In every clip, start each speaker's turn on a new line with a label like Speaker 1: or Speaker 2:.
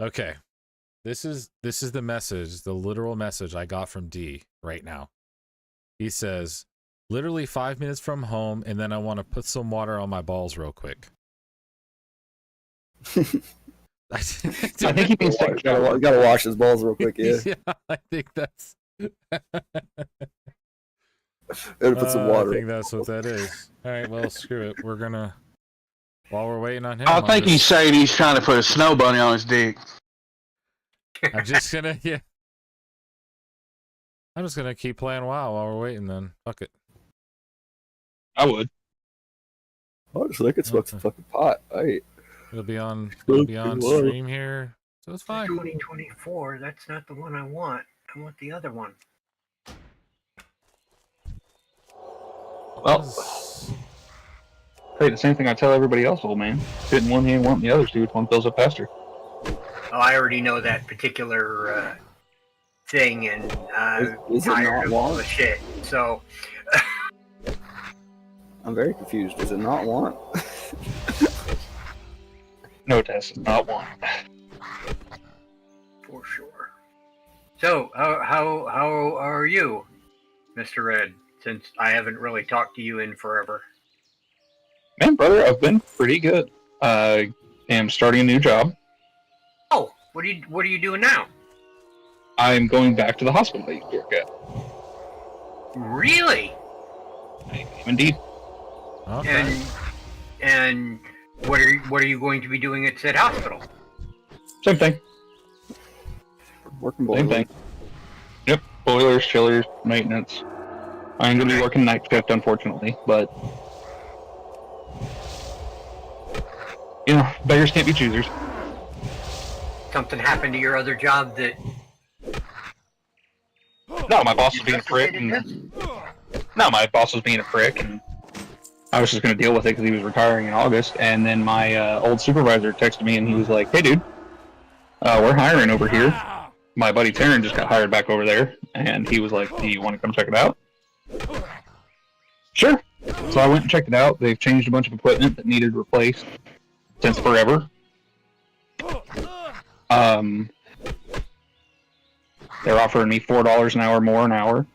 Speaker 1: Okay. This is the message, the literal message I got from D right now. He says, literally 5 minutes from home, and then I want to put some water on my balls real quick.
Speaker 2: I think he means gotta wash his balls real quick, yeah.
Speaker 1: Yeah, I think that's...
Speaker 2: Put some water.
Speaker 1: I think that's what that is. Alright, well, screw it. We're gonna... While we're waiting on him...
Speaker 3: I think he's saying he's trying to put a snow bunny on his dick.
Speaker 1: I'm just gonna... Yeah. I'm just gonna keep playing WoW while we're waiting then. Fuck it.
Speaker 3: I would.
Speaker 2: Honestly, I could smoke some fucking pot.
Speaker 1: It'll be on stream here, so it's fine.
Speaker 4: 2024, that's not the one I want. I want the other one.
Speaker 3: Well, hey, the same thing I tell everybody else, old man. Fit in one hand, want the other, see which one fills up faster.
Speaker 4: Oh, I already know that particular thing, and
Speaker 2: is it
Speaker 4: tired
Speaker 2: not
Speaker 4: of all
Speaker 2: want?
Speaker 4: the shit. So
Speaker 2: I'm very confused. Does it not want?
Speaker 3: No, Tess, not one.
Speaker 4: for sure. So how are you, Mr. Red? Since I haven't really talked to you in forever.
Speaker 3: Man, brother, I've been pretty good. I am starting a new job.
Speaker 4: Oh, what are you doing now?
Speaker 3: I'm going back to the hospital I used to work at.
Speaker 4: Really?
Speaker 3: I am indeed.
Speaker 1: Okay.
Speaker 4: And what are you going to be doing at said hospital?
Speaker 3: Same thing.
Speaker 2: Working
Speaker 3: Same
Speaker 2: boilers.
Speaker 3: thing. Yep. Boilers, chillers, maintenance. I am going to be working night shift, unfortunately, but you know, beggars can't be choosers.
Speaker 4: Something happened to your other job that...
Speaker 3: No, my boss was being a prick. No, my boss was being a prick, and I was just going to deal with it because he was retiring in August. And then my old supervisor texted me, and he was like, "Hey, dude, we're hiring over here. My buddy Taryn just got hired back over there." And he was like, "Do you want to come check it out?" Sure. So I went and checked it out. They've changed a bunch of equipment that needed replaced since forever. They're offering me $4 an hour more an hour.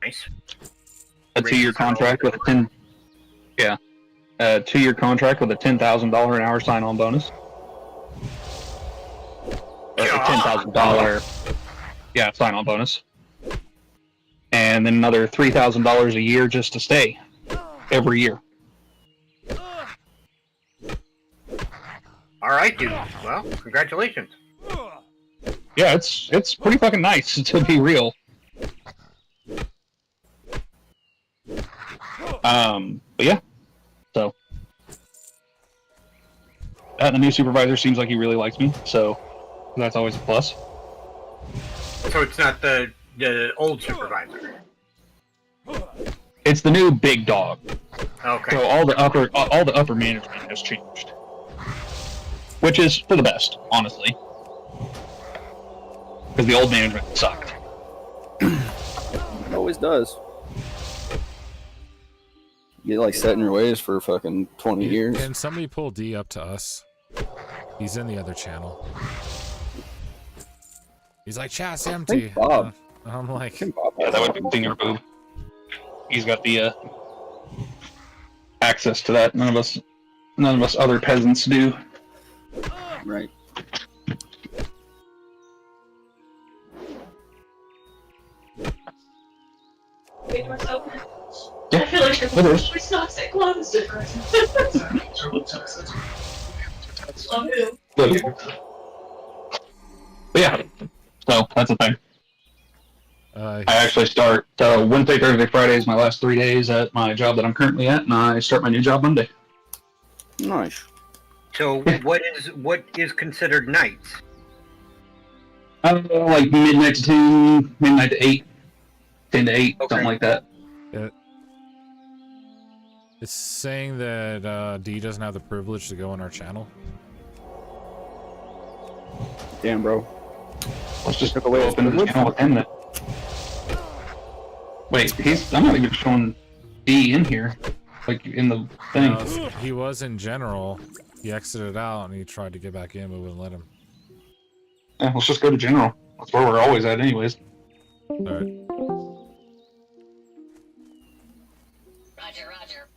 Speaker 4: Nice.
Speaker 3: A 2-year contract with a a 2-year contract with a $10,000 an hour sign-on bonus. A $10,000, sign-on bonus. And then another $3,000 a year just to stay every year.
Speaker 4: All right, dude. Well, congratulations.
Speaker 3: Yeah, it's pretty fucking nice to be real. But yeah, so the new supervisor seems like he really likes me, so that's always a plus.
Speaker 4: So it's not the old supervisor.
Speaker 3: It's the new big dog.
Speaker 4: Okay.
Speaker 3: So all the upper management has changed, which is for the best, honestly, because the old management sucked.
Speaker 2: It always does. You get like set in your ways for fucking 20 years.
Speaker 1: Can somebody pull D up to us? He's in the other channel. He's like, chat's empty.
Speaker 2: Bob.
Speaker 1: I'm like,
Speaker 3: Yeah, that would be Senior Boob. He's got the access to that. None of us other peasants do.
Speaker 2: Right.
Speaker 3: Yeah,
Speaker 5: I feel like
Speaker 3: it is.
Speaker 5: it's not sick clothes. Love you.
Speaker 3: But yeah, so that's the thing. I actually start Wednesday, Thursday, Friday is my last 3 days at my job that I'm currently at, and I start my new job Monday.
Speaker 2: Nice.
Speaker 4: So what is considered nights?
Speaker 3: Like midnight to 2, midnight to 8, 10 to 8,
Speaker 4: Okay.
Speaker 3: something like that.
Speaker 1: it's saying that D doesn't have the privilege to go on our channel.
Speaker 2: Damn, bro.
Speaker 3: Let's just
Speaker 2: Took
Speaker 3: go
Speaker 2: away his
Speaker 3: open the
Speaker 2: privilege?
Speaker 3: channel with him then. Wait, I'm not even showing D in here, like in the thing.
Speaker 1: He was in general. He exited out and he tried to get back in, but wouldn't let him.
Speaker 3: Yeah, let's just go to general. That's where we're always at, anyways.
Speaker 1: All right.
Speaker 5: Roger, roger.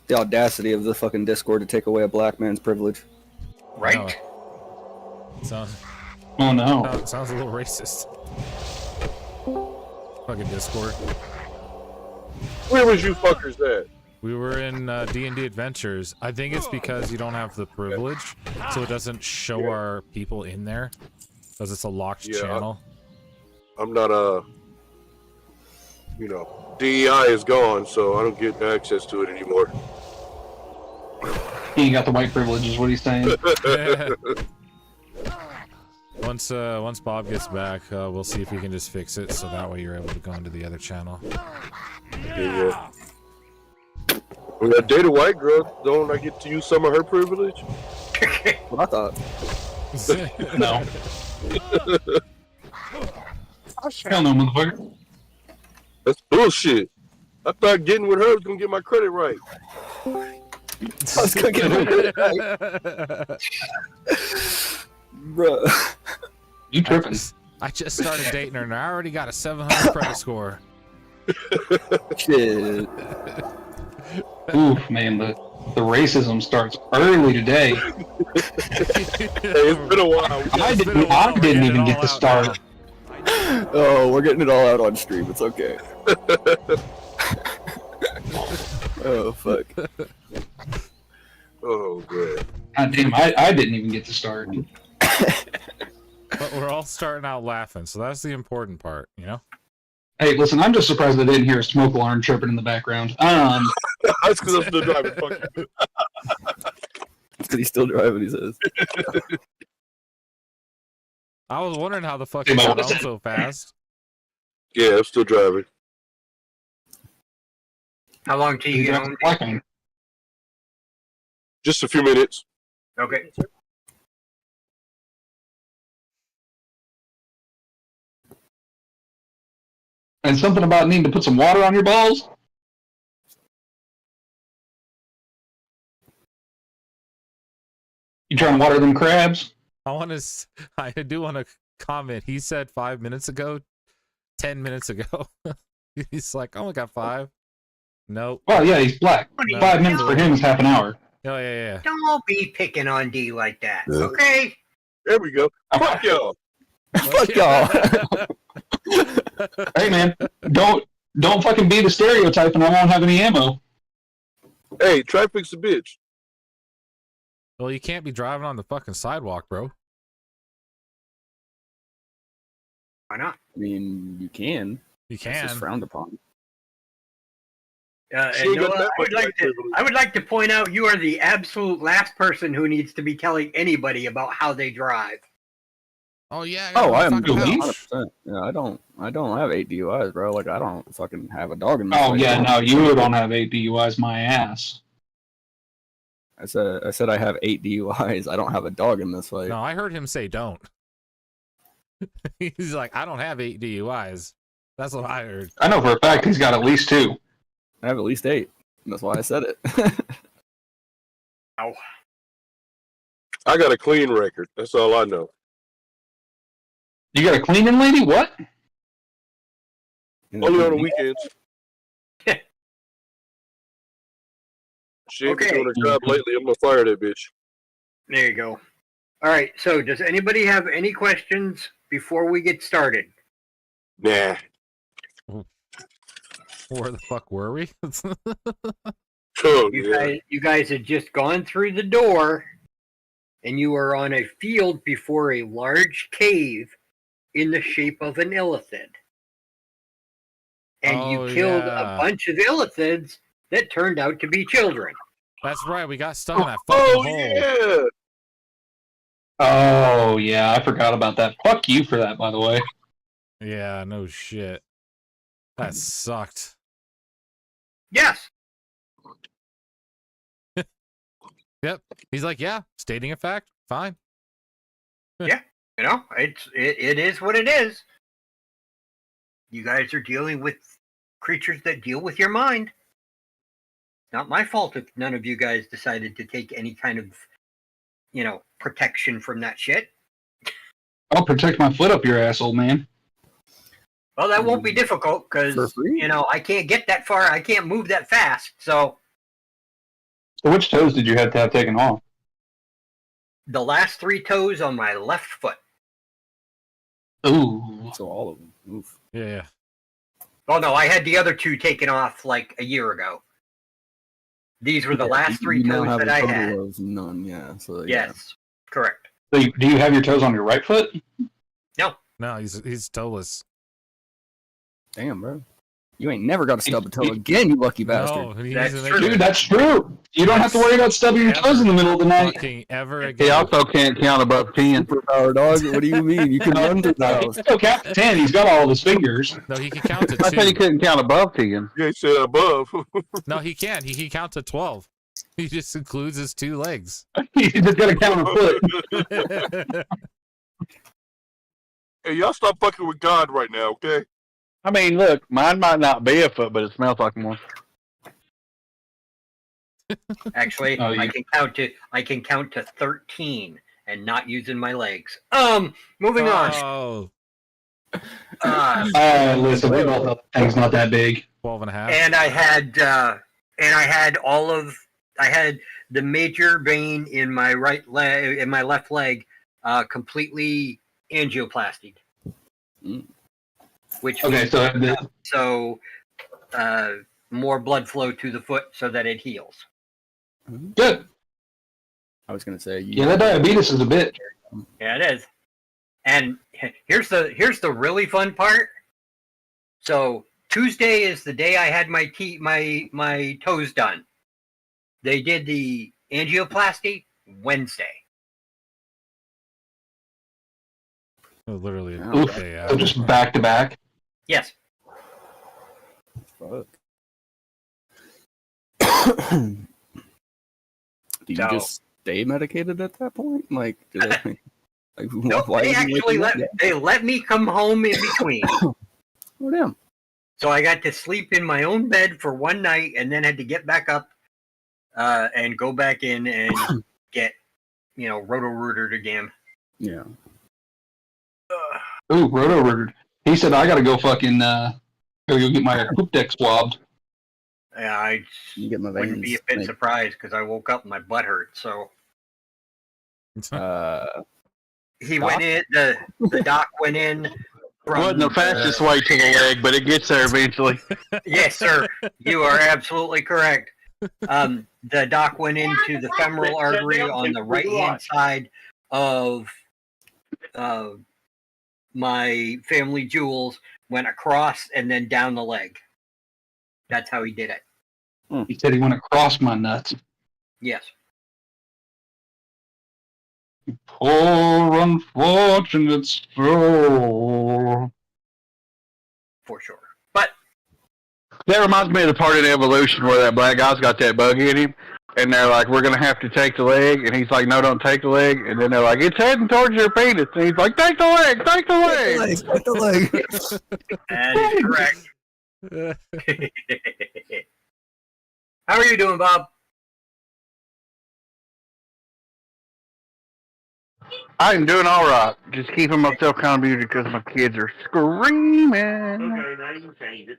Speaker 2: The audacity of the fucking Discord to take away a black man's privilege.
Speaker 4: Right?
Speaker 1: Sounds
Speaker 3: Oh no.
Speaker 1: sounds a little racist. Fucking Discord.
Speaker 6: Where was you fuckers at?
Speaker 1: We were in D&D Adventures. I think it's because you don't have the privilege, so it doesn't show our people in there, because it's a locked channel.
Speaker 6: I'm not you know, DEI is gone, so I don't get access to it anymore.
Speaker 3: He ain't got the white privilege, is what he's saying.
Speaker 1: Once Bob gets back, we'll see if we can just fix it, so that way you're able to go into the other channel.
Speaker 6: Yeah. When I date a white girl, don't I get to use some of her privilege?
Speaker 2: What I thought.
Speaker 3: No. Hell no, motherfucker.
Speaker 6: That's bullshit. I thought getting with her was gonna get my credit right.
Speaker 2: I was gonna get it right. Bruh.
Speaker 3: You tripping.
Speaker 1: I just started dating her and I already got a 700 credit score.
Speaker 2: Shit.
Speaker 3: Oof, man, the racism starts early today.
Speaker 6: Hey, it's been a while.
Speaker 3: I didn't even get the start.
Speaker 2: Oh, we're getting it all out on stream. It's okay. Oh, fuck.
Speaker 6: Oh, god.
Speaker 3: God damn, I didn't even get to start.
Speaker 1: But we're all starting out laughing, so that's the important part, you know?
Speaker 3: Hey, listen, I'm just surprised I didn't hear a smoke alarm chirping in the background.
Speaker 6: That's because I'm still driving. Fuck you.
Speaker 2: Because he's still driving, he says.
Speaker 1: I was wondering how the fuck you got out so fast.
Speaker 6: Yeah, I'm still driving.
Speaker 4: How long till you get home?
Speaker 3: Blacking.
Speaker 6: Just a few minutes.
Speaker 4: Okay.
Speaker 3: And something about needing to put some water on your balls? You trying to water them crabs?
Speaker 1: I do want to comment. He said 5 minutes ago, 10 minutes ago. He's like, oh, I got 5. Nope.
Speaker 3: Well, yeah, he's black.
Speaker 1: No.
Speaker 3: 5 minutes for him is half an hour.
Speaker 1: Oh, yeah.
Speaker 4: Don't be picking on D like that,
Speaker 6: Yeah.
Speaker 4: okay?
Speaker 6: There we go. Fuck y'all.
Speaker 2: Fuck y'all.
Speaker 3: Hey, man, don't fucking be the stereotype and I won't have any ammo.
Speaker 6: Hey, traffic's a bitch.
Speaker 1: Well, you can't be driving on the fucking sidewalk, bro.
Speaker 4: Why not?
Speaker 2: I mean, you can.
Speaker 1: You
Speaker 2: It's
Speaker 1: can.
Speaker 2: just frowned upon.
Speaker 6: She
Speaker 4: And
Speaker 6: ain't got
Speaker 4: Noah,
Speaker 6: that much white privilege.
Speaker 4: I would like to point out you are the absolute last person who needs to be telling anybody about how they drive.
Speaker 1: Oh, yeah.
Speaker 2: Oh, I am
Speaker 1: fucking
Speaker 3: doing
Speaker 1: pouch.
Speaker 2: 100%. Yeah, I don't have 8 DUIs, bro. Like, I don't fucking have a dog in this
Speaker 3: Oh,
Speaker 2: fight.
Speaker 3: yeah, no, you don't have 8 DUIs, my ass.
Speaker 2: I said I have 8 DUIs. I don't have a dog in this fight.
Speaker 1: No, I heard him say don't. He's like, I don't have 8 DUIs. That's what I heard.
Speaker 3: I know for a fact he's got at least 2.
Speaker 2: I have at least 8. And that's why I said it.
Speaker 4: Ow.
Speaker 6: I got a clean record. That's all I know.
Speaker 3: You got a cleaning lady? What?
Speaker 6: Only on the weekends. She ain't been
Speaker 4: Okay.
Speaker 6: doing her job lately. I'm gonna fire that bitch.
Speaker 4: There you go. All right, so does anybody have any questions before we get started?
Speaker 6: Nah.
Speaker 1: Where the fuck were we?
Speaker 6: Oh,
Speaker 4: You guys had just gone through the door, and you were on a field before a large cave in the shape of an illithid. And you
Speaker 1: Oh,
Speaker 4: killed
Speaker 1: yeah.
Speaker 4: a bunch of illithids that turned out to be children.
Speaker 1: That's right. We got stuck in that fucking
Speaker 6: Oh,
Speaker 1: hole.
Speaker 6: yeah.
Speaker 3: Oh, yeah, I forgot about that. Fuck you for that, by the way.
Speaker 1: Yeah, no shit. That sucked.
Speaker 4: Yes.
Speaker 1: Yep. He's like, yeah, stating a fact. Fine.
Speaker 4: You know, it is what it is. You guys are dealing with creatures that deal with your mind. Not my fault if none of you guys decided to take any kind of, protection from that shit.
Speaker 3: I'll protect my foot up your ass, old man.
Speaker 4: Well, that won't be difficult
Speaker 2: For
Speaker 4: because,
Speaker 2: free?
Speaker 4: I can't get that far. I can't move that fast. So
Speaker 3: So which toes did you have to have taken off?
Speaker 4: the last 3 toes on my left foot.
Speaker 3: Ooh.
Speaker 2: So all of them. Oof.
Speaker 1: Yeah.
Speaker 4: Oh, no, I had the other 2 taken off like a year ago. These were the last 3
Speaker 2: You now
Speaker 4: toes
Speaker 2: have
Speaker 4: that
Speaker 2: a
Speaker 4: I
Speaker 2: total
Speaker 4: had.
Speaker 2: of none, yeah. So yeah.
Speaker 4: Yes, correct.
Speaker 3: So do you have your toes on your right foot?
Speaker 1: No, he's toeless.
Speaker 2: Damn, bro. You ain't never got to stub a toe again, you lucky bastard.
Speaker 1: No, he
Speaker 4: That's
Speaker 1: needs to
Speaker 4: true.
Speaker 1: make
Speaker 3: Dude, that's true. You don't have to worry about stubbing your toes in the middle of the night.
Speaker 1: fucking ever
Speaker 3: He
Speaker 1: again.
Speaker 3: also can't count above 10.
Speaker 2: Superpower dog. What do you mean? You can run through the
Speaker 3: No, he
Speaker 2: house.
Speaker 3: can still count to 10. He's got all of his fingers.
Speaker 1: No, he can count to
Speaker 3: I said he
Speaker 1: 2.
Speaker 3: couldn't count above 10.
Speaker 6: You ain't said above.
Speaker 1: No, he can. He can count to 12. He just includes his 2 legs.
Speaker 3: He's just got to count a foot.
Speaker 6: Hey, y'all stop fucking with God right now, okay?
Speaker 3: I mean, look, mine might not be a foot, but it smells like one.
Speaker 4: Actually,
Speaker 3: Oh,
Speaker 4: I can count to 13 and not using my legs. Moving on.
Speaker 1: Oh,
Speaker 3: Listen, we both know the thing's not that big.
Speaker 1: 12 and a half.
Speaker 4: And I had the major vein in my right leg, in my left leg, completely angioplastied. Which
Speaker 3: Okay,
Speaker 4: means
Speaker 3: so
Speaker 4: more blood flow to the foot so that it heals.
Speaker 3: good.
Speaker 2: I was gonna say
Speaker 3: Yeah, that diabetes is a bitch.
Speaker 4: Yeah, it is. And here's the really fun part. So Tuesday is the day I had my toes done. They did the angioplasty Wednesday.
Speaker 1: Literally a
Speaker 2: Oof.
Speaker 1: day
Speaker 3: So
Speaker 1: after.
Speaker 3: just back to back.
Speaker 4: Yes.
Speaker 2: Fuck. Do you
Speaker 4: So-
Speaker 2: just stay medicated at that point? Like, do they, like
Speaker 4: Nope,
Speaker 2: why
Speaker 4: they
Speaker 2: did you
Speaker 4: actually
Speaker 2: wake me up?
Speaker 4: they let me come home in between.
Speaker 2: Oh damn!
Speaker 4: So I got to sleep in my own bed for one night and then had to get back up and go back in and get, roto-rooted again.
Speaker 2: Yeah.
Speaker 3: Ooh, roto-rooted. He said I gotta go fucking go get my poop deck swabbed.
Speaker 4: Yeah, I
Speaker 2: You get my
Speaker 4: wouldn't be a bit
Speaker 2: veins.
Speaker 4: surprised because I woke up and my butt hurt. So he went in, the doc went in.
Speaker 3: Wasn't the fastest way to the leg, but it gets there eventually.
Speaker 4: Yes, sir. You are absolutely correct. The doc went into the femoral artery on the right-hand side of my family jewels, went across and then down the leg. That's how he did it.
Speaker 3: He said he went across my nuts.
Speaker 4: Yes.
Speaker 3: Poor unfortunate soul.
Speaker 4: For sure. But
Speaker 3: That reminds me of the part in Evolution where that black guy's got that bug in him, and they're like, "We're gonna have to take the leg," and he's like, "No, don't take the leg." And then they're like, "It's heading towards your penis," and he's like, "Take the leg, take the leg."
Speaker 2: Take the leg.
Speaker 4: that is correct. How are you doing, Bob?
Speaker 3: I'm doing all right. Just keeping myself kind of muted because my kids are screaming.
Speaker 7: Okay, now you can change it.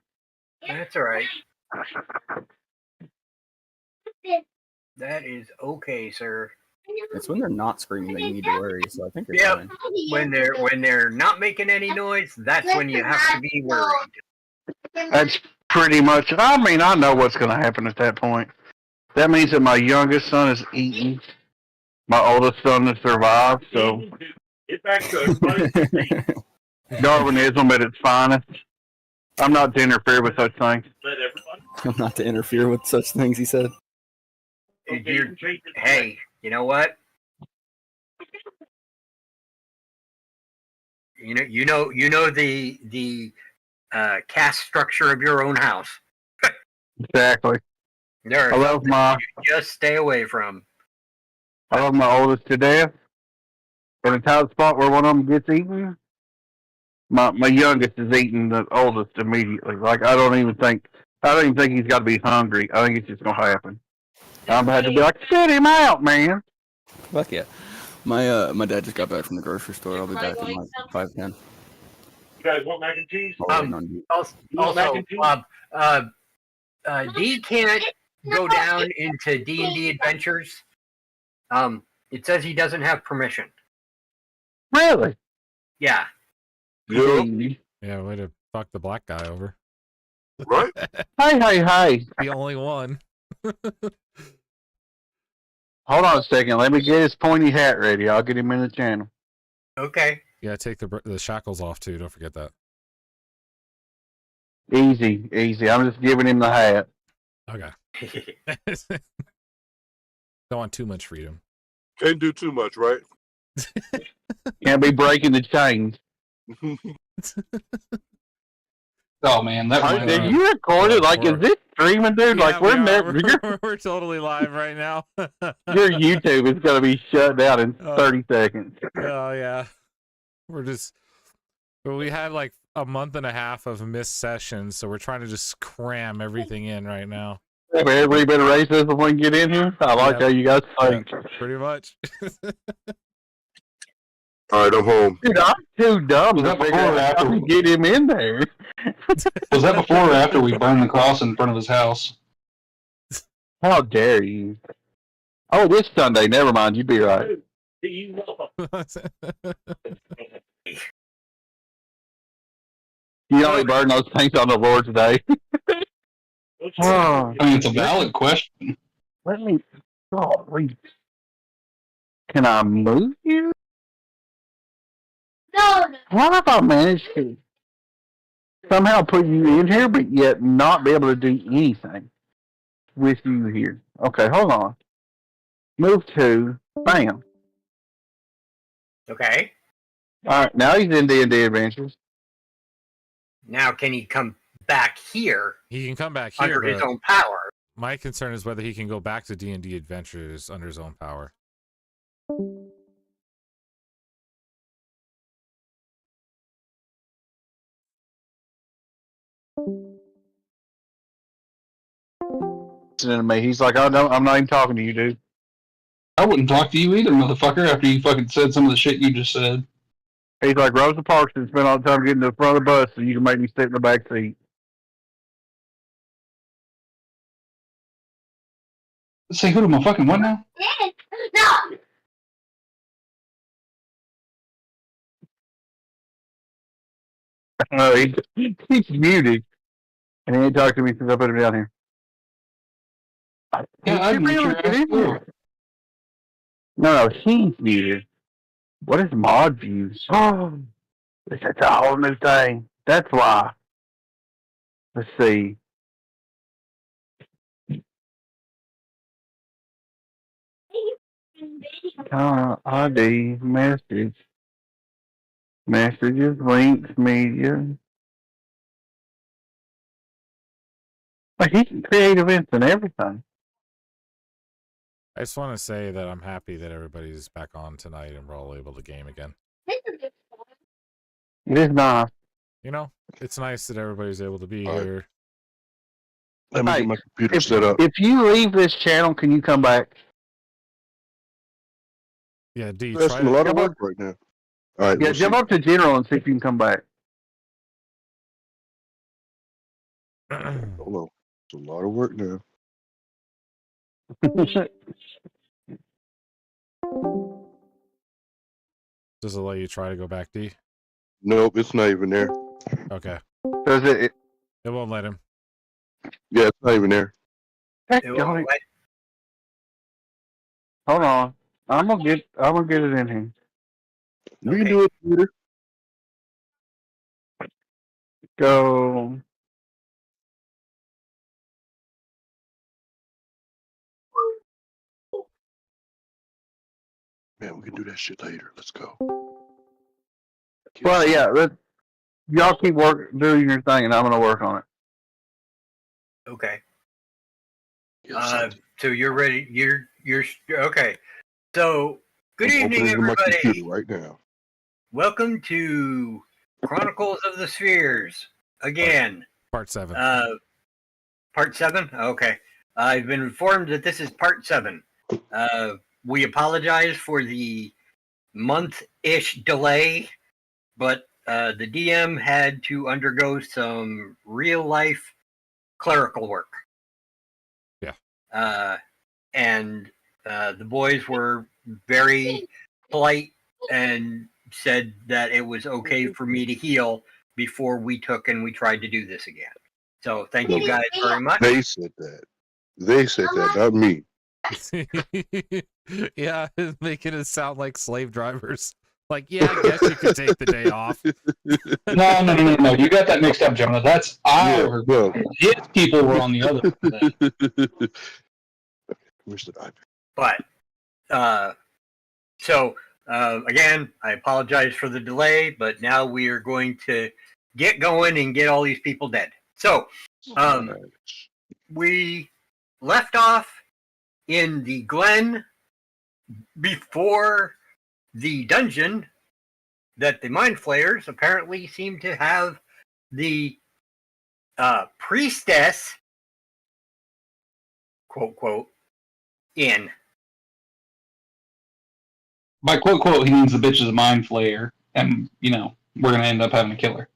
Speaker 4: That's all right. That is okay, sir.
Speaker 2: It's when they're not screaming that you need to worry. So I think you're
Speaker 4: Yep.
Speaker 2: fine.
Speaker 4: When they're not making any noise, that's when you have to be worried.
Speaker 3: That's pretty much. I mean, I know what's going to happen at that point. That means that my youngest son is eating. My oldest son has survived. So
Speaker 7: Get back to it.
Speaker 3: Darwinism at its finest. I'm not to interfere with such things.
Speaker 7: Let everybody.
Speaker 2: I'm not to interfere with such things, he said.
Speaker 4: If
Speaker 7: Okay,
Speaker 4: you're-
Speaker 7: you change it.
Speaker 4: Hey, you know what? You know the caste structure of your own house.
Speaker 3: Exactly.
Speaker 4: There are
Speaker 3: I love
Speaker 4: some
Speaker 3: my.
Speaker 4: you just stay away from.
Speaker 8: I love my oldest to death. In a tight spot where one of them gets eaten, my youngest is eating the oldest immediately. Like I don't even think he's got to be hungry. I think it's just gonna happen. I'm gonna have to be like, spit him out, man.
Speaker 2: Fuck yeah. My dad just got back from the grocery store. I'll be back in like 5-10.
Speaker 7: You guys want mac and cheese?
Speaker 4: Also, D can't go down into D&D Adventures. It says he doesn't have permission.
Speaker 8: Really?
Speaker 4: Yeah.
Speaker 6: Yeah,
Speaker 1: Yeah, way to fuck the black guy over.
Speaker 6: right?
Speaker 8: Hey.
Speaker 1: The only one.
Speaker 8: Hold on a second. Let me get his pointy hat ready. I'll get him in the channel.
Speaker 4: Okay.
Speaker 1: Yeah, take the shackles off too. Don't forget that.
Speaker 8: Easy. I'm just giving him the hat.
Speaker 1: Okay. Don't want too much freedom.
Speaker 6: Can't do too much, right?
Speaker 8: Can't be breaking the chains.
Speaker 3: Oh man, that
Speaker 8: Hey,
Speaker 3: reminds
Speaker 8: did
Speaker 3: me.
Speaker 8: you record it? Like,
Speaker 1: We're-
Speaker 8: is this streaming, dude? Like,
Speaker 1: Yeah,
Speaker 8: we're
Speaker 1: we
Speaker 8: never.
Speaker 1: are. We're totally live right now.
Speaker 8: Your YouTube is gonna be shut down in 30 seconds.
Speaker 1: Oh yeah. We had like a month and a half of missed sessions, so we're trying to just cram everything in right now.
Speaker 8: Have every bit of racism when you get in here. I like
Speaker 1: Yep.
Speaker 8: how you guys think.
Speaker 1: Pretty much.
Speaker 6: All right, I'm home.
Speaker 8: Dude, I'm too dumb
Speaker 3: Was
Speaker 8: to
Speaker 3: that
Speaker 8: figure
Speaker 3: before or
Speaker 8: out how
Speaker 3: after?
Speaker 8: to get him in there.
Speaker 3: Was that before or after we burned the cross in front of his house?
Speaker 8: How dare you? Oh, this Sunday. Never mind. You'd be right.
Speaker 7: Do you know?
Speaker 8: You only burn those things on the Lord's Day. Oh,
Speaker 3: I mean, it's a valid question.
Speaker 8: let me. Oh, wait. Can I move you?
Speaker 5: No.
Speaker 8: How have I managed to somehow put you in here, but yet not be able to do anything with you here? Okay, hold on. Move to. Bam.
Speaker 4: Okay.
Speaker 8: All right, now he's in D&D Adventures.
Speaker 4: Now, can he come back here
Speaker 1: He can come back here.
Speaker 4: under his
Speaker 1: but
Speaker 4: own power?
Speaker 1: my concern is whether he can go back to D&D Adventures under his own power.
Speaker 8: Listening to me, he's like, "Oh no, I'm not even talking to you, dude."
Speaker 3: I wouldn't talk to you either, motherfucker, after you fucking said some of the shit you just said.
Speaker 8: He's like, "Rosa Parks and spent all the time getting to the front of the bus, so you can make me sit in the back seat."
Speaker 3: Say who to my fucking what now?
Speaker 5: No.
Speaker 8: No, he's muted, and he ain't talked to me since I put him down here.
Speaker 3: Yeah, I'd
Speaker 8: He
Speaker 3: mute
Speaker 8: really
Speaker 3: your
Speaker 8: get
Speaker 3: ass
Speaker 8: in there. No, he's muted. What is mod views? Oh, it's a whole new thing. That's why. Let's see. ID, messages, links, media. Like, he can create events and everything.
Speaker 1: I just want to say that I'm happy that everybody's back on tonight and we're all able to game again.
Speaker 8: It is nice.
Speaker 1: You know, it's nice that everybody's able to be
Speaker 6: All right.
Speaker 1: here.
Speaker 6: Let me
Speaker 8: Hey,
Speaker 6: get my computer set up.
Speaker 8: If you leave this channel, can you come back?
Speaker 1: Yeah, D,
Speaker 6: That's
Speaker 1: try
Speaker 6: a lot
Speaker 1: to,
Speaker 6: of work right now. All right,
Speaker 8: Yeah,
Speaker 6: let's
Speaker 8: jump
Speaker 6: see.
Speaker 8: up to general and see if you can come back.
Speaker 6: Hold on. It's a lot of work now.
Speaker 1: does it let you try to go back, D?
Speaker 6: Nope, it's not even there.
Speaker 1: Okay.
Speaker 8: Does it?
Speaker 1: It won't let him.
Speaker 6: Yeah, it's not even there.
Speaker 8: Heck,
Speaker 4: It won't let-
Speaker 8: hold on. I'm gonna get it in here.
Speaker 6: You can
Speaker 4: Okay.
Speaker 6: do it, Peter.
Speaker 8: Go.
Speaker 6: Man, we can do that shit later. Let's go.
Speaker 8: Well, yeah. Y'all keep doing your thing, and I'm gonna work on it.
Speaker 4: Okay.
Speaker 6: Yes,
Speaker 4: So you're ready. You're okay. So, good
Speaker 6: I'm
Speaker 4: evening,
Speaker 6: opening my
Speaker 4: everybody.
Speaker 6: computer right now.
Speaker 4: Welcome to Chronicles of the Spheres again.
Speaker 1: Part 7.
Speaker 4: Part 7? Okay. I've been informed that this is part 7. We apologize for the month-ish delay, but the DM had to undergo some real-life clerical work.
Speaker 1: Yeah.
Speaker 4: And the boys were very polite and said that it was okay for me to heal before we took and we tried to do this again. So thank you guys very much.
Speaker 6: They said that. They said that, not me.
Speaker 1: Yeah, it's making it sound like slave drivers. Like, yeah, I guess you could take the day off.
Speaker 3: No. You got that mixed up, Jonah. That's our.
Speaker 6: no.
Speaker 3: His people were on the other. End.
Speaker 6: Where's the iPad?
Speaker 4: But again, I apologize for the delay, but now we are going to get going and get all these people dead. So we left off in the Glen before the dungeon that the Mind Flayers apparently seem to have the priestess, quote, quote, in.
Speaker 3: By quote, quote, he means the bitch is a mind flayer, and, we're going to end up having to kill her.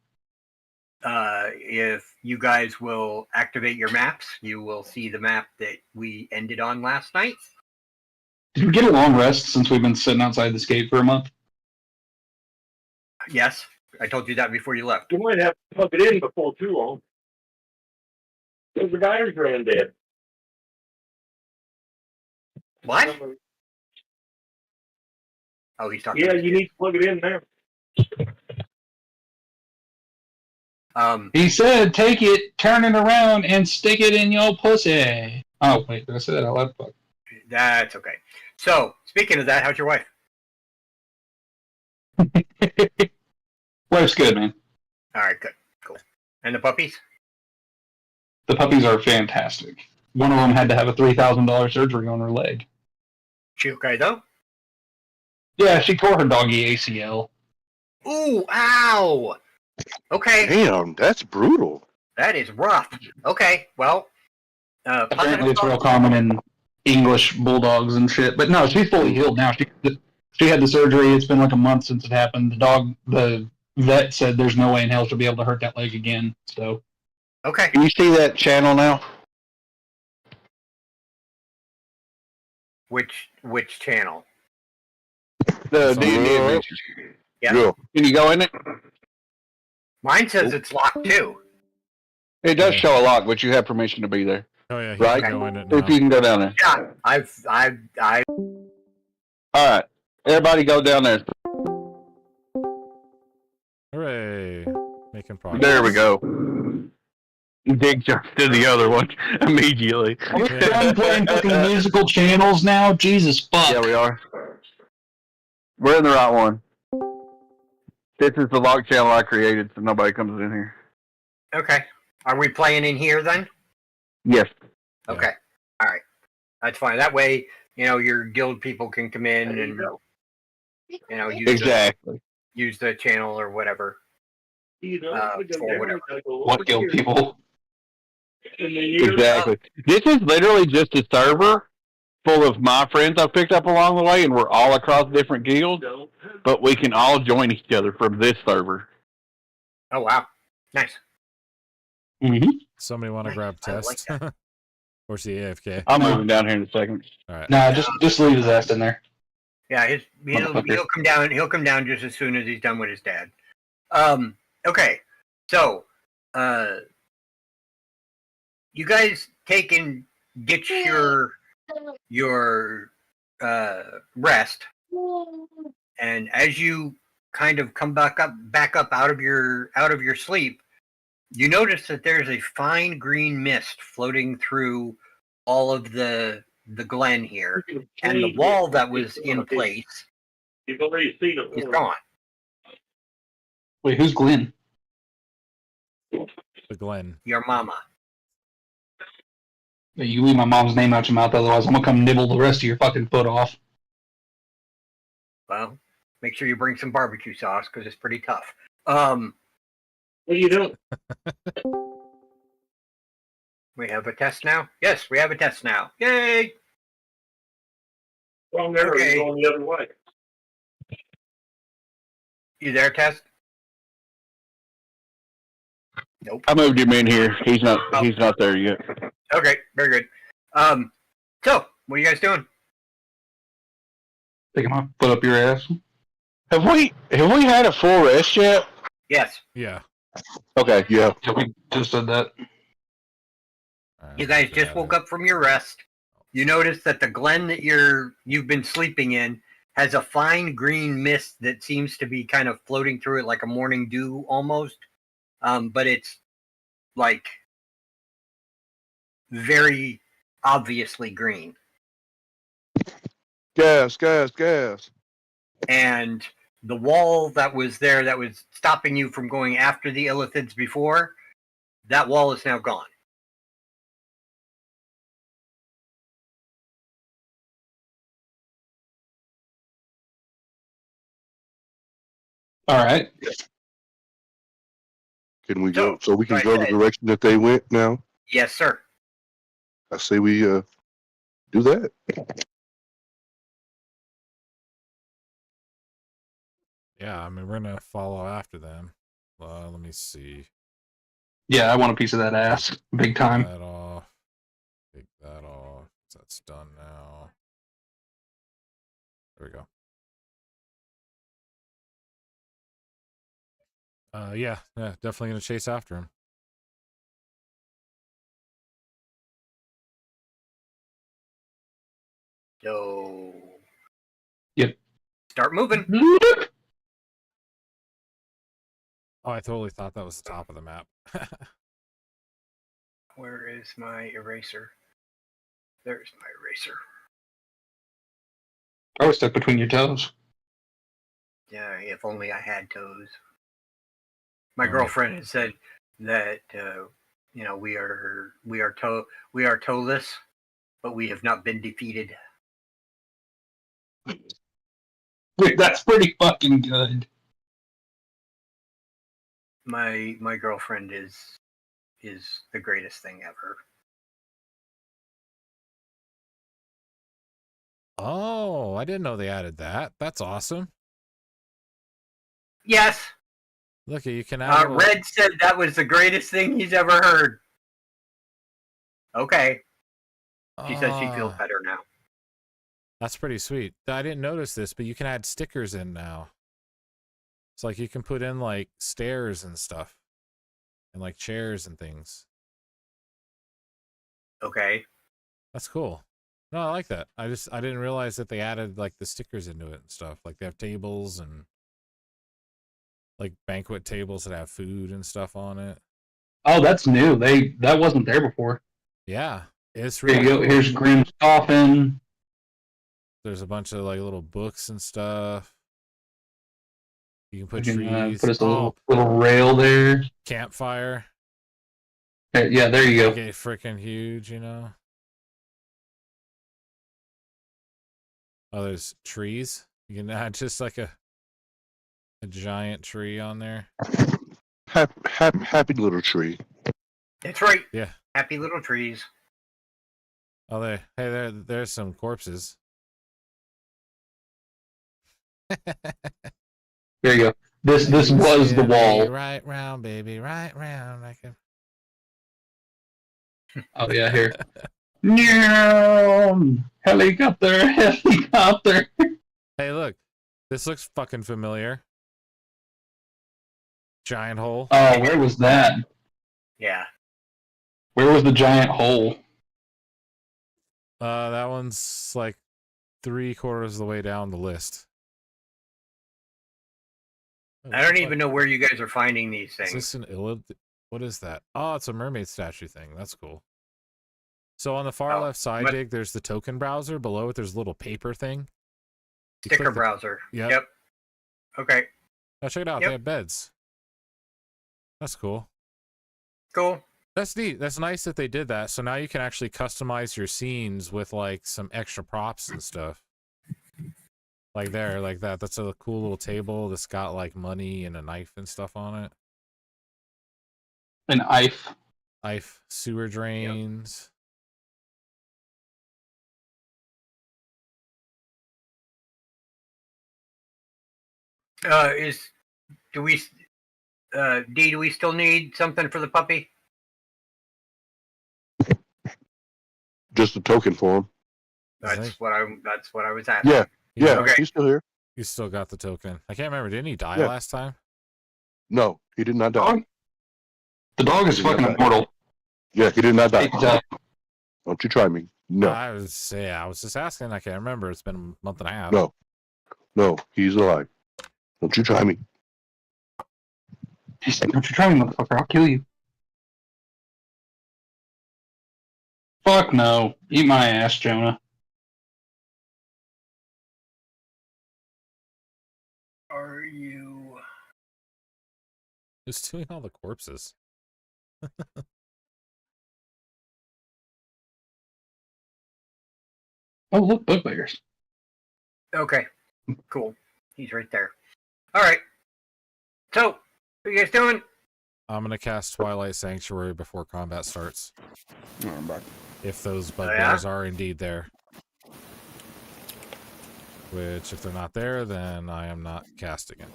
Speaker 4: If you guys will activate your maps, you will see the map that we ended on last night.
Speaker 3: Did we get a long rest since we've been sitting outside this gate for a month?
Speaker 4: Yes, I told you that before you left.
Speaker 7: You might have to plug it in before too long. Because the batteries ran dead.
Speaker 4: What? Oh, he's talking.
Speaker 7: Yeah, you need to plug it in now.
Speaker 3: He said, take it, turn it around, and stick it in your pussy. Oh, wait, did I say that out loud? Fuck.
Speaker 4: That's okay. So, speaking of that, how's your wife?
Speaker 3: Wife's good, man.
Speaker 4: All right, good. Cool. And the puppies?
Speaker 3: The puppies are fantastic. One of them had to have a $3,000 surgery on her leg.
Speaker 4: She okay, though?
Speaker 3: Yeah, she tore her doggy ACL.
Speaker 4: Ooh, ow! Okay.
Speaker 6: Damn, that's brutal.
Speaker 4: That is rough. Okay, well,
Speaker 3: Apparently it's real common in English bulldogs and shit. But no, she's fully healed now. She had the surgery. It's been like a month since it happened. The vet said there's no way in hell she'll be able to hurt that leg again. So.
Speaker 4: Okay.
Speaker 8: Can you see that channel now?
Speaker 4: Which channel?
Speaker 8: The D&D Adventures.
Speaker 4: Yeah.
Speaker 6: Yeah.
Speaker 8: Can you go in it?
Speaker 4: Mine says it's locked too.
Speaker 8: It does show a lock, but you have permission to be there.
Speaker 1: Oh, yeah, he
Speaker 8: Right?
Speaker 1: can go in it now.
Speaker 8: If you can go down there.
Speaker 4: Yeah, I.
Speaker 8: All right. Everybody go down there.
Speaker 1: Hooray. Making progress.
Speaker 8: There we go. Dig jumps to the other one immediately.
Speaker 3: Are we done playing fucking musical channels now? Jesus fuck.
Speaker 8: Yeah, we are. We're in the right one. This is the lock channel I created, so nobody comes in here.
Speaker 4: Okay. Are we playing in here then?
Speaker 8: Yes.
Speaker 4: Okay. All right. That's fine. That way, your guild people can come in and, use the channel or whatever. For whatever.
Speaker 3: What guild people?
Speaker 8: Exactly. This is literally just a server full of my friends I've picked up along the way, and we're all across different guilds, but we can all join each other from this server.
Speaker 4: Oh, wow. Nice.
Speaker 3: Mm-hmm.
Speaker 1: Somebody want to grab
Speaker 4: I like
Speaker 1: test? Or is he AFK?
Speaker 8: I'm moving down here in a second.
Speaker 1: All right.
Speaker 3: Nah, just leave his ass in there.
Speaker 4: Yeah, he'll come down. He'll come down just as soon as he's done with his dad. Okay. So, you guys take and get your rest, and as you kind of come back up out of your sleep, you notice that there's a fine green mist floating through all of the glen here, and the wall that was in place
Speaker 7: You've already seen it.
Speaker 4: is gone.
Speaker 3: Wait, who's Glenn?
Speaker 1: The Glen.
Speaker 4: Your mama.
Speaker 3: You leave my mom's name out your mouth, otherwise I'm gonna come nibble the rest of your fucking foot off.
Speaker 4: Well, make sure you bring some barbecue sauce because it's pretty tough.
Speaker 7: What are you doing?
Speaker 4: We have a test now? Yes, we have a test now. Yay!
Speaker 7: Wrong arrow,
Speaker 4: Okay.
Speaker 7: you're going the other way.
Speaker 4: You there, Test? Nope.
Speaker 8: I moved him in here. He's not. He's not there yet.
Speaker 4: Okay, very good. So, what are you guys doing?
Speaker 3: Take him off. Put up your ass.
Speaker 8: Have we had a full rest yet?
Speaker 4: Yes.
Speaker 1: Yeah.
Speaker 8: Okay. Yeah.
Speaker 3: Yeah, we just said that.
Speaker 4: You guys just woke up from your rest. You notice that the glen that you've been sleeping in has a fine green mist that seems to be kind of floating through it like a morning dew almost. But it's like very obviously green.
Speaker 6: Gas.
Speaker 4: And the wall that was there that was stopping you from going after the illithids before, that wall is now gone.
Speaker 3: All right.
Speaker 6: Can we go? So we can
Speaker 4: Right,
Speaker 6: go the direction that they went now.
Speaker 4: Yes, sir.
Speaker 6: I say we do that.
Speaker 1: Yeah, I mean, we're gonna follow after them. Let me see.
Speaker 3: Yeah, I want a piece of that ass. Big time.
Speaker 1: That off. Take that off. That's done now. There we go. Yeah, definitely gonna chase after him.
Speaker 4: So.
Speaker 3: Yep.
Speaker 4: Start moving.
Speaker 1: Oh, I totally thought that was the top of the map.
Speaker 4: Where is my eraser? There's my eraser.
Speaker 3: I was stuck between your toes.
Speaker 4: Yeah, if only I had toes. My
Speaker 1: Right.
Speaker 4: girlfriend had said that we are toeless, but we have not been defeated.
Speaker 3: Wait, that's pretty fucking good.
Speaker 4: My girlfriend is the greatest thing ever.
Speaker 1: Oh, I didn't know they added that. That's awesome.
Speaker 4: Yes.
Speaker 1: Look, you can add. little-
Speaker 4: Red said that was the greatest thing he's ever heard. Okay. She says she feels
Speaker 1: Ah,
Speaker 4: better now.
Speaker 1: That's pretty sweet. I didn't notice this, but you can add stickers in now. It's like you can put in like stairs and stuff, and like chairs and things.
Speaker 4: Okay.
Speaker 1: That's cool. No, I like that. I didn't realize that they added like the stickers into it and stuff. Like they have tables and like banquet tables that have food and stuff on it.
Speaker 3: Oh, that's new. That wasn't there before.
Speaker 1: Yeah, it's
Speaker 3: Here
Speaker 1: really
Speaker 3: you go.
Speaker 1: cool.
Speaker 3: Here's Grimm's coffin.
Speaker 1: There's a bunch of like little books and stuff. You can put
Speaker 3: We can,
Speaker 1: trees.
Speaker 3: put us a
Speaker 1: Oh,
Speaker 3: little rail there.
Speaker 1: campfire.
Speaker 3: Yeah, there you go.
Speaker 1: Get freaking huge, you know. Oh, there's trees. You can add just like a giant tree on there.
Speaker 6: Happy little tree.
Speaker 4: That's right.
Speaker 1: Yeah.
Speaker 4: Happy little trees.
Speaker 1: Oh, there's some corpses.
Speaker 3: There you go. This was the wall.
Speaker 1: Right round, baby, right round. I can.
Speaker 3: Oh yeah, here. Helicopter, helicopter.
Speaker 1: Hey, look. This looks fucking familiar. Giant hole.
Speaker 3: Oh, where was that?
Speaker 4: Yeah.
Speaker 3: Where was the giant hole?
Speaker 1: That one's like 3/4 of the way down the list.
Speaker 4: I don't even know where you guys are finding these
Speaker 1: Is
Speaker 4: things.
Speaker 1: this an illid? What is that? Oh, it's a mermaid statue thing. That's cool. So on the far
Speaker 4: Oh,
Speaker 1: left side,
Speaker 4: what-
Speaker 1: Dig, there's the token browser. Below it, there's a little paper thing. You
Speaker 4: Sticker
Speaker 1: click the-
Speaker 4: browser.
Speaker 1: Yep.
Speaker 4: Okay.
Speaker 1: Now check it out.
Speaker 4: Yep.
Speaker 1: They have beds. That's cool.
Speaker 4: Cool.
Speaker 1: That's neat. That's nice that they did that. So now you can actually customize your scenes with like some extra props and stuff. Like there, like that. That's a cool little table that's got like money and a knife and stuff on it.
Speaker 3: An IF.
Speaker 1: Knife, sewer drains.
Speaker 4: Do we, D? Do we still need something for the puppy?
Speaker 6: Just a token for him.
Speaker 4: That's what I was asking.
Speaker 6: Yeah,
Speaker 1: He's
Speaker 6: yeah,
Speaker 1: got-
Speaker 4: Okay.
Speaker 6: he's still here.
Speaker 1: He's still got the token. I can't remember. Didn't he die
Speaker 6: Yeah.
Speaker 1: last time?
Speaker 6: No, he did not die.
Speaker 3: Dog? The dog is fucking immortal.
Speaker 6: Yeah, he did not die.
Speaker 3: It's, uh,
Speaker 6: Don't you try me. No,
Speaker 1: I was just asking. I can't remember. It's been a month and a half.
Speaker 6: no, he's alive. Don't you try me.
Speaker 3: He said, "Don't you try me, motherfucker. I'll kill you." Fuck no. Eat my ass, Jonah.
Speaker 4: Are you?
Speaker 1: Who's doing all the corpses?
Speaker 3: Oh, look, bugbears.
Speaker 4: Okay. Cool. He's right there. All right. So, what are you guys doing?
Speaker 1: I'm gonna cast Twilight Sanctuary before combat starts.
Speaker 2: Oh, I'm back.
Speaker 1: If those
Speaker 4: yeah?
Speaker 1: bugbears are indeed there. Which, if they're not there, then I am not casting it.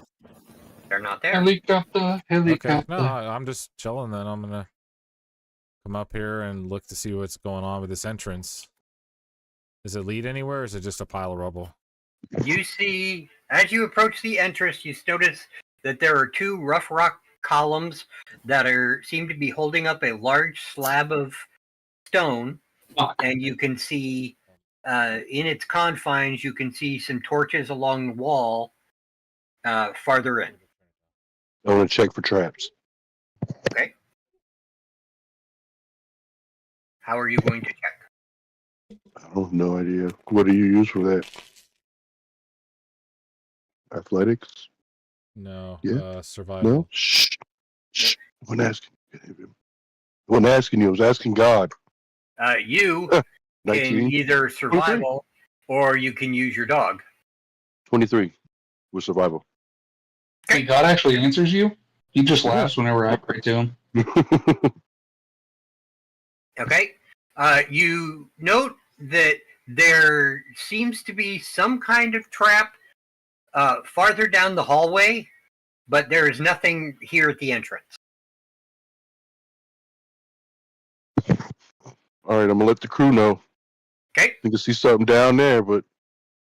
Speaker 4: They're not there.
Speaker 3: Helicopter, helicopter.
Speaker 1: Okay, no, I'm just chilling then. I'm gonna come up here and look to see what's going on with this entrance. Does it lead anywhere, or is it just a pile of rubble?
Speaker 4: You see, as you approach the entrance, you notice that there are two rough rock columns that seem to be holding up a large slab of stone,
Speaker 3: Fuck.
Speaker 4: and you can see in its confines, you can see some torches along the wall farther in.
Speaker 6: I want to check for traps.
Speaker 4: Okay. How are you going to check?
Speaker 6: I have no idea. What do you use for that? Athletics?
Speaker 1: No.
Speaker 6: Yeah.
Speaker 1: Survival.
Speaker 6: No? Shh. Shh. I wasn't asking. I wasn't asking you. I was asking God.
Speaker 4: You can
Speaker 6: 19,
Speaker 4: either survival or you can use your dog.
Speaker 6: 23 with survival.
Speaker 3: Hey, God actually answers you? He just laughs whenever I pray to him.
Speaker 4: Okay. You note that there seems to be some kind of trap farther down the hallway, but there is nothing here at the entrance.
Speaker 6: All right, I'm gonna let the crew know.
Speaker 4: Okay.
Speaker 6: You can see something down there, but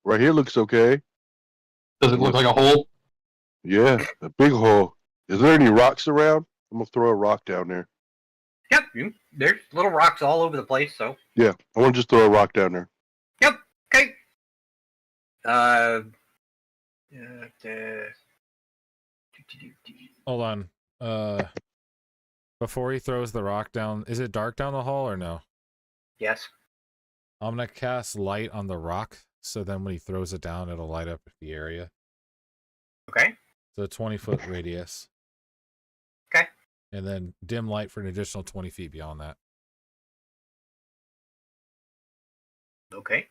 Speaker 6: right here looks okay.
Speaker 3: Does it look like a hole?
Speaker 6: Yeah, a big hole. Is there any rocks around? I'm gonna throw a rock down there.
Speaker 4: Yep. There's little rocks all over the place, so.
Speaker 6: Yeah, I want to just throw a rock down there.
Speaker 4: Yep. Okay.
Speaker 1: Hold on. Before he throws the rock down, is it dark down the hall or no?
Speaker 4: Yes.
Speaker 1: I'm gonna cast light on the rock, so then when he throws it down, it'll light up the area.
Speaker 4: Okay.
Speaker 1: So 20-foot radius.
Speaker 4: Okay.
Speaker 1: And then dim light for an additional 20 feet beyond that.
Speaker 4: Okay.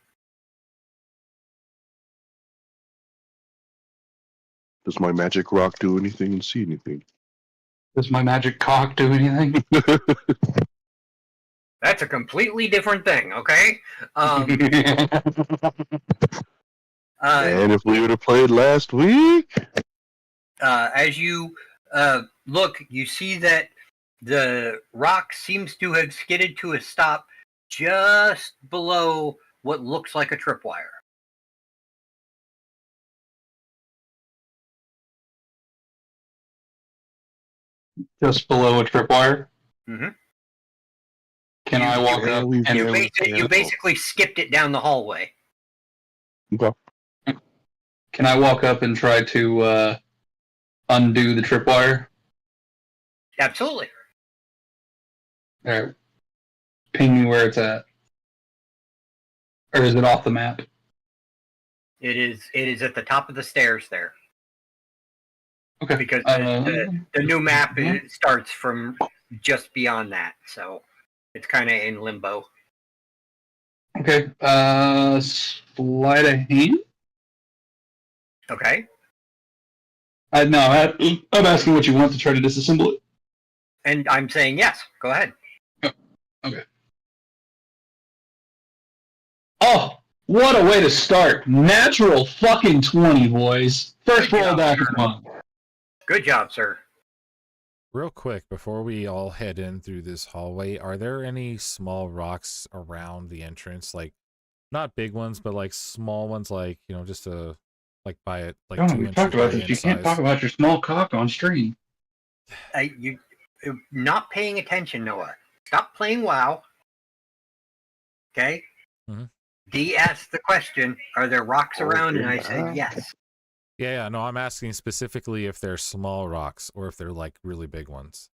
Speaker 6: Does my magic rock do anything and see anything?
Speaker 3: Does my magic cock do anything?
Speaker 4: That's a completely different thing, okay?
Speaker 6: And if we would have played last week,
Speaker 4: As you look, you see that the rock seems to have skidded to a stop just below what looks like a tripwire.
Speaker 3: Just below a tripwire?
Speaker 4: Mhm.
Speaker 3: Can I walk
Speaker 6: Yeah,
Speaker 3: up
Speaker 6: we've
Speaker 3: and
Speaker 4: You basically skipped it down the hallway.
Speaker 6: okay.
Speaker 3: can I walk up and try to undo the tripwire?
Speaker 4: Absolutely.
Speaker 3: Alright. Ping me where it's at. Or is it off the map?
Speaker 4: It is at the top of the stairs there.
Speaker 3: Okay.
Speaker 4: Because the new map it starts from just beyond that, so it's kind of in limbo.
Speaker 3: Okay. Sleight of hand?
Speaker 4: Okay.
Speaker 3: No, I'm asking what you want to try to disassemble it.
Speaker 4: And I'm saying yes. Go ahead.
Speaker 3: Okay. Oh, what a way to start. Natural fucking 20, boys. First
Speaker 4: Good
Speaker 3: roll
Speaker 4: job,
Speaker 3: back
Speaker 4: sir.
Speaker 3: of the month.
Speaker 4: Good job, sir.
Speaker 1: Real quick, before we all head in through this hallway, are there any small rocks around the entrance? Like, not big ones, but like small ones, like, you know, just like by it, like
Speaker 3: Oh,
Speaker 1: 2
Speaker 3: we
Speaker 1: inches
Speaker 3: talked about
Speaker 1: by
Speaker 3: this.
Speaker 1: inch
Speaker 3: You can't talk
Speaker 1: size.
Speaker 3: about your small cock on stream.
Speaker 4: You not paying attention, Noah. Stop playing WoW. Okay.
Speaker 1: Mhm.
Speaker 4: D asked the question, "Are there rocks around?" And I said
Speaker 2: wow.
Speaker 4: yes.
Speaker 1: Yeah, no, I'm asking specifically if they're small rocks or if they're like really big ones.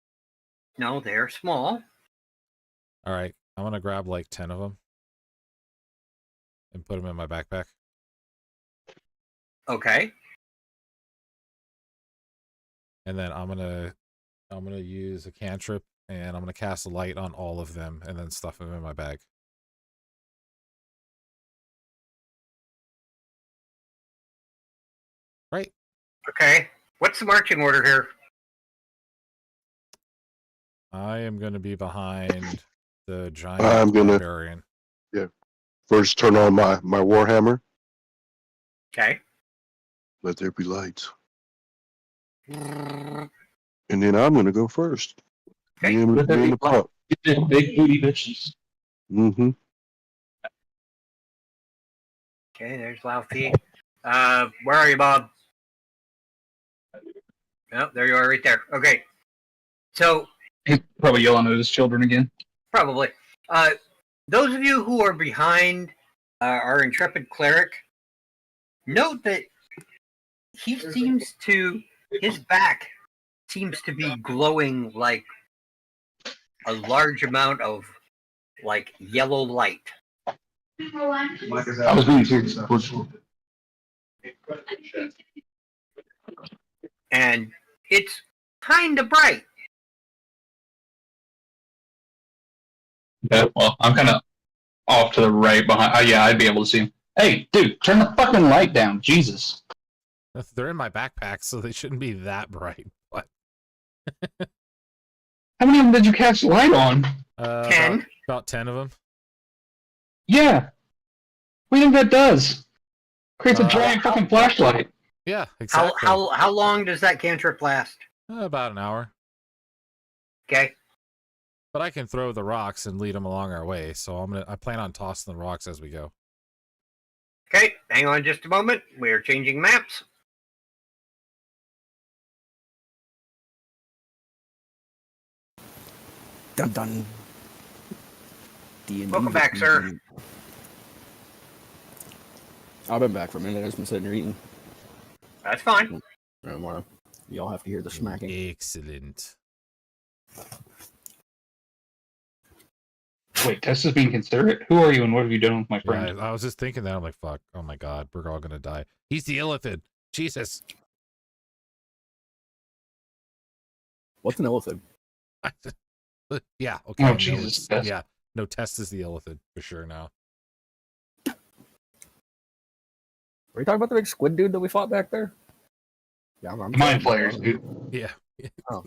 Speaker 4: No, they're small.
Speaker 1: All right, I'm gonna grab like 10 of them and put them in my backpack.
Speaker 4: Okay.
Speaker 1: And then I'm gonna use a cantrip and I'm gonna cast a light on all of them and then stuff them in my bag. Right.
Speaker 4: Okay. What's the marching order here?
Speaker 1: I am gonna be behind the giant
Speaker 6: I'm gonna
Speaker 1: barbarian.
Speaker 6: first turn on my warhammer.
Speaker 4: Okay.
Speaker 6: Let there be light. And then I'm gonna go first.
Speaker 4: Okay.
Speaker 6: Me and
Speaker 3: Let there be
Speaker 6: the pump.
Speaker 3: Big booty bitches.
Speaker 6: Mm-hmm.
Speaker 4: Okay. There's Laufey. Where are you, Bob? Oh, there you are, right there. Okay. So
Speaker 3: He's probably yelling at his children again.
Speaker 4: probably. Those of you who are behind our intrepid cleric, note that his back seems to be glowing like a large amount of like yellow light.
Speaker 3: I was being serious.
Speaker 4: And it's kind of bright.
Speaker 3: Yeah, well, I'm kind of off to the right behind. Oh, yeah, I'd be able to see him. Hey, dude, turn the fucking light down. Jesus.
Speaker 1: They're in my backpack, so they shouldn't be that bright. But
Speaker 3: How many of them did you cast light on?
Speaker 4: 10.
Speaker 1: About 10 of them.
Speaker 3: Yeah. What do you think that does? Creates a
Speaker 1: Uh,
Speaker 3: giant fucking flashlight.
Speaker 1: Yeah, exactly.
Speaker 4: How long does that cantrip last?
Speaker 1: About an hour.
Speaker 4: Okay.
Speaker 1: But I can throw the rocks and lead them along our way, so I plan on tossing the rocks as we go.
Speaker 4: Okay, hang on just a moment. We're changing maps.
Speaker 2: Dun dun. DnD.
Speaker 4: Welcome back, sir.
Speaker 2: I've been back for a minute. I've just been sitting here eating.
Speaker 4: That's fine.
Speaker 2: I don't wanna. Y'all have to hear the smacking.
Speaker 1: Excellent.
Speaker 3: Wait, Tess is being considerate? Who are you and what have you done with my friend?
Speaker 1: Yeah, I was just thinking that. I'm like, fuck. Oh my god, we're all gonna die. He's the illithid. Jesus.
Speaker 2: What's an elephant?
Speaker 1: Yeah, okay.
Speaker 3: Oh,
Speaker 1: no,
Speaker 3: Jesus.
Speaker 1: yeah, no, Test is the illithid for sure now.
Speaker 2: Are you talking about the big squid dude that we fought back there? Yeah, I'm
Speaker 3: Mind flayers, dude.
Speaker 1: Yeah.
Speaker 2: Oh.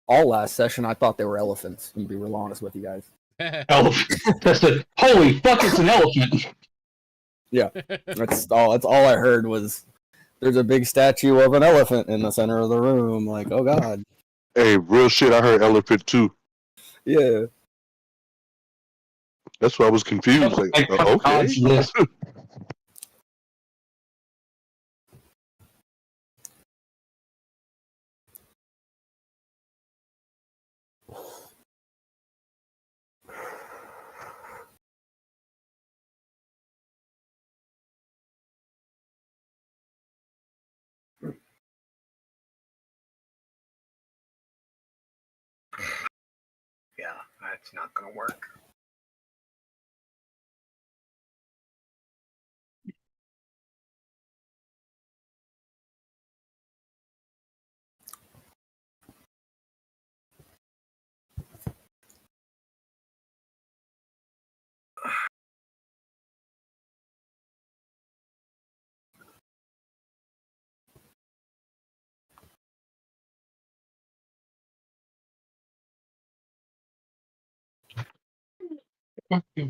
Speaker 2: All last session, I thought they were elephants. To be real honest with you guys.
Speaker 3: Elephant. That's it. Holy fuck, it's an elephant.
Speaker 2: That's all. That's all I heard was there's a big statue of an elephant in the center of the room. Like, oh god.
Speaker 6: Hey, real shit. I heard elephant too.
Speaker 2: Yeah.
Speaker 6: That's why I was confused. Like, okay.
Speaker 3: God's list.
Speaker 4: Yeah, that's not going to work.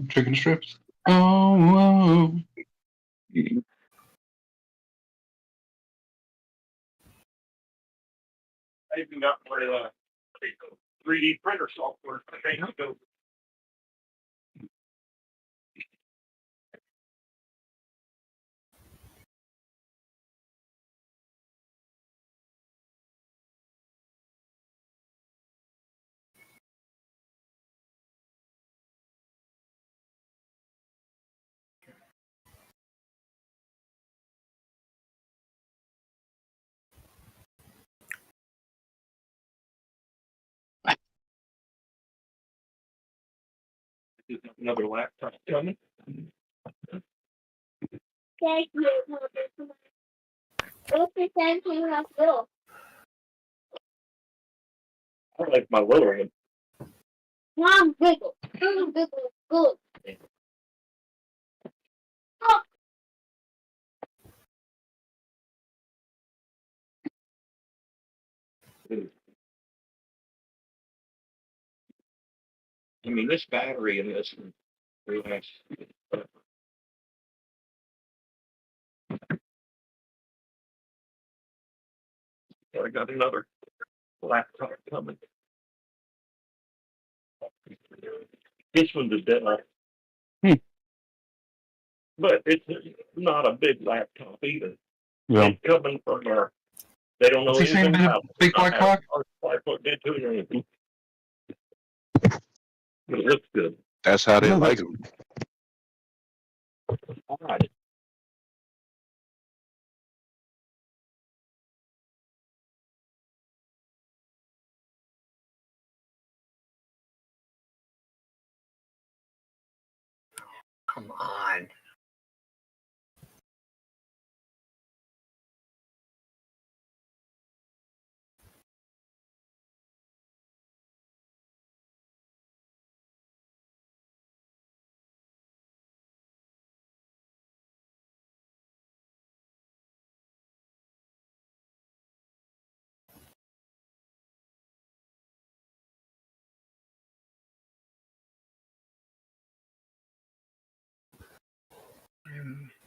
Speaker 3: Chicken strips. Oh.
Speaker 7: I even got my 3D printer software. I think I go. Another laptop coming. I like my lower end.
Speaker 5: Mom, giggle. Giggle, giggle, good.
Speaker 7: I mean, this battery in this is really nice. I got another laptop coming. This one's a demo. But it's not a big laptop either.
Speaker 8: Yeah.
Speaker 7: It's coming from they don't know
Speaker 3: What's he saying
Speaker 7: anything
Speaker 3: about
Speaker 7: about it.
Speaker 3: big black cock?
Speaker 7: 5-foot did to it or anything. But it looks good.
Speaker 6: That's how they like them.
Speaker 7: All right.
Speaker 4: Come on.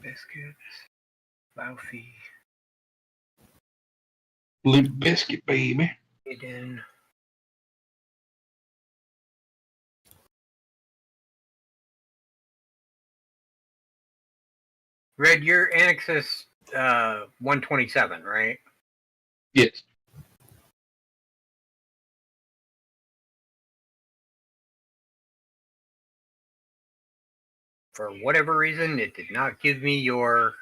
Speaker 4: Biscuits. Laufey.
Speaker 3: Limp biscuit, baby.
Speaker 4: Eden. Red, your Annexus 127, right?
Speaker 3: Yes.
Speaker 4: For whatever reason, it did not give me your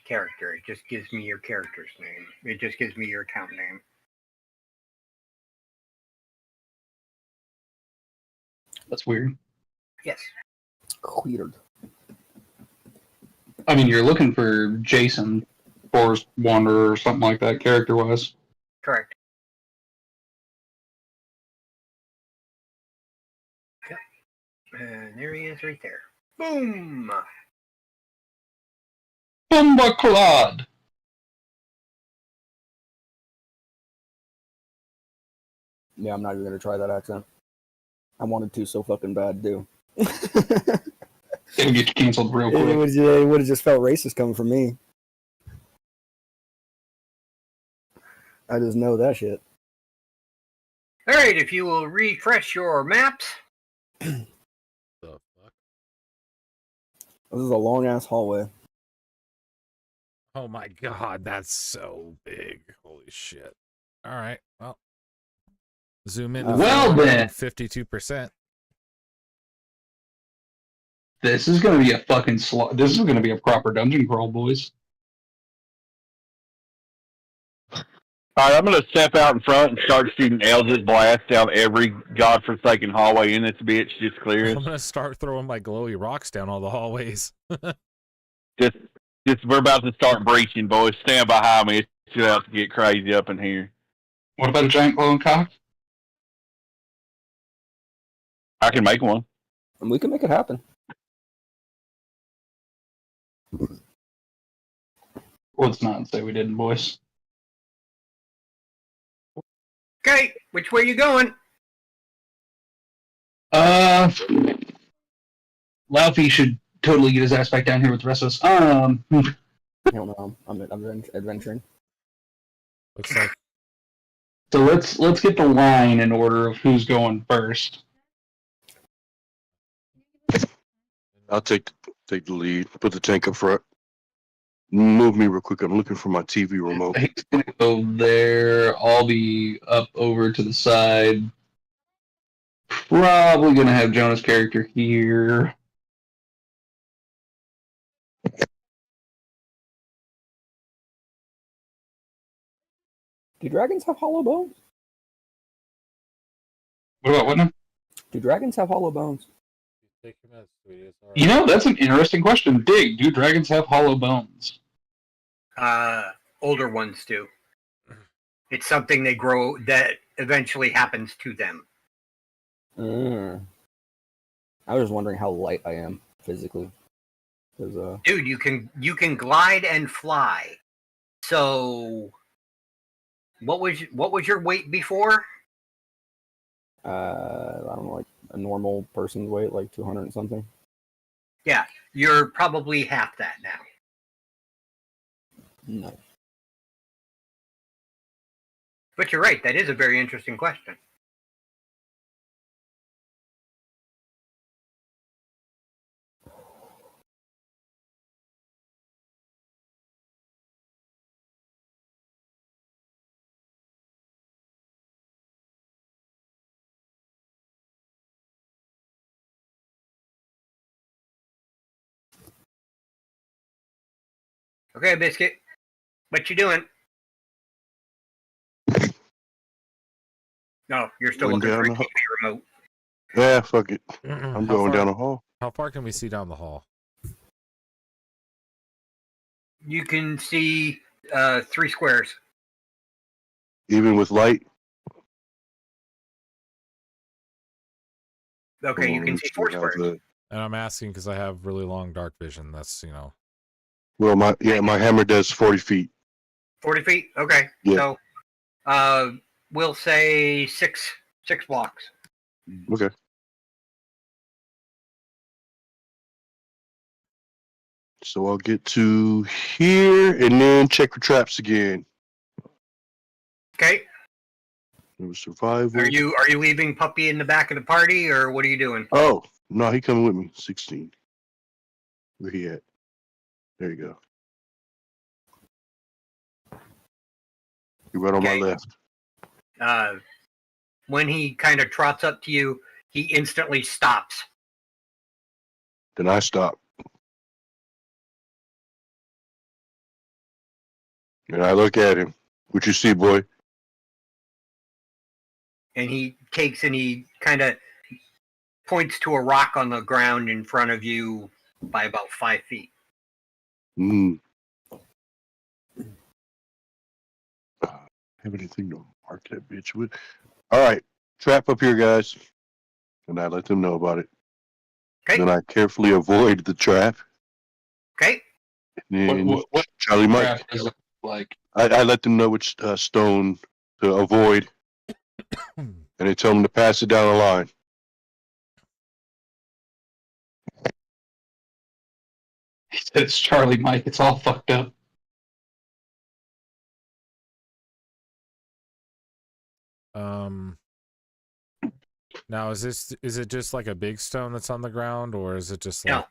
Speaker 4: character. It just gives me your character's name. It just gives me your account name.
Speaker 3: That's weird.
Speaker 4: Yes.
Speaker 2: Weird.
Speaker 3: I mean, you're looking for Jason, Forest Wanderer, or something like that, character-wise.
Speaker 4: Correct. Yep. And there he is right there. Boom!
Speaker 3: Bumbaclad!
Speaker 2: Yeah, I'm not even gonna try that accent. I wanted to so fucking bad, dude.
Speaker 3: It'll get you canceled real
Speaker 2: It
Speaker 3: quick.
Speaker 2: would have just felt racist coming from me. I just know that shit.
Speaker 4: All right, if you will refresh your maps.
Speaker 1: The fuck?
Speaker 2: This is a long ass hallway.
Speaker 1: Oh my god, that's so big. Holy shit. All right, well. Zoom in to
Speaker 3: Well then.
Speaker 1: 52%.
Speaker 3: This is going to be a fucking This is going to be a proper dungeon crawl, boys.
Speaker 8: All right, I'm gonna step out in front and start shooting Eldritch Blast down every godforsaken hallway in this bitch. Just clear
Speaker 1: I'm
Speaker 8: it.
Speaker 1: gonna start throwing my glowy rocks down all the hallways.
Speaker 8: Just we're about to start breaching, boys. Stand behind me. It's about to get crazy up in here.
Speaker 3: What about a giant glowing cock?
Speaker 8: I can make one.
Speaker 2: And we can make it happen.
Speaker 3: Let's not say we didn't, boys.
Speaker 4: Okay, which way you going?
Speaker 3: Laufey should totally get his ass back down here with the rest of us.
Speaker 2: Hell no, I'm adventuring.
Speaker 1: Looks like
Speaker 3: So let's get the line in order of who's going first.
Speaker 6: I'll take the lead. Put the tank up front. Move me real quick. I'm looking for my TV remote.
Speaker 3: He's gonna go there. I'll be up over to the side. Probably gonna have Jonah's character here.
Speaker 2: Do dragons have hollow bones?
Speaker 3: What about what now?
Speaker 2: Do dragons have hollow bones?
Speaker 1: take your meds, sweetie. It's all right.
Speaker 3: You know, that's an interesting question. Dig, do dragons have hollow bones?
Speaker 4: Older ones do. It's something they grow that eventually happens to them.
Speaker 2: I was just wondering how light I am physically.
Speaker 4: Dude, you can glide and fly. So, what was your weight before?
Speaker 2: I don't know, like a normal person's weight, like 200 and something.
Speaker 4: Yeah, you're probably half that now.
Speaker 2: No.
Speaker 4: But you're right. That is a very interesting question. Okay, Biscuit. What you doing? No, you're still
Speaker 6: Going
Speaker 4: looking for a
Speaker 6: down the
Speaker 4: TV remote.
Speaker 6: Yeah, fuck it.
Speaker 1: Mm-mm.
Speaker 6: I'm
Speaker 1: How
Speaker 6: going
Speaker 1: far-
Speaker 6: down the hall.
Speaker 1: How far can we see down the hall?
Speaker 4: You can see 3 squares.
Speaker 6: Even with light.
Speaker 4: Okay, you
Speaker 6: Hold on,
Speaker 4: can
Speaker 6: let
Speaker 4: see
Speaker 6: me
Speaker 4: 4
Speaker 6: how's
Speaker 4: squares.
Speaker 6: that?
Speaker 1: And I'm asking because I have really long dark vision. That's, you know.
Speaker 6: Well, my hammer does 40 feet.
Speaker 4: 40 feet? Okay.
Speaker 6: Yeah.
Speaker 4: So, we'll say 6 blocks.
Speaker 6: Okay. So I'll get to here and then check for traps again.
Speaker 4: Okay.
Speaker 6: It was survival.
Speaker 4: Are you leaving Puppy in the back of the party, or what are you doing?
Speaker 6: Oh, no, he coming with me. 16. Where he at? There you go. You're right on
Speaker 4: Okay.
Speaker 6: my left.
Speaker 4: When he kind of trots up to you, he instantly stops.
Speaker 6: Then I stop. And I look at him. What you see, boy?
Speaker 4: And he takes and he kind of points to a rock on the ground in front of you by about 5 feet.
Speaker 6: Have anything to mark that bitch with? All right, trap up here, guys. And I let them know about it.
Speaker 4: Okay.
Speaker 6: Then I carefully avoid the trap.
Speaker 4: Okay.
Speaker 6: And then
Speaker 3: What
Speaker 6: Charlie Mike.
Speaker 3: trap is it like?
Speaker 6: I let them know which stone to avoid, and they tell them to pass it down the line.
Speaker 3: He said it's Charlie Mike. It's all fucked up.
Speaker 1: Now is it just like a big stone that's on the ground, or is it just like?
Speaker 4: No.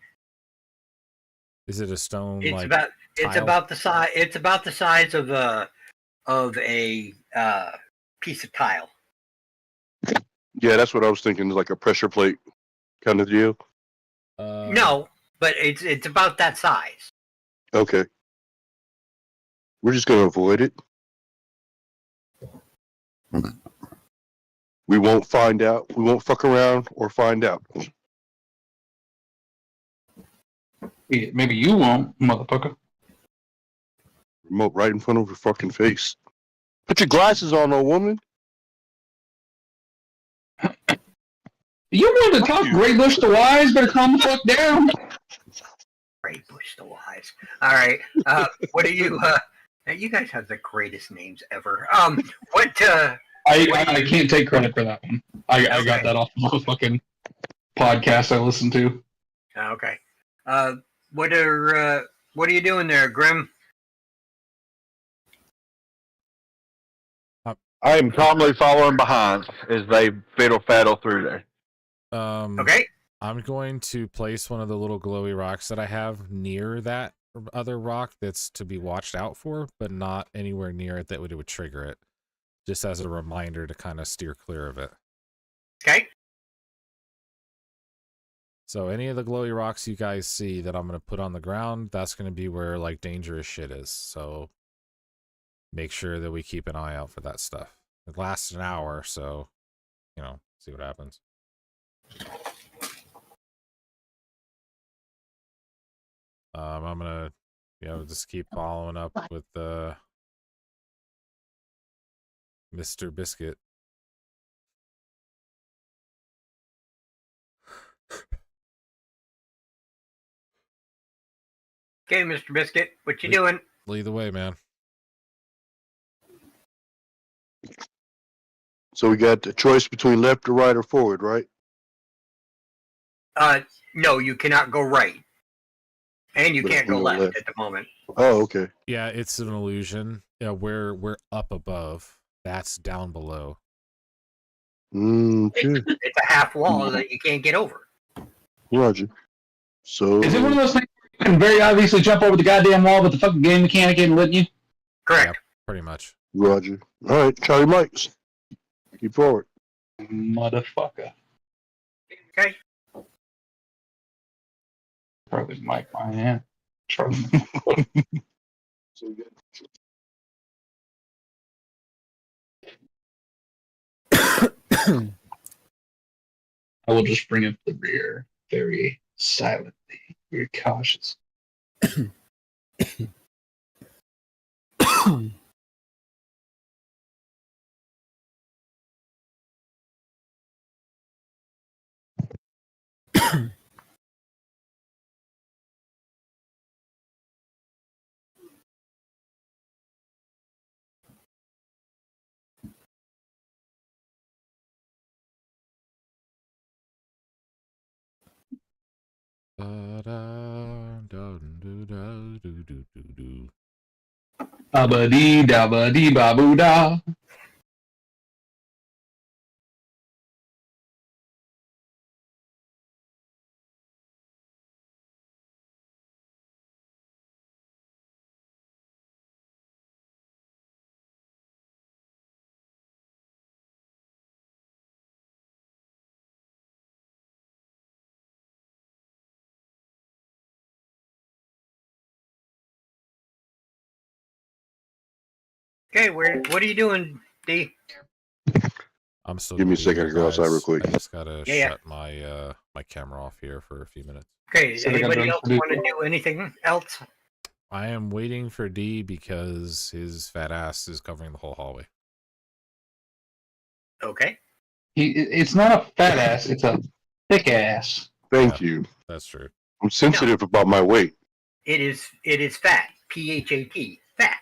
Speaker 1: Is it a stone
Speaker 4: It's
Speaker 1: like?
Speaker 4: about
Speaker 1: tile?
Speaker 4: the size. It's about the size of a piece of tile.
Speaker 6: Yeah, that's what I was thinking, like a pressure plate kind of deal.
Speaker 4: No, but it's about that size.
Speaker 6: Okay. We're just gonna avoid it. We won't find out. We won't fuck around or find out.
Speaker 3: Yeah, maybe you won't, motherfucker.
Speaker 6: Remote right in front of your fucking face. Put your glasses on, old woman.
Speaker 3: You want to talk Great Bush the Wise? Better calm the fuck down.
Speaker 4: Great Bush the Wise. All right. What do you? You guys have the greatest names ever. What?
Speaker 3: I can't take credit for that one. I
Speaker 4: Okay.
Speaker 3: got that off motherfucking. podcasts I listen to.
Speaker 4: Okay. What are you doing there, Grim?
Speaker 8: I am calmly following behind as they fiddle faddle through there.
Speaker 4: Okay.
Speaker 1: I'm going to place one of the little glowy rocks that I have near that other rock that's to be watched out for, but not anywhere near it that would trigger it. Just as a reminder to kind of steer clear of it.
Speaker 4: Okay.
Speaker 1: So any of the glowy rocks you guys see that I'm going to put on the ground, that's going to be where like dangerous shit is. So make sure that we keep an eye out for that stuff. It lasts an hour, so, you know, see what happens. I'm going to, just keep following up with Mr. Biscuit.
Speaker 4: Okay, Mr. Biscuit, what you doing?
Speaker 1: Lead the way, man.
Speaker 6: So we got the choice between left or right or forward, right?
Speaker 4: No, you cannot go right. And you
Speaker 6: But
Speaker 4: can't
Speaker 6: we
Speaker 4: go
Speaker 6: go
Speaker 4: left
Speaker 6: left.
Speaker 4: at the moment.
Speaker 6: Oh, okay.
Speaker 1: Yeah, it's an illusion. Yeah, we're up above. That's down below.
Speaker 6: Okay.
Speaker 4: It's a half wall that you can't get over.
Speaker 6: Roger. So
Speaker 3: Is it one of those things you can very obviously jump over the goddamn wall, but the fucking game mechanic ain't letting you?
Speaker 4: Correct.
Speaker 1: Yep, pretty much.
Speaker 6: Roger. All right, Charlie Mikes. Keep forward.
Speaker 3: Motherfucker.
Speaker 4: Okay.
Speaker 3: Probably Mike my hand. Charlie.
Speaker 6: So we got
Speaker 3: I will just bring up the rear very silently, very cautious. Abba-dee, dabba-dee, babu-da.
Speaker 4: Okay, what are you doing, D?
Speaker 1: I'm still
Speaker 6: Give me a
Speaker 1: gonna be
Speaker 6: second
Speaker 1: here,
Speaker 6: to go outside
Speaker 1: guys.
Speaker 6: real quick.
Speaker 1: I just gotta
Speaker 4: Yeah.
Speaker 1: shut my my camera off here for a few minutes.
Speaker 4: Okay,
Speaker 3: So they got
Speaker 4: anybody
Speaker 3: done
Speaker 4: else
Speaker 3: to do-
Speaker 4: want to do anything else?
Speaker 1: I am waiting for D because his fat ass is covering the whole hallway.
Speaker 4: Okay.
Speaker 3: It's not a fat ass, it's a thick ass.
Speaker 6: Thank you.
Speaker 1: That's true.
Speaker 6: I'm sensitive about my weight.
Speaker 4: It is fat. PHAT. Fat.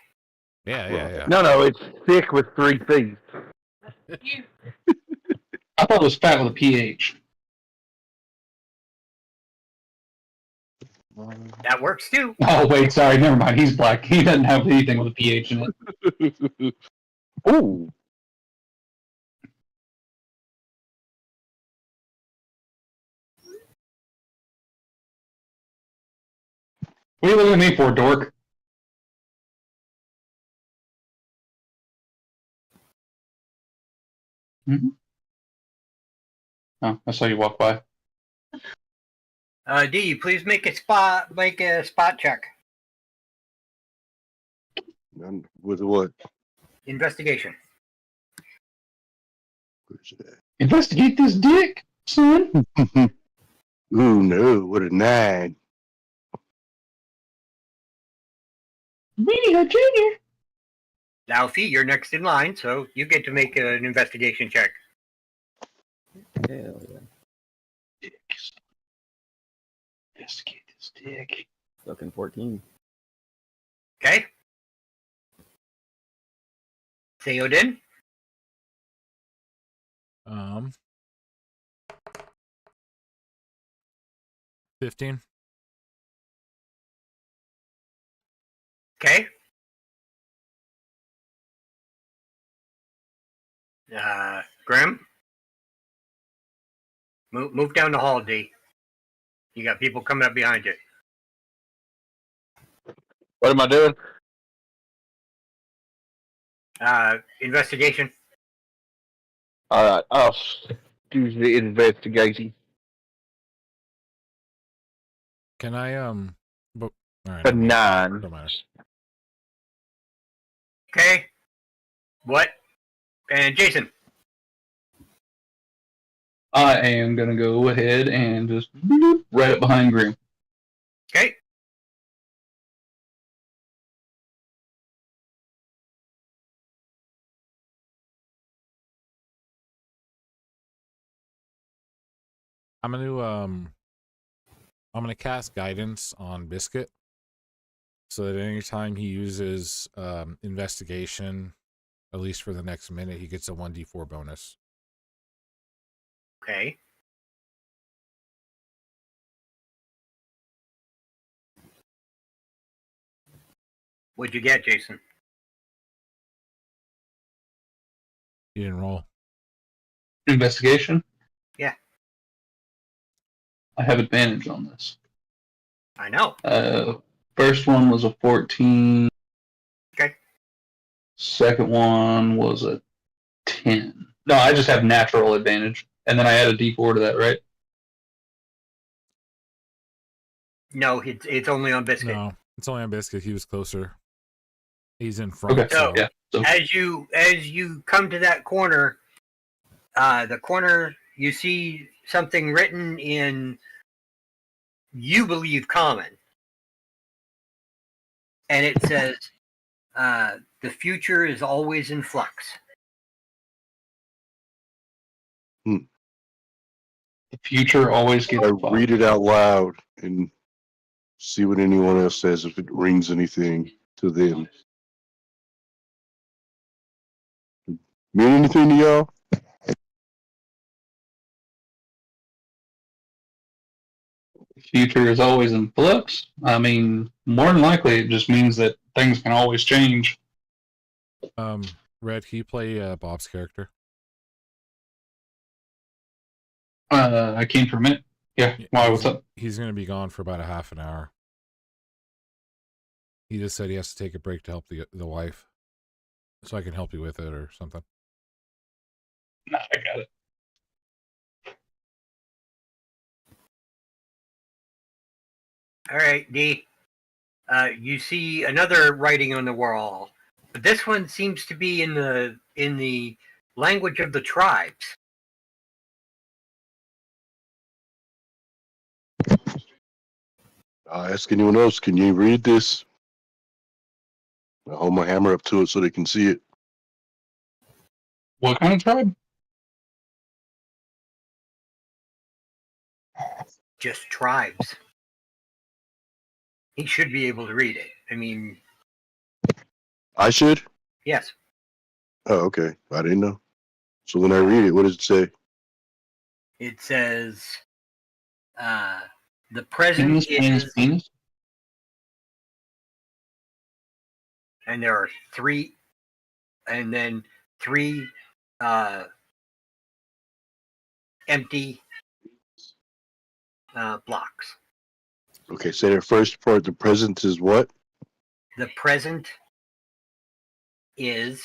Speaker 1: Yeah.
Speaker 8: No, it's thick with 3 C's.
Speaker 3: I thought it was fat with a PH.
Speaker 4: That works too.
Speaker 3: Oh, wait, sorry, never mind. He's black. He doesn't have anything with a PH in it.
Speaker 6: Ooh.
Speaker 3: What are you looking at me for, dork? Mm-hmm. Oh, I saw you walk by.
Speaker 4: D, please make a spot check.
Speaker 6: And with what?
Speaker 4: Investigation.
Speaker 6: Where's it
Speaker 3: Investigate this dick, son.
Speaker 6: at? Ooh, no. What a 9.
Speaker 3: Really, a junior.
Speaker 4: Alfie, you're next in line, so you get to make an investigation check.
Speaker 2: Hell yeah.
Speaker 3: Dick. Investigate this dick.
Speaker 2: Fucking 14.
Speaker 4: Okay. Theoden.
Speaker 1: 15.
Speaker 4: Okay. Grim, move down the hall, D. You got people coming up behind you.
Speaker 8: What am I doing?
Speaker 4: Investigation.
Speaker 8: All right, I'll do the investigation.
Speaker 1: Can I but all right,
Speaker 8: A
Speaker 1: never mind.
Speaker 8: 9.
Speaker 1: Don't matter.
Speaker 4: Okay. What? And Jason.
Speaker 3: I am gonna go ahead and just bloop right up behind Grim.
Speaker 4: Okay.
Speaker 1: I'm gonna cast guidance on Biscuit, so that anytime he uses investigation, at least for the next minute, he gets a 1d4 bonus.
Speaker 4: Okay. What'd you get, Jason?
Speaker 1: You didn't roll.
Speaker 3: Investigation?
Speaker 4: Yeah.
Speaker 3: I have advantage on this.
Speaker 4: I know.
Speaker 3: First one was a 14.
Speaker 4: Okay.
Speaker 3: Second one was a 10. No, I just have natural advantage. And then I add a d4 to that, right?
Speaker 4: No, it's only on Biscuit.
Speaker 1: No, it's only on Biscuit. He was closer. He's in front.
Speaker 3: Okay.
Speaker 1: So
Speaker 3: Yeah. So
Speaker 4: As you come to that corner, the corner, you see something written in, you believe, common. And it says, the future is always in flux.
Speaker 3: the future always gets
Speaker 6: I
Speaker 3: fucked.
Speaker 6: read it out loud and see what anyone else says if it rings anything to them. Mean anything to y'all?
Speaker 3: Future is always in flux. I mean, more than likely, it just means that things can always change.
Speaker 1: Red, can you play Bob's character?
Speaker 3: I came for a minute. Yeah. Why? What's up?
Speaker 1: He's gonna be gone for about a half an hour. He just said he has to take a break to help the wife, so I can help you with it or something.
Speaker 3: Nah, I got it.
Speaker 4: All right, D. You see another writing on the wall, but this one seems to be in the language of the tribes.
Speaker 6: I'll ask anyone else, can you read this? I hold my hammer up to it so they can see it.
Speaker 3: What kind of tribe?
Speaker 4: Just tribes. He should be able to read it. I mean,
Speaker 6: I should?
Speaker 4: yes.
Speaker 6: Oh, okay. I didn't know. So when I read it, what does it say?
Speaker 4: It says, the present is,
Speaker 3: Penis.
Speaker 4: and there are three, and then three empty blocks.
Speaker 6: Okay, say the first part. The present is what?
Speaker 4: The present is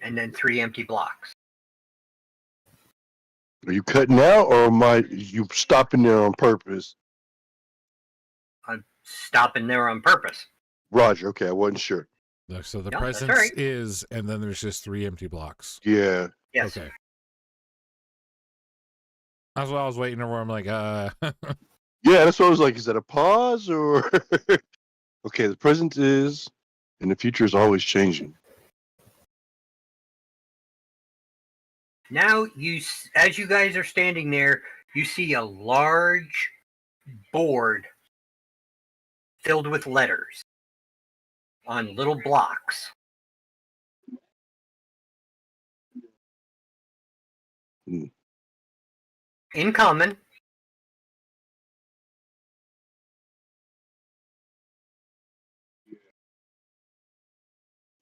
Speaker 4: and then three empty blocks.
Speaker 6: Are you cutting out or am you stopping there on purpose?
Speaker 4: I'm stopping there on purpose.
Speaker 6: Roger, okay, I wasn't sure.
Speaker 1: Look, so the
Speaker 4: No, that's
Speaker 1: presence
Speaker 4: all right.
Speaker 1: is, and then there's just 3 empty blocks.
Speaker 6: Yeah.
Speaker 4: Yes.
Speaker 1: Okay. That's what I was waiting for. I'm like,
Speaker 6: Yeah, that's what I was like. Is that a pause or? Okay, the present is, and the future is always changing.
Speaker 4: Now as you guys are standing there, you see a large board filled with letters on little blocks.
Speaker 6: Hmm.
Speaker 4: In common,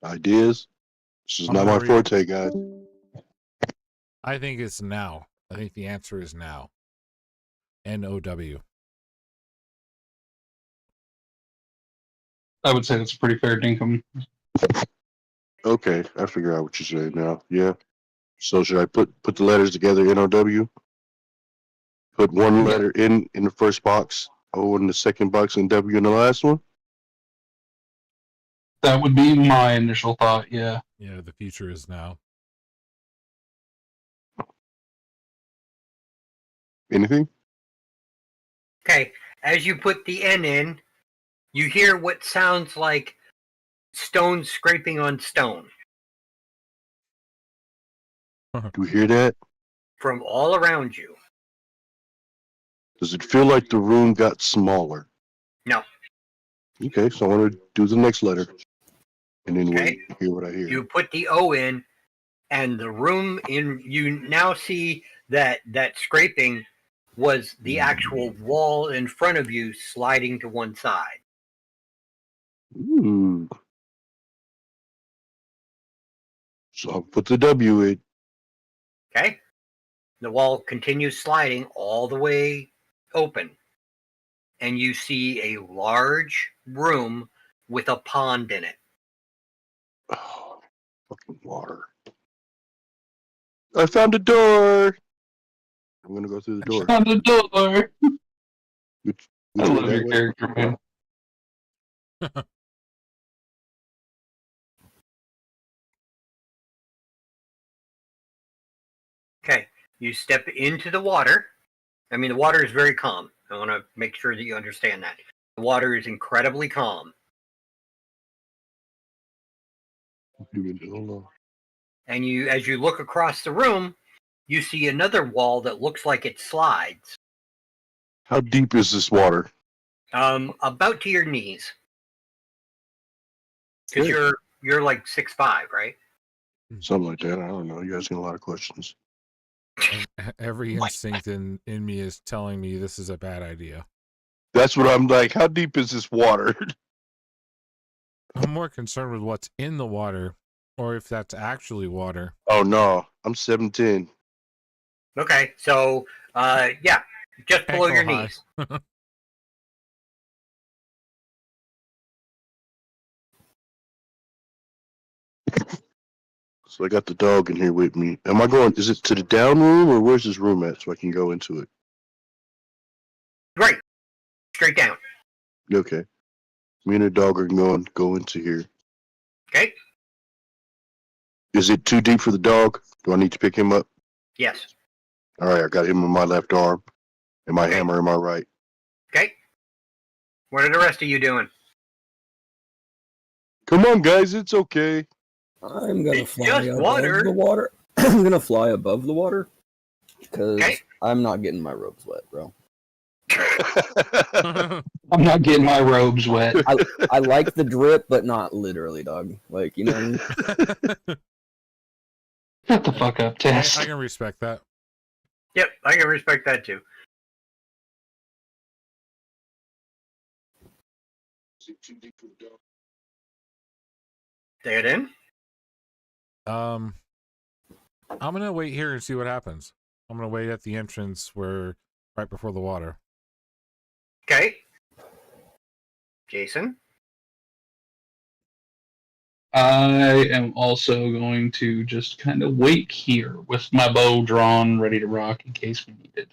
Speaker 6: Ideas? This is
Speaker 1: I'm
Speaker 6: not
Speaker 1: gonna
Speaker 6: my
Speaker 1: read-
Speaker 6: forte, guys.
Speaker 1: I think it's now. I think the answer is now. NOW.
Speaker 3: I would say that's a pretty fair dinkum.
Speaker 6: Okay, I figure out what you're saying now. Yeah. So should I put the letters together? NOW. Put one letter in the first box, O in the second box, and W in the last one.
Speaker 3: That would be my initial thought. Yeah.
Speaker 1: Yeah, the future is now.
Speaker 6: Anything?
Speaker 4: okay, as you put the N in, you hear what sounds like stone scraping on stone
Speaker 6: Do we hear that?
Speaker 4: from all around you.
Speaker 6: Does it feel like the room got smaller?
Speaker 4: No.
Speaker 6: Okay, so I want to do the next letter, and then
Speaker 4: Okay.
Speaker 6: hear what I hear.
Speaker 4: You put the O in, and the room in, you now see that scraping was the actual wall in front of you sliding to one side.
Speaker 6: Ooh. So I'll put the W in.
Speaker 4: Okay? The wall continues sliding all the way open. And you see a large room with a pond in it.
Speaker 6: Oh, fucking water. I found a door. I'm gonna go through the door.
Speaker 3: On the door.
Speaker 6: Which
Speaker 3: I
Speaker 6: way,
Speaker 3: love
Speaker 6: that
Speaker 3: your
Speaker 6: way?
Speaker 3: character, man.
Speaker 4: Okay. You step into the water. I mean, the water is very calm. I want to make sure that you understand that. The water is incredibly calm.
Speaker 6: Hold on.
Speaker 4: And you, as you look across the room, you see another wall that looks like it slides.
Speaker 6: How deep is this water?
Speaker 4: About to your knees. Because
Speaker 6: Good.
Speaker 4: you're like 6'5", right?
Speaker 6: Something like that. I don't know. You asking a lot of questions.
Speaker 1: Every instinct in me is telling me this is a bad idea.
Speaker 6: That's what I'm like. How deep is this water?
Speaker 1: I'm more concerned with what's in the water, or if that's actually water.
Speaker 6: Oh no, I'm 7'10".
Speaker 4: Okay, so yeah, just below your
Speaker 1: Ankle high.
Speaker 4: knees.
Speaker 6: So I got the dog in here with me. Am I going? Is it to the down room or where's this room at so I can go into it?
Speaker 4: Right, straight down.
Speaker 6: Okay. Me and the dog are going to go into here.
Speaker 4: Okay.
Speaker 6: Is it too deep for the dog? Do I need to pick him up?
Speaker 4: Yes.
Speaker 6: All right, I got him on my left arm and my
Speaker 4: Okay.
Speaker 6: hammer in my right.
Speaker 4: Okay. What are the rest of you doing?
Speaker 6: Come on, guys, it's okay.
Speaker 2: I'm gonna
Speaker 4: It's
Speaker 2: fly
Speaker 4: just
Speaker 2: above
Speaker 4: water.
Speaker 2: the water. I'm gonna fly above the water because
Speaker 4: Okay.
Speaker 2: I'm not getting my robes wet, bro.
Speaker 3: I'm not getting my robes wet.
Speaker 2: I like the drip, but not literally, dog. Like, you know what I mean?
Speaker 3: Shut the fuck up,
Speaker 1: I
Speaker 3: Tess.
Speaker 1: can respect that.
Speaker 4: Yep, I can respect that too. Stay it in.
Speaker 1: I'm gonna wait here and see what happens. I'm gonna wait at the entrance where right before the water.
Speaker 4: Okay. Jason.
Speaker 3: I am also going to just kind of wait here with my bow drawn, ready to rock in case we need it.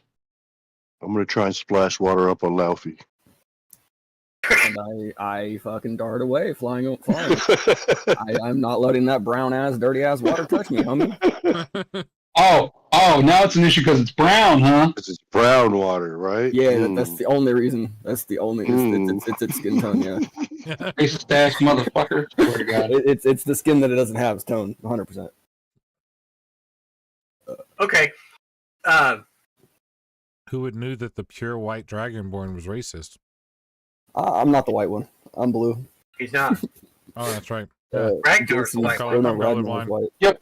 Speaker 6: I'm gonna try and splash water up on Laufey.
Speaker 2: And I fucking dart away, flying. I'm not letting that brown ass, dirty ass water touch me, homie.
Speaker 3: Oh, now it's an issue because it's brown, huh?
Speaker 6: This is brown water, right?
Speaker 2: Yeah, that's the only reason. That's the only.
Speaker 6: Mm.
Speaker 2: It's its skin tone. Yeah,
Speaker 3: Racist ass motherfucker. Swear to God.
Speaker 2: it's the skin that it doesn't have. It's tone, 100%.
Speaker 4: Okay.
Speaker 1: Who would knew that the pure white dragonborn was racist?
Speaker 2: I'm not the white one. I'm blue.
Speaker 4: He's not.
Speaker 1: Oh, that's right. Yeah.
Speaker 4: Ragnar's the
Speaker 2: JC's
Speaker 4: white
Speaker 1: one.
Speaker 2: or no,
Speaker 1: I'm colorblind.
Speaker 2: Ragnar's white.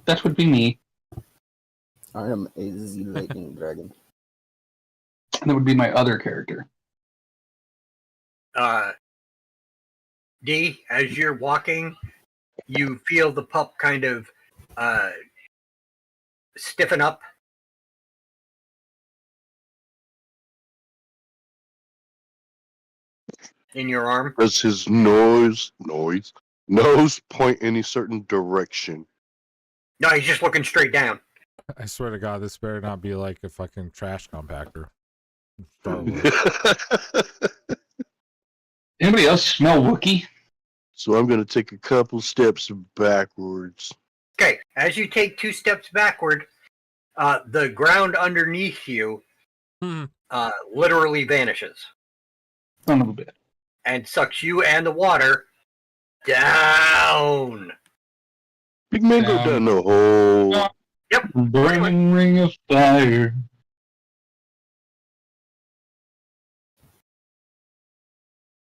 Speaker 3: That would be me.
Speaker 2: I am a Z-Lightning Dragon.
Speaker 3: And that would be my other character.
Speaker 4: D, as you're walking, you feel the pup kind of stiffen up. In your arm.
Speaker 6: Does his nose point any certain direction?
Speaker 4: No, he's just looking straight down.
Speaker 1: I swear to God, this better not be like a fucking trash compactor. Star Wars.
Speaker 3: Anybody else smell Wookiee?
Speaker 6: So I'm going to take a couple steps backwards.
Speaker 4: Okay, as you take 2 steps backward, the ground underneath you literally vanishes
Speaker 3: Son of a bit.
Speaker 4: and sucks you and the water down.
Speaker 6: Big man go down the hole.
Speaker 4: Yep.
Speaker 3: Burning ring of fire.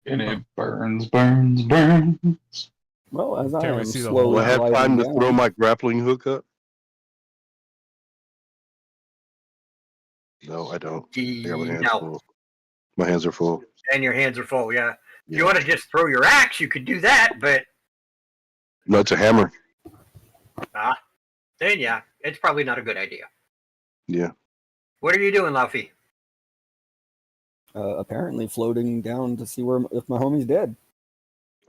Speaker 3: And it burns, burns, burns.
Speaker 2: Well, as I
Speaker 1: Can't we
Speaker 2: am
Speaker 1: see the
Speaker 2: slowly
Speaker 1: hole?
Speaker 6: Will I have
Speaker 2: gliding
Speaker 6: time to
Speaker 2: down,
Speaker 6: throw my grappling hook up? No, I don't. I got my hands
Speaker 4: No,
Speaker 6: full. My hands are full.
Speaker 4: and your hands are full, yeah. If
Speaker 6: Yeah.
Speaker 4: you want to just throw your axe, you could do that, but
Speaker 6: No, it's a hammer.
Speaker 4: then yeah, it's probably not a good idea.
Speaker 6: Yeah.
Speaker 4: What are you doing, Luffy?
Speaker 2: apparently floating down to see if my homie's dead.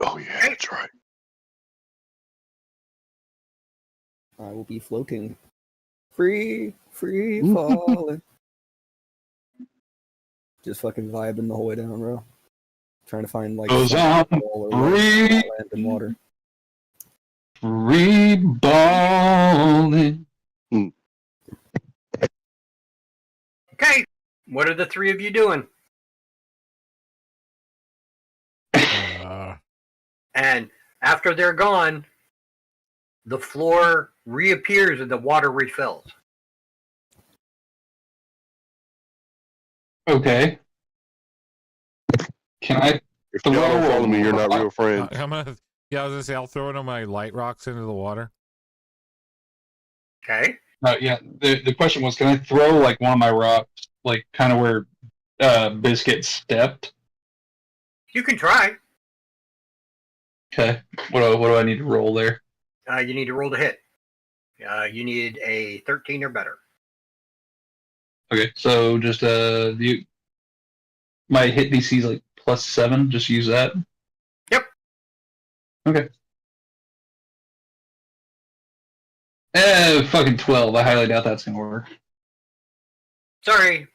Speaker 6: Oh yeah, that's right.
Speaker 2: I will be floating. Free falling. Just fucking vibing the whole way down, bro. Trying to find like
Speaker 3: Goes
Speaker 2: some
Speaker 3: on,
Speaker 2: wall or
Speaker 3: free,
Speaker 2: land and water.
Speaker 3: free balling.
Speaker 4: Okay, what are the 3 of you doing? And after they're gone, the floor reappears and the water refills.
Speaker 3: Okay. Can I
Speaker 6: If y'all don't follow me, you're not real friends.
Speaker 1: I'm gonna, yeah, I was gonna say I'll throw one of my light rocks into the water.
Speaker 4: Okay.
Speaker 3: yeah, the question was, can I throw like one of my rocks, like kind of where Biscuit stepped?
Speaker 4: You can try.
Speaker 3: Okay. What do I need to roll there?
Speaker 4: You need to roll to hit. You need a 13 or better.
Speaker 3: Okay, so just my hit DC is like +7. Just use that.
Speaker 4: Yep.
Speaker 3: Okay. Fucking 12. I highly doubt that's gonna work.
Speaker 4: Sorry.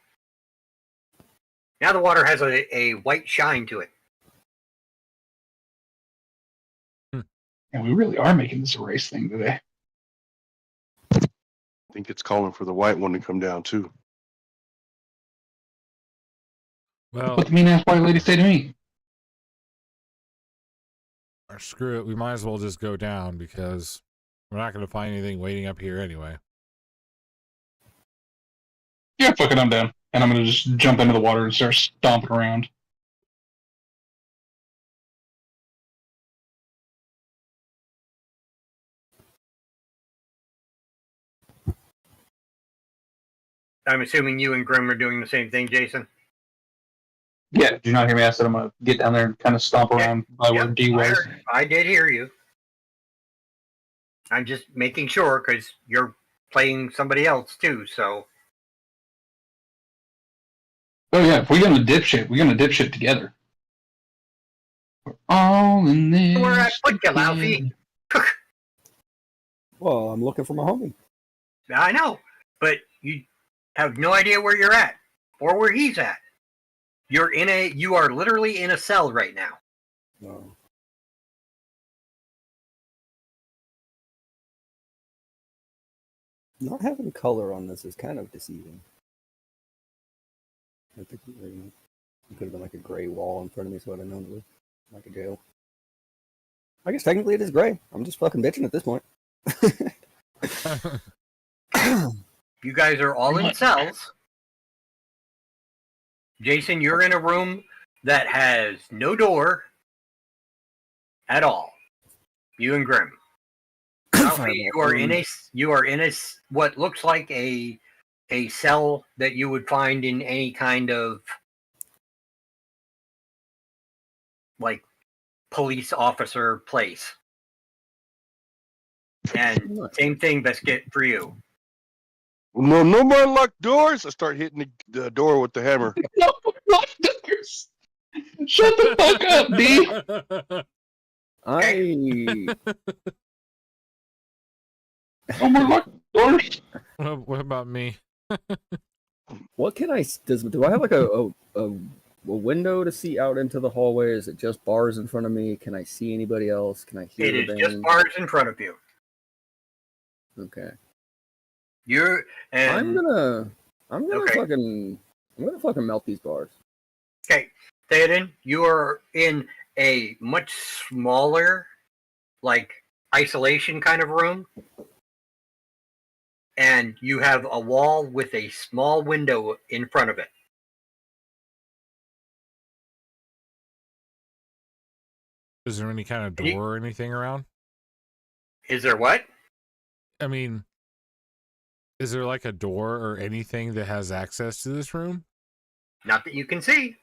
Speaker 4: Now the water has a white shine to it.
Speaker 3: And we really are making this a race thing today.
Speaker 6: I think it's calling for the white one to come down too.
Speaker 1: Well,
Speaker 3: What the mean ass white lady say to me?
Speaker 1: or screw it, we might as well just go down because we're not gonna find anything waiting up here anyway.
Speaker 3: Yeah, fuck it, I'm down. And I'm gonna just jump into the water and start stomping around.
Speaker 4: I'm assuming you and Grim are doing the same thing, Jason.
Speaker 3: Yeah, did you not hear me? I said I'm gonna get down there and kind of stomp around by where
Speaker 4: Yep,
Speaker 3: D was.
Speaker 4: I did hear you. I'm just making sure because you're playing somebody else too. So
Speaker 3: Oh yeah, if we're gonna dipshit, we're gonna dipshit together. We're all in this.
Speaker 4: where I put you,
Speaker 3: together.
Speaker 4: Laufey.
Speaker 2: Well, I'm looking for my homie.
Speaker 4: I know, but you have no idea where you're at or where he's at. You are literally in a cell right now.
Speaker 2: No. Not having color on this is kind of deceiving. I think it could have been like a gray wall in front of me, so I'd have known it was like a jail. I guess technically it is gray. I'm just fucking bitching at this point.
Speaker 4: You guys are all in cells. Jason, you're in a room that has no door at all. You and Grim. Ralphie, you are in a what looks like a cell that you would find in any kind of like police officer place. And same thing, Biscuit, for you.
Speaker 6: No more locked doors. I start hitting the door with the hammer.
Speaker 3: No, locked doors. Shut the fuck up, D. No more locked doors.
Speaker 1: What about me?
Speaker 2: What can I do? I have like a window to see out into the hallway? Is it just bars in front of me? Can I see anybody else? Can I hear
Speaker 4: It
Speaker 2: the
Speaker 4: is just
Speaker 2: band?
Speaker 4: bars in front of you.
Speaker 2: Okay.
Speaker 4: I'm
Speaker 2: gonna
Speaker 4: Okay.
Speaker 2: fucking melt these bars.
Speaker 4: Okay, Theoden, you are in a much smaller, like, isolation kind of room. And you have a wall with a small window in front of it.
Speaker 1: Is there any kind of door or anything around?
Speaker 4: Is there what?
Speaker 1: I mean, is there like a door or anything that has access to this room?
Speaker 4: Not that you can see.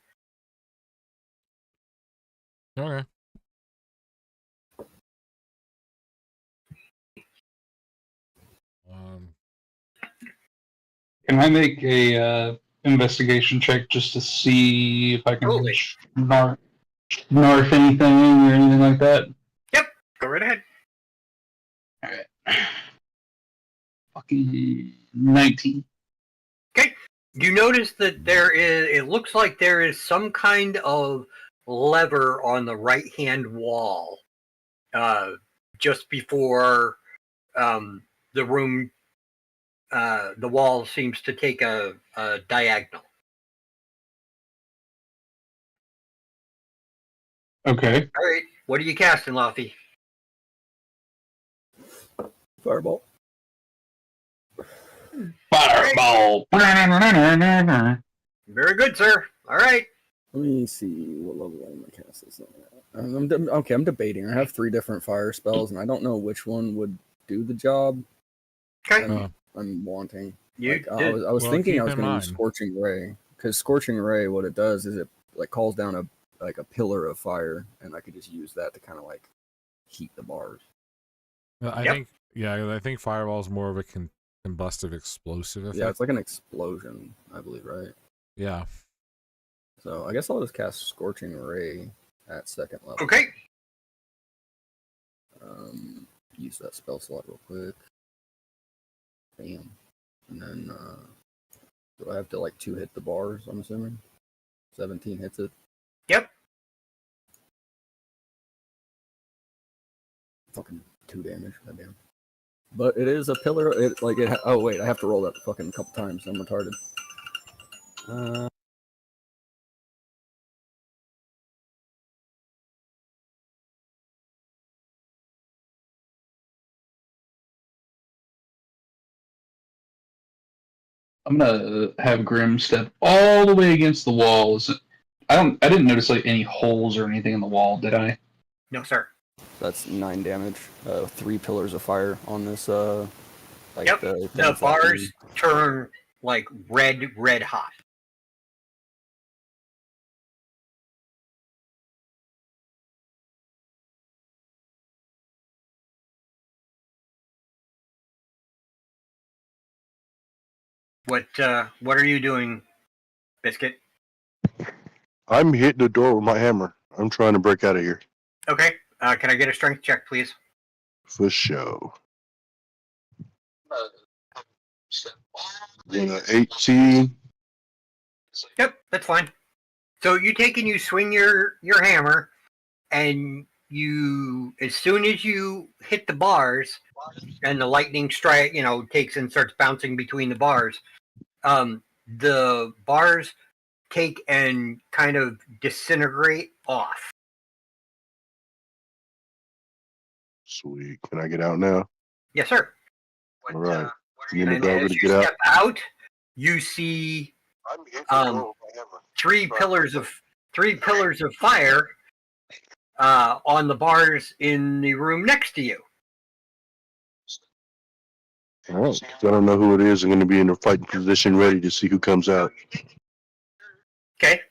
Speaker 1: Okay.
Speaker 3: Can I make a investigation check just to see if I can
Speaker 4: Totally.
Speaker 3: narf anything or anything like that?
Speaker 4: Yep, go right ahead.
Speaker 3: Alright. Fucking 19.
Speaker 4: Okay, you notice that it looks like there is some kind of lever on the right-hand wall, just before the room, the wall seems to take a diagonal.
Speaker 3: Okay.
Speaker 4: All right, what are you casting, Luffy?
Speaker 2: Fireball.
Speaker 3: Fireball.
Speaker 4: Very good, sir. All right.
Speaker 2: Let me see what level I'm gonna cast this on. I'm debating. I have 3 different fire spells, and I don't know which one would do the job.
Speaker 4: Okay.
Speaker 2: I'm wanting.
Speaker 4: You
Speaker 2: I was thinking I was
Speaker 1: keep in
Speaker 2: going to
Speaker 1: mind.
Speaker 2: use Scorching Ray, because Scorching Ray, what it does is it like calls down a pillar of fire, and I could just use that to kind of like heat the bars.
Speaker 1: I think fireball is more of a combustive explosive effect.
Speaker 2: Yeah, it's like an explosion, I believe, right?
Speaker 1: Yeah.
Speaker 2: So I guess I'll just cast Scorching Ray at 2nd level.
Speaker 4: Okay.
Speaker 2: Use that spell slot real quick. Bam. And then do I have to like 2 hit the bars, I'm assuming? 17 hits it.
Speaker 4: Yep.
Speaker 2: Fucking 2 damage, goddamn. But it is a pillar. Oh wait, I have to roll that fucking couple times. I'm retarded.
Speaker 3: I'm gonna have Grim step all the way against the walls. I didn't notice like any holes or anything in the wall, did I?
Speaker 4: No, sir.
Speaker 2: That's 9 damage. 3 pillars of fire on this.
Speaker 4: Yep. The bars turn like red hot. What are you doing, Biscuit?
Speaker 6: I'm hitting the door with my hammer. I'm trying to break out of here.
Speaker 4: Okay. Can I get a strength check, please?
Speaker 6: For show. 18.
Speaker 4: Yep, that's fine. So you take and you swing your hammer, and you, as soon as you hit the bars, and the lightning strike, takes and starts bouncing between the bars, the bars take and kind of disintegrate off.
Speaker 6: Sweet. Can I get out now?
Speaker 4: Yes, sir.
Speaker 6: All right.
Speaker 4: And as you step out, you see
Speaker 6: I'm hitting the door with my hammer.
Speaker 4: three pillars of fire on the bars in the room next to you.
Speaker 6: All right. I don't know who it is. I'm going to be in a fighting position, ready to see who comes out.
Speaker 4: Okay.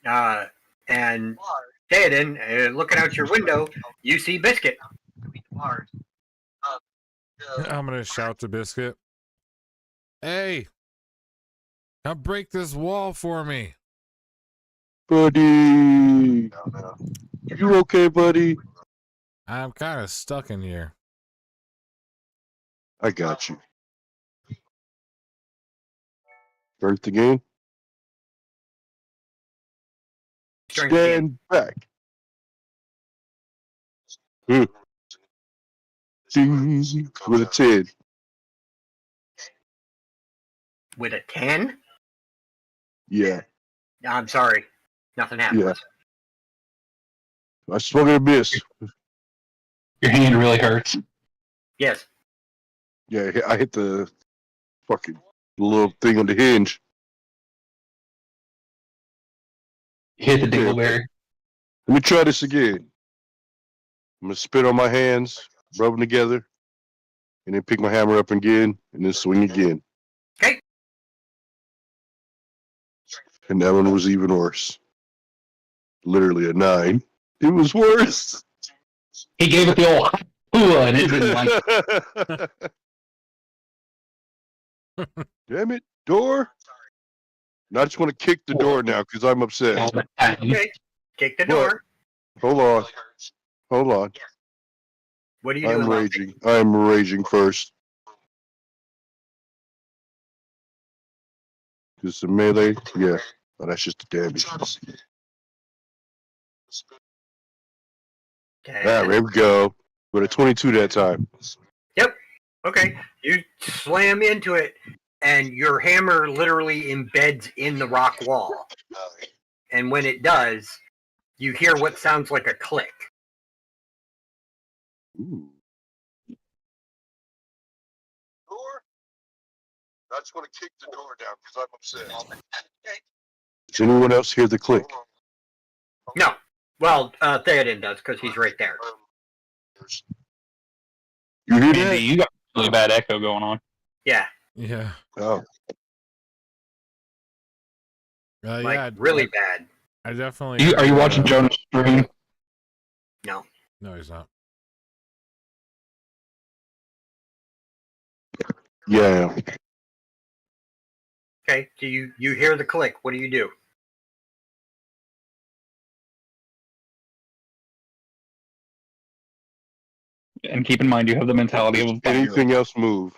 Speaker 4: And Theoden, looking out your window, you see Biscuit.
Speaker 1: I'm gonna shout to Biscuit. Hey, come break this wall for me.
Speaker 6: Buddy, you okay, buddy?
Speaker 1: I'm kind of stuck in here.
Speaker 6: I got you. Start the game.
Speaker 4: Starting the game.
Speaker 6: Stand back. Easy with a 10.
Speaker 4: With a 10?
Speaker 6: Yeah.
Speaker 4: I'm sorry. Nothing happened.
Speaker 6: Yeah. I swung and a miss.
Speaker 3: Your hand really hurts.
Speaker 4: Yes.
Speaker 6: Yeah, I hit the fucking little thing on the hinge.
Speaker 3: You hit the dingleberry.
Speaker 6: Let me try this again. I'm gonna spit on my hands, rub them together, and then pick my hammer up again, and then swing again.
Speaker 4: Okay.
Speaker 6: And that one was even worse. Literally a 9. It was worse.
Speaker 3: He gave it the old hoo and it didn't like.
Speaker 6: Damn it, door. And I just want to kick the door now because I'm upset.
Speaker 4: Okay. Kick the door.
Speaker 6: Hold on. Hold on.
Speaker 4: What are you doing?
Speaker 6: I'm raging. I'm raging first. Just a melee? Yeah. Oh, that's just the damage.
Speaker 4: Okay.
Speaker 6: Ah, there we go. With a 22 that time.
Speaker 4: Yep. Okay. You slam into it, and your hammer literally embeds in the rock wall. And when it does, you hear what sounds like a click.
Speaker 6: Ooh. Door? I just want to kick the door down because I'm upset. Does anyone else hear the click?
Speaker 4: No. Well, Theoden does, because he's right there.
Speaker 6: You hear
Speaker 3: Andy,
Speaker 6: that?
Speaker 3: you got really bad echo going on.
Speaker 4: Yeah.
Speaker 1: Yeah.
Speaker 6: Oh.
Speaker 4: Like,
Speaker 1: yeah.
Speaker 4: really bad.
Speaker 1: I definitely.
Speaker 3: Are you watching Jonah's stream?
Speaker 4: No.
Speaker 1: No, he's not.
Speaker 6: Yeah.
Speaker 4: Okay. So you hear the click. What do you do?
Speaker 3: And keep in mind, you have the mentality of a
Speaker 6: Anything else move?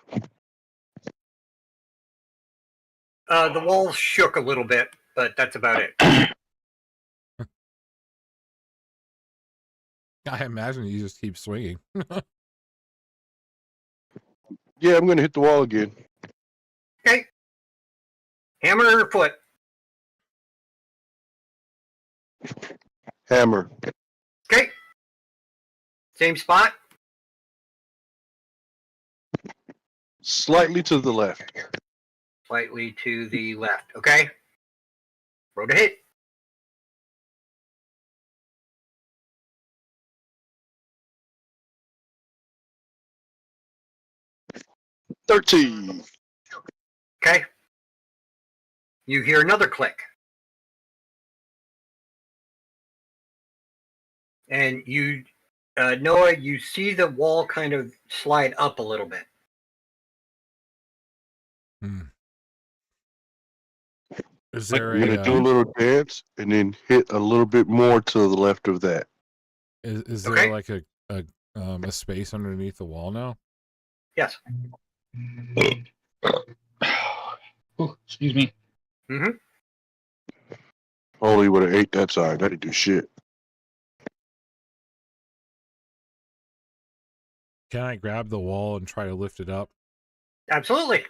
Speaker 4: The walls shook a little bit, but that's about it.
Speaker 1: I imagine you just keep swinging.
Speaker 6: Yeah, I'm going to hit the wall again.
Speaker 4: Okay. Hammer or foot?
Speaker 6: Hammer.
Speaker 4: Okay. Same spot?
Speaker 6: Slightly to the left.
Speaker 4: Slightly to the left. Okay. Roll to hit.
Speaker 6: $13.
Speaker 4: Okay. You hear another click. And you, Noah, you see the wall kind of slide up a little bit.
Speaker 1: Is there
Speaker 6: I'm going to do a little dance and then hit a little bit more to the left of that.
Speaker 1: Is there
Speaker 4: Okay.
Speaker 1: like a space underneath the wall now?
Speaker 4: Yes.
Speaker 3: Oh, excuse me.
Speaker 4: Mm-hmm.
Speaker 6: Only would have ate that side. I didn't do shit.
Speaker 1: Can I grab the wall and try to lift it up?
Speaker 4: Absolutely.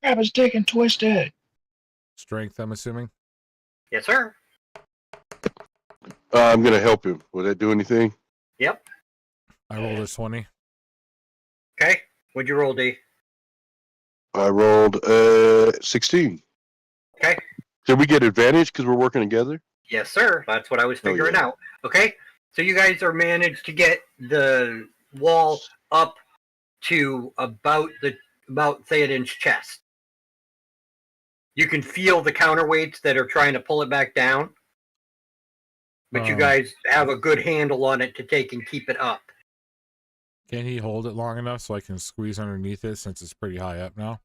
Speaker 3: Grab his dick and twist it.
Speaker 1: Strength, I'm assuming.
Speaker 4: Yes, sir.
Speaker 6: I'm going to help him. Will that do anything?
Speaker 4: Yep.
Speaker 1: I rolled a 20.
Speaker 4: Okay. What'd you roll, D?
Speaker 6: I rolled 16.
Speaker 4: Okay.
Speaker 6: Did we get advantage because we're working together?
Speaker 4: Yes, sir. That's what I was
Speaker 6: Oh,
Speaker 4: figuring
Speaker 6: yeah.
Speaker 4: out. Okay. So you guys are managed to get the wall up to about Theoden's chest. You can feel the counterweights that are trying to pull it back down, but you
Speaker 1: Oh.
Speaker 4: guys have a good handle on it to take and keep it up.
Speaker 1: Can he hold it long enough so I can squeeze underneath it since it's pretty high up now?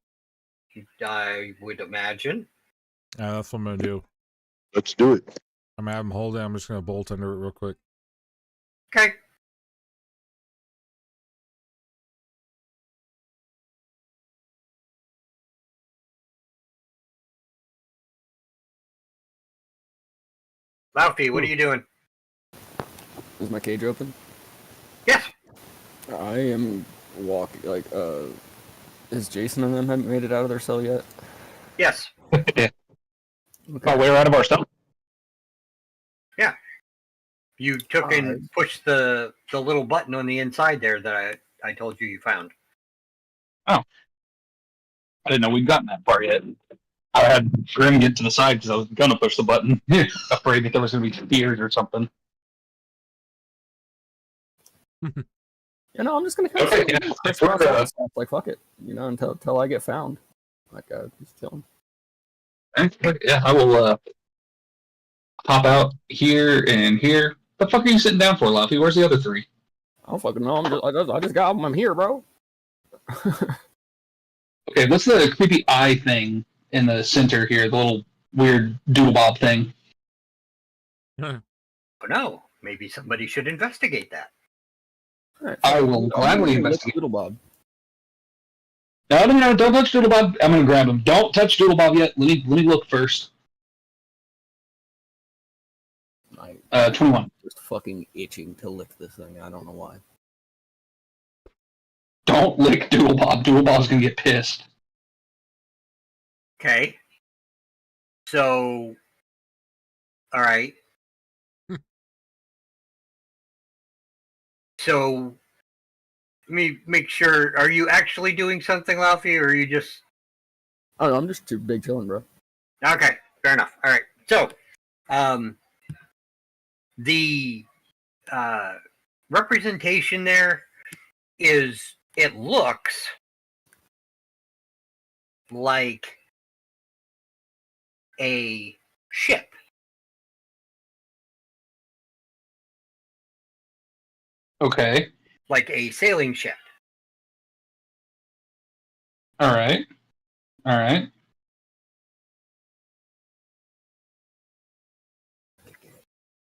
Speaker 4: I would imagine.
Speaker 1: That's what I'm gonna do.
Speaker 6: Let's do it.
Speaker 1: I'm gonna have him hold it. I'm just gonna bolt under it real quick.
Speaker 4: Okay. Laufey, what are you doing?
Speaker 2: Is my cage open?
Speaker 4: Yes.
Speaker 2: I am walking. Is Jason and them haven't made it out of their cell yet?
Speaker 4: Yes.
Speaker 2: Okay.
Speaker 3: Oh, we're out of our stuff.
Speaker 4: You took and pushed the little button on the inside there that I told you found.
Speaker 3: I didn't know we'd gotten that far yet. I had Grim get to the side because I was gonna push the button, afraid that there was gonna be fears or something.
Speaker 2: You know, I'm just gonna
Speaker 3: Okay, yeah. If we're,
Speaker 2: like fuck it, until I get found. Just chilling.
Speaker 3: yeah, I will pop out here and here. The fuck are you sitting down for, Luffy? Where's the other three?
Speaker 2: I don't fucking know. I just got them. I'm here, bro.
Speaker 3: Okay, what's the creepy eye thing in the center here? The little weird doodle bob thing.
Speaker 4: Oh no, maybe somebody should investigate that.
Speaker 2: Right,
Speaker 3: I will gladly investigate.
Speaker 2: Little Bob.
Speaker 3: No, don't touch Doodle Bob. I'm gonna grab him. Don't touch Doodle Bob yet. Let me look first. 21.
Speaker 2: Just fucking itching to lick this thing. I don't know why.
Speaker 3: Don't lick Doodle Bob. Doodle Bob's gonna get pissed.
Speaker 4: Okay. So, all right. So, let me make sure. Are you actually doing something, Laufey, or are you just...
Speaker 2: Oh, no, I'm just too big chilling, bro.
Speaker 4: Okay, fair enough. All right. So, the representation there is, it looks like a ship.
Speaker 3: Okay.
Speaker 4: Like a sailing ship.
Speaker 3: All right.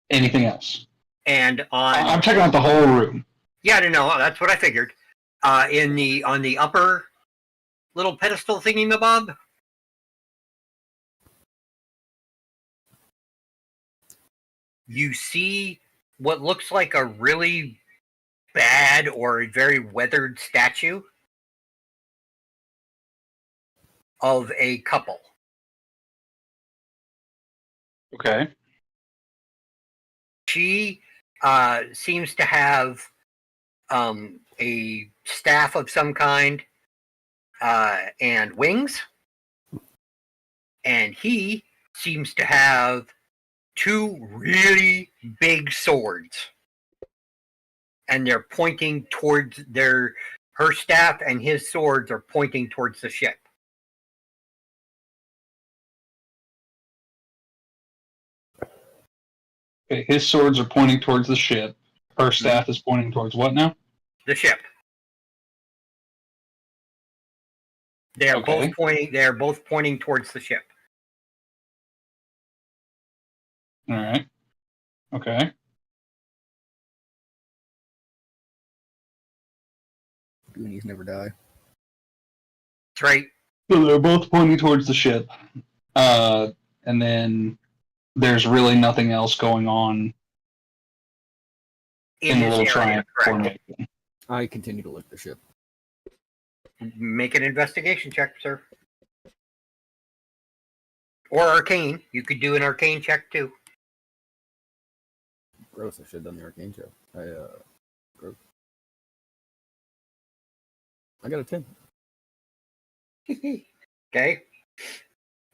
Speaker 3: Anything else?
Speaker 4: And
Speaker 3: I'm checking out the whole room.
Speaker 4: Yeah, I don't know. That's what I figured. On the upper little pedestal thingy mabob, you see what looks like a really bad or a very weathered statue of a couple.
Speaker 3: Okay.
Speaker 4: She seems to have a staff of some kind and wings. And he seems to have two really big swords. And they're pointing towards her staff and his swords are pointing towards the ship.
Speaker 3: Okay, his swords are pointing towards the ship. Her staff is pointing towards what now?
Speaker 4: The ship. They are both pointing. They are both pointing towards the ship.
Speaker 3: All right. Okay.
Speaker 2: Goonies never die.
Speaker 4: That's right.
Speaker 3: So they're both pointing towards the ship. And then there's really nothing else going on in the little triangle formation.
Speaker 2: I continue to lick the ship.
Speaker 4: Make an investigation check, sir. Or arcane. You could do an arcane check too.
Speaker 2: Gross, I should have done the arcane check. Gross. I got a 10.
Speaker 4: Okay.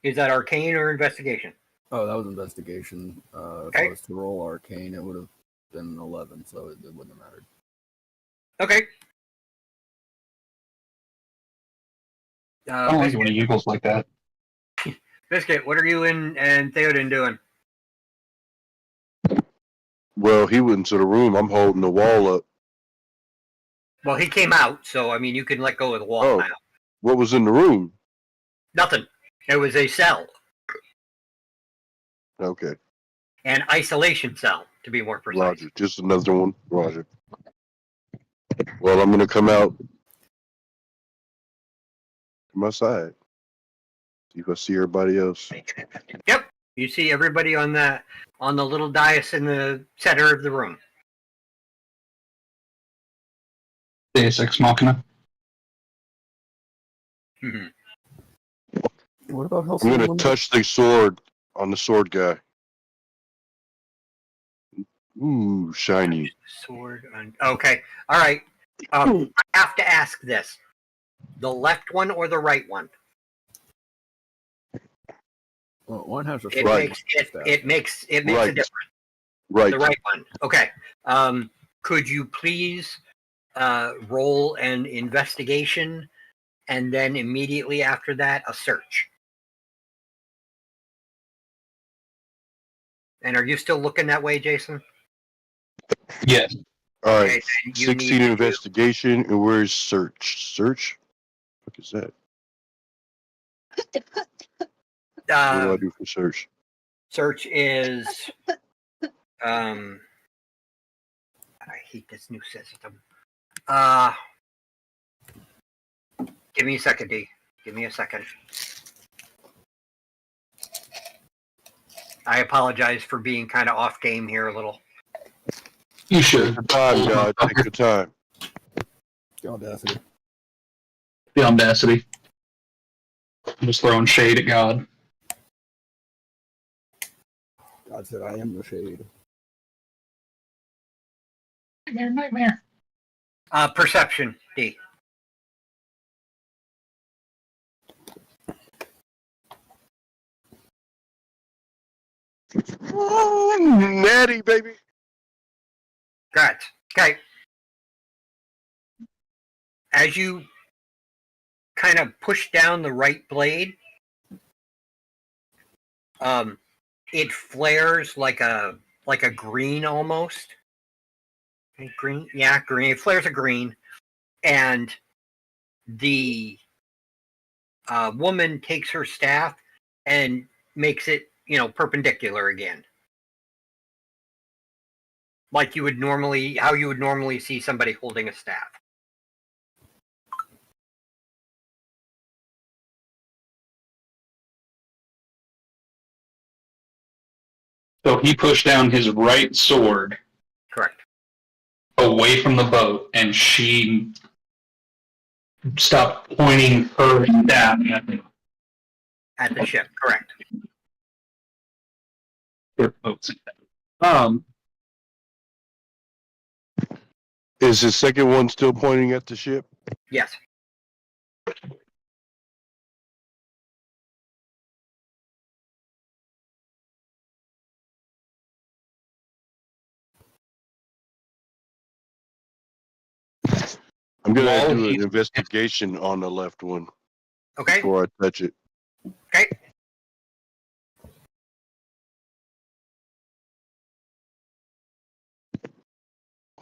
Speaker 4: Is that arcane or investigation?
Speaker 2: Oh, that was investigation. If
Speaker 4: Okay.
Speaker 2: I was to roll arcane, it would have been 11, so it wouldn't have mattered.
Speaker 4: Okay.
Speaker 3: I don't like it when he giggles like that.
Speaker 4: Biscuit, what are you and Theoden doing?
Speaker 6: Well, he went into the room. I'm holding the wall up.
Speaker 4: Well, he came out, so I mean, you can let go of the wall
Speaker 6: Oh.
Speaker 4: now.
Speaker 6: What was in the room?
Speaker 4: Nothing. It was a cell,
Speaker 6: Okay,
Speaker 4: an isolation cell, to be more precise.
Speaker 6: Roger. Just another one. Roger. Well, I'm gonna come out to my side. See if I see everybody else.
Speaker 4: Yep. You see everybody on the little dais in the center of the room.
Speaker 3: Deus Ex Machina.
Speaker 4: Mhm.
Speaker 2: What about
Speaker 6: I'm
Speaker 2: Hellsing
Speaker 6: gonna
Speaker 2: Unlimited?
Speaker 6: touch the sword on the sword guy. Ooh, shiny.
Speaker 4: Sword. Okay. All right. I have to ask this: the left one or the right one?
Speaker 2: Well, one has a
Speaker 4: It
Speaker 2: sword.
Speaker 6: Right.
Speaker 4: makes
Speaker 2: staff.
Speaker 4: it makes a
Speaker 6: Right.
Speaker 4: difference.
Speaker 6: Right.
Speaker 4: The right one. Okay. Could you please roll an investigation, and then immediately after that, a search? And are you still looking that way, Jason?
Speaker 3: Yes.
Speaker 6: All right.
Speaker 4: Okay, then you
Speaker 6: 16
Speaker 4: need to do-
Speaker 6: investigation, and where's search? Search? What is that? What do I do for search?
Speaker 4: Search is I hate this new system. Give me a second, D. Give me a second. I apologize for being kind of off game here a little.
Speaker 3: You should.
Speaker 6: Take your time, God. Take your time.
Speaker 2: The audacity.
Speaker 3: The audacity. I'm just throwing shade at God.
Speaker 2: God said, I am the shade.
Speaker 3: Nightmare.
Speaker 4: Perception, D.
Speaker 6: Natty, baby.
Speaker 4: Got okay. As you kind of push down the right blade, it flares like a green almost. Green, yeah, green. It flares a green, and the woman takes her staff and makes it, perpendicular again, like how you would normally see somebody holding a staff.
Speaker 3: So he pushed down his right sword
Speaker 4: Correct.
Speaker 3: away from the boat, and she stopped pointing her staff at him.
Speaker 4: At the ship. Correct.
Speaker 6: Is the second one still pointing at the ship?
Speaker 4: Yes.
Speaker 6: I'm gonna
Speaker 3: While
Speaker 6: do an
Speaker 3: he's-
Speaker 6: investigation on the left one
Speaker 4: Okay.
Speaker 6: before I touch it.
Speaker 4: Okay.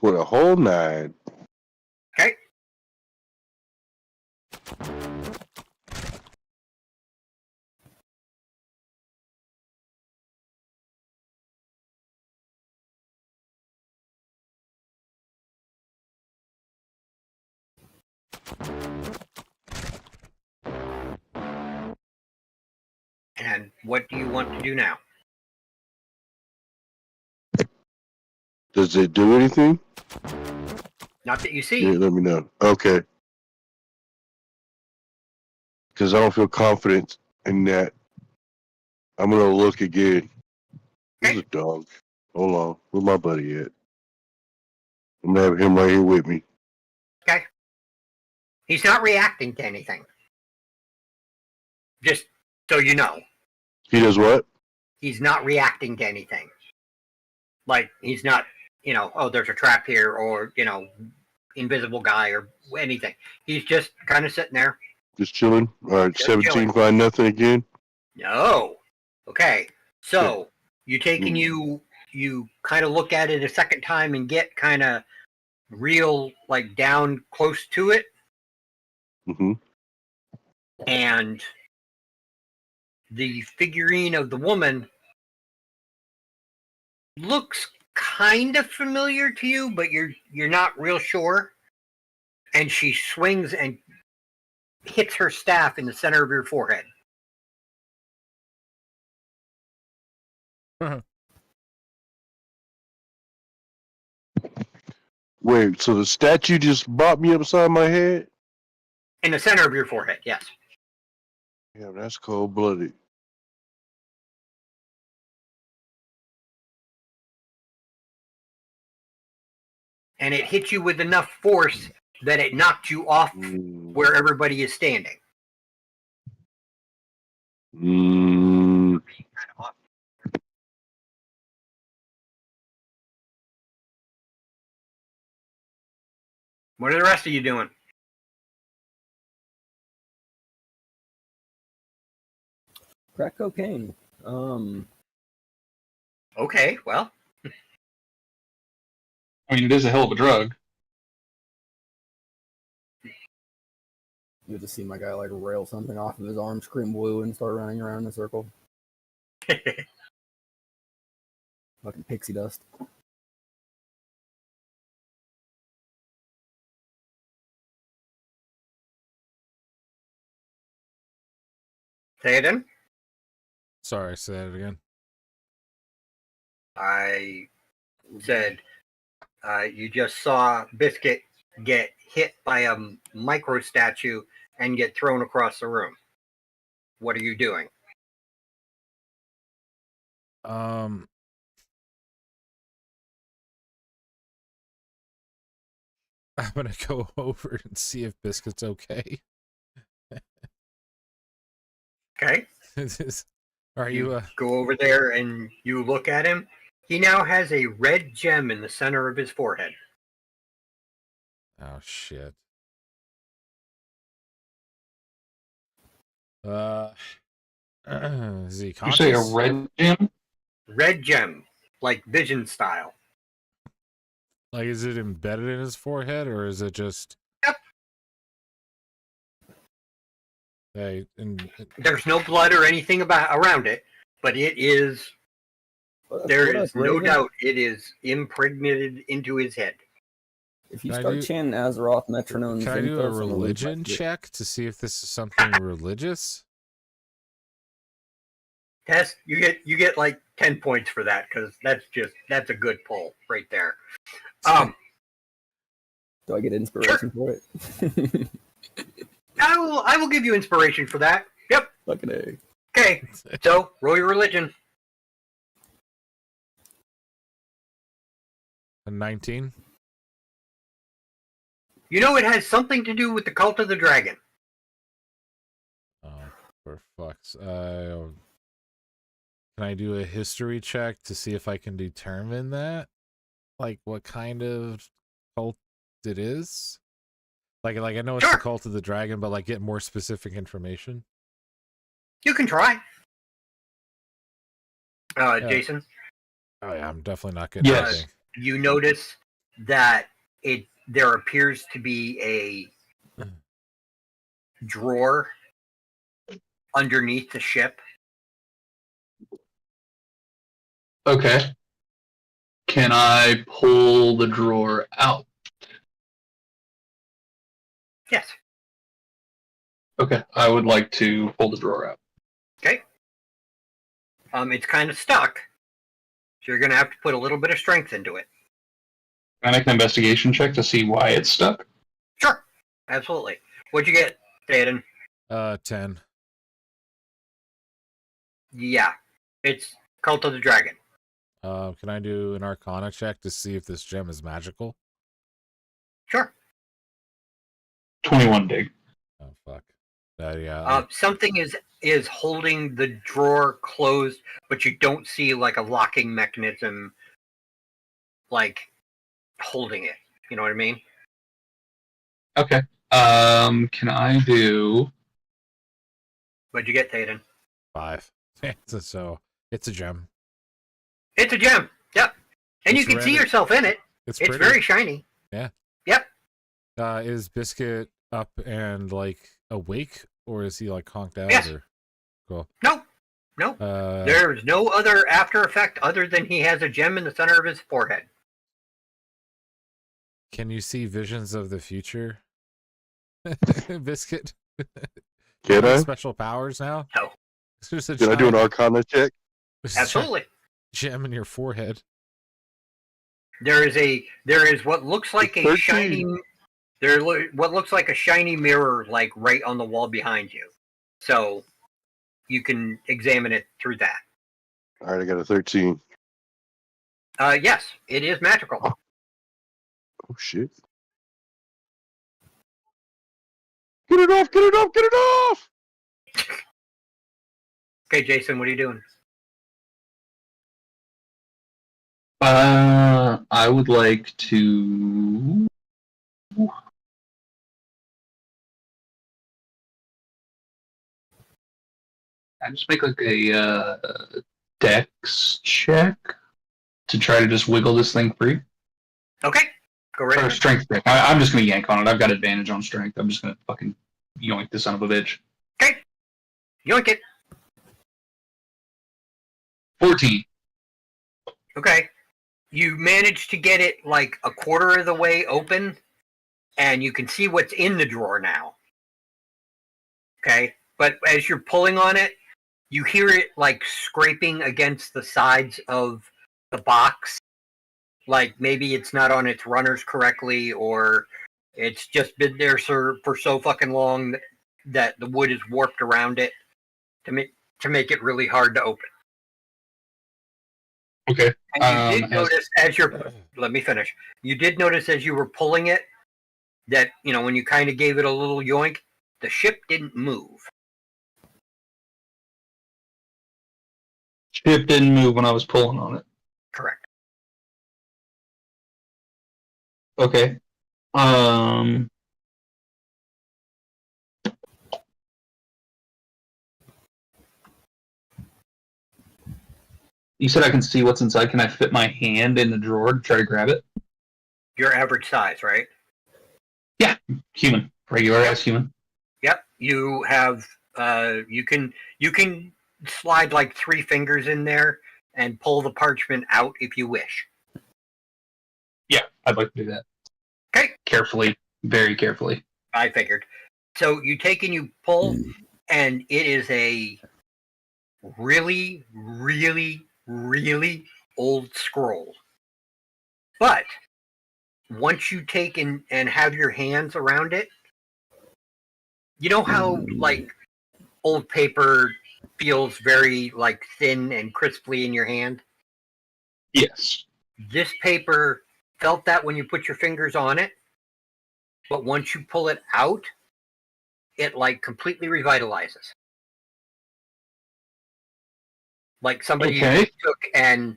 Speaker 6: With a whole 9.
Speaker 4: Okay. And what do you want to do now?
Speaker 6: Does it do anything?
Speaker 4: Not that you see.
Speaker 6: Yeah, let me know. Okay. Because I don't feel confident in that. I'm gonna look again. There's a dog. Hold on. Where's my buddy at? I'm gonna have him right here with me.
Speaker 4: Okay. He's not reacting to anything. Just so you know,
Speaker 6: He does what?
Speaker 4: he's not reacting to anything. Like, he's not, oh, there's a trap here, or, invisible guy, or anything. He's just kind of sitting there.
Speaker 6: Just chilling. All right,
Speaker 4: Just
Speaker 6: 17.
Speaker 4: chilling.
Speaker 6: Find nothing again.
Speaker 4: No. Okay. So, you take and
Speaker 6: Mm.
Speaker 4: you kind of look at it a second time and get kind of real, like, down close to it.
Speaker 6: Mm-hmm.
Speaker 4: And the figurine of the woman looks kind of familiar to you, but you're not real sure. And she swings and hits her staff in the center of your forehead.
Speaker 6: Wait, so the statue just bopped me upside my head?
Speaker 4: In the center of your forehead, yes.
Speaker 6: Yeah, that's cold blooded.
Speaker 4: And it hit you with enough force that it knocked you off where everybody is standing.
Speaker 6: Mm.
Speaker 4: What are the rest of you doing?
Speaker 2: Crack cocaine.
Speaker 4: Okay, well,
Speaker 3: I mean, it is a hell of a drug.
Speaker 2: You just see my guy like rail something off of his arm, scream blue, and start running around in a circle. Fucking pixie dust.
Speaker 4: say it in.
Speaker 1: Sorry, say that again.
Speaker 4: I said you just saw Biscuit get hit by a micro statue and get thrown across the room. What are you doing?
Speaker 1: I'm gonna go over and see if Biscuit's okay.
Speaker 4: Okay.
Speaker 1: Are you
Speaker 4: go over there and you look at him? He now has a red gem in the center of his forehead.
Speaker 1: Oh shit. Is he
Speaker 3: You
Speaker 1: conscious?
Speaker 3: say a red gem?
Speaker 4: Red gem, like Vision style.
Speaker 1: Like, is it embedded in his forehead, or is it just?
Speaker 4: Yep.
Speaker 1: Hey, and
Speaker 4: There's no blood or anything around it, but it is. There is no doubt it is impregnated into his head.
Speaker 2: If you start chanting Azeroth metronomes,
Speaker 1: can I do a religion check to see if this is something religious?
Speaker 4: Tess, you get like 10 points for that, because that's a good pull right there.
Speaker 2: Do I get inspiration for it?
Speaker 4: I will give you inspiration for that. Yep.
Speaker 2: Fucking A.
Speaker 4: Okay, so roll your religion.
Speaker 1: A 19.
Speaker 4: You know it has something to do with the cult of the dragon.
Speaker 1: Oh, for fuck's. Can I do a history check to see if I can determine that? Like, what kind of cult it is? Like I know it's the cult of the dragon, but like get more specific information.
Speaker 4: You can try. Jason?
Speaker 1: Oh yeah, I'm definitely not getting anything.
Speaker 4: You notice that there appears to be a drawer underneath the ship.
Speaker 3: Okay. Can I pull the drawer out?
Speaker 4: Yes.
Speaker 3: Okay, I would like to pull the drawer out.
Speaker 4: Okay. It's kind of stuck, so you're going to have to put a little bit of strength into it.
Speaker 3: Can I make an investigation check to see why it's stuck?
Speaker 4: Sure. Absolutely. What'd you get, Theoden?
Speaker 1: 10.
Speaker 4: Yeah. It's Cult of the Dragon.
Speaker 1: Can I do an Arcana check to see if this gem is magical?
Speaker 4: Sure.
Speaker 3: 21 dig.
Speaker 1: Oh fuck. Yeah.
Speaker 4: Something is holding the drawer closed, but you don't see like a locking mechanism, like holding it. You know what I mean?
Speaker 3: Okay. Can I do?
Speaker 4: What'd you get, Tayden?
Speaker 1: 5. So it's a gem.
Speaker 4: It's a gem. Yep. And
Speaker 1: It's
Speaker 4: you can see
Speaker 1: red.
Speaker 4: yourself in it.
Speaker 1: It's
Speaker 4: It's
Speaker 1: pretty.
Speaker 4: very shiny.
Speaker 1: Yeah.
Speaker 4: Yep.
Speaker 1: Is Biscuit up and like awake, or is he like conked out?
Speaker 4: Yes.
Speaker 1: Or... Cool.
Speaker 4: Nope. There's no other after effect other than he has a gem in the center of his forehead.
Speaker 1: Can you see visions of the future, Biscuit?
Speaker 6: Can
Speaker 1: You have
Speaker 6: I?
Speaker 1: special powers now?
Speaker 4: No.
Speaker 1: There's a
Speaker 6: Can I do an Arcana check?
Speaker 4: Absolutely.
Speaker 1: Gem in your forehead.
Speaker 4: There is what looks like a
Speaker 6: 13.
Speaker 4: shiny what looks like a shiny mirror like right on the wall behind you. So you can examine it through that.
Speaker 6: All right, I got a 13.
Speaker 4: Yes, it is magical.
Speaker 6: Oh shit! Get it off! Get it off! Get it off!
Speaker 4: Okay, Jason, what are you doing?
Speaker 3: I would like to. I just make like a dex check to try to just wiggle this thing free.
Speaker 4: Okay, go right
Speaker 3: Or
Speaker 4: ahead.
Speaker 3: strength check. I'm just gonna yank on it. I've got advantage on strength. I'm just gonna fucking yoink the son of a bitch.
Speaker 4: Okay, yoink it.
Speaker 3: 14.
Speaker 4: Okay, you managed to get it like a quarter of the way open, and you can see what's in the drawer now. Okay, but as you're pulling on it, you hear it like scraping against the sides of the box. Like maybe it's not on its runners correctly, or it's just been there for so fucking long that the wood is warped around it to make it really hard to open.
Speaker 3: Okay.
Speaker 4: And you did notice as you're let me finish. You did notice as you were pulling it that, you know, when you kind of gave it a little yoink, the ship didn't move.
Speaker 3: Ship didn't move when I was pulling on it.
Speaker 4: Correct.
Speaker 3: Okay. You said I can see what's inside. Can I fit my hand in the drawer to try to grab it?
Speaker 4: Your average size, right?
Speaker 3: Human. Regular ass human.
Speaker 4: Yep. You have you can slide like 3 fingers in there and pull the parchment out if you wish.
Speaker 3: Yeah, I'd like to do that.
Speaker 4: Okay.
Speaker 3: Carefully. Very carefully.
Speaker 4: I figured. So you take and you pull, and it is a really, really, really old scroll. But once you take and have your hands around it, you know how like old paper feels very like thin and crisply in your hand?
Speaker 3: Yes.
Speaker 4: This paper felt that when you put your fingers on it, but once you pull it out, it like completely revitalizes. Like somebody
Speaker 3: Okay.
Speaker 4: took and,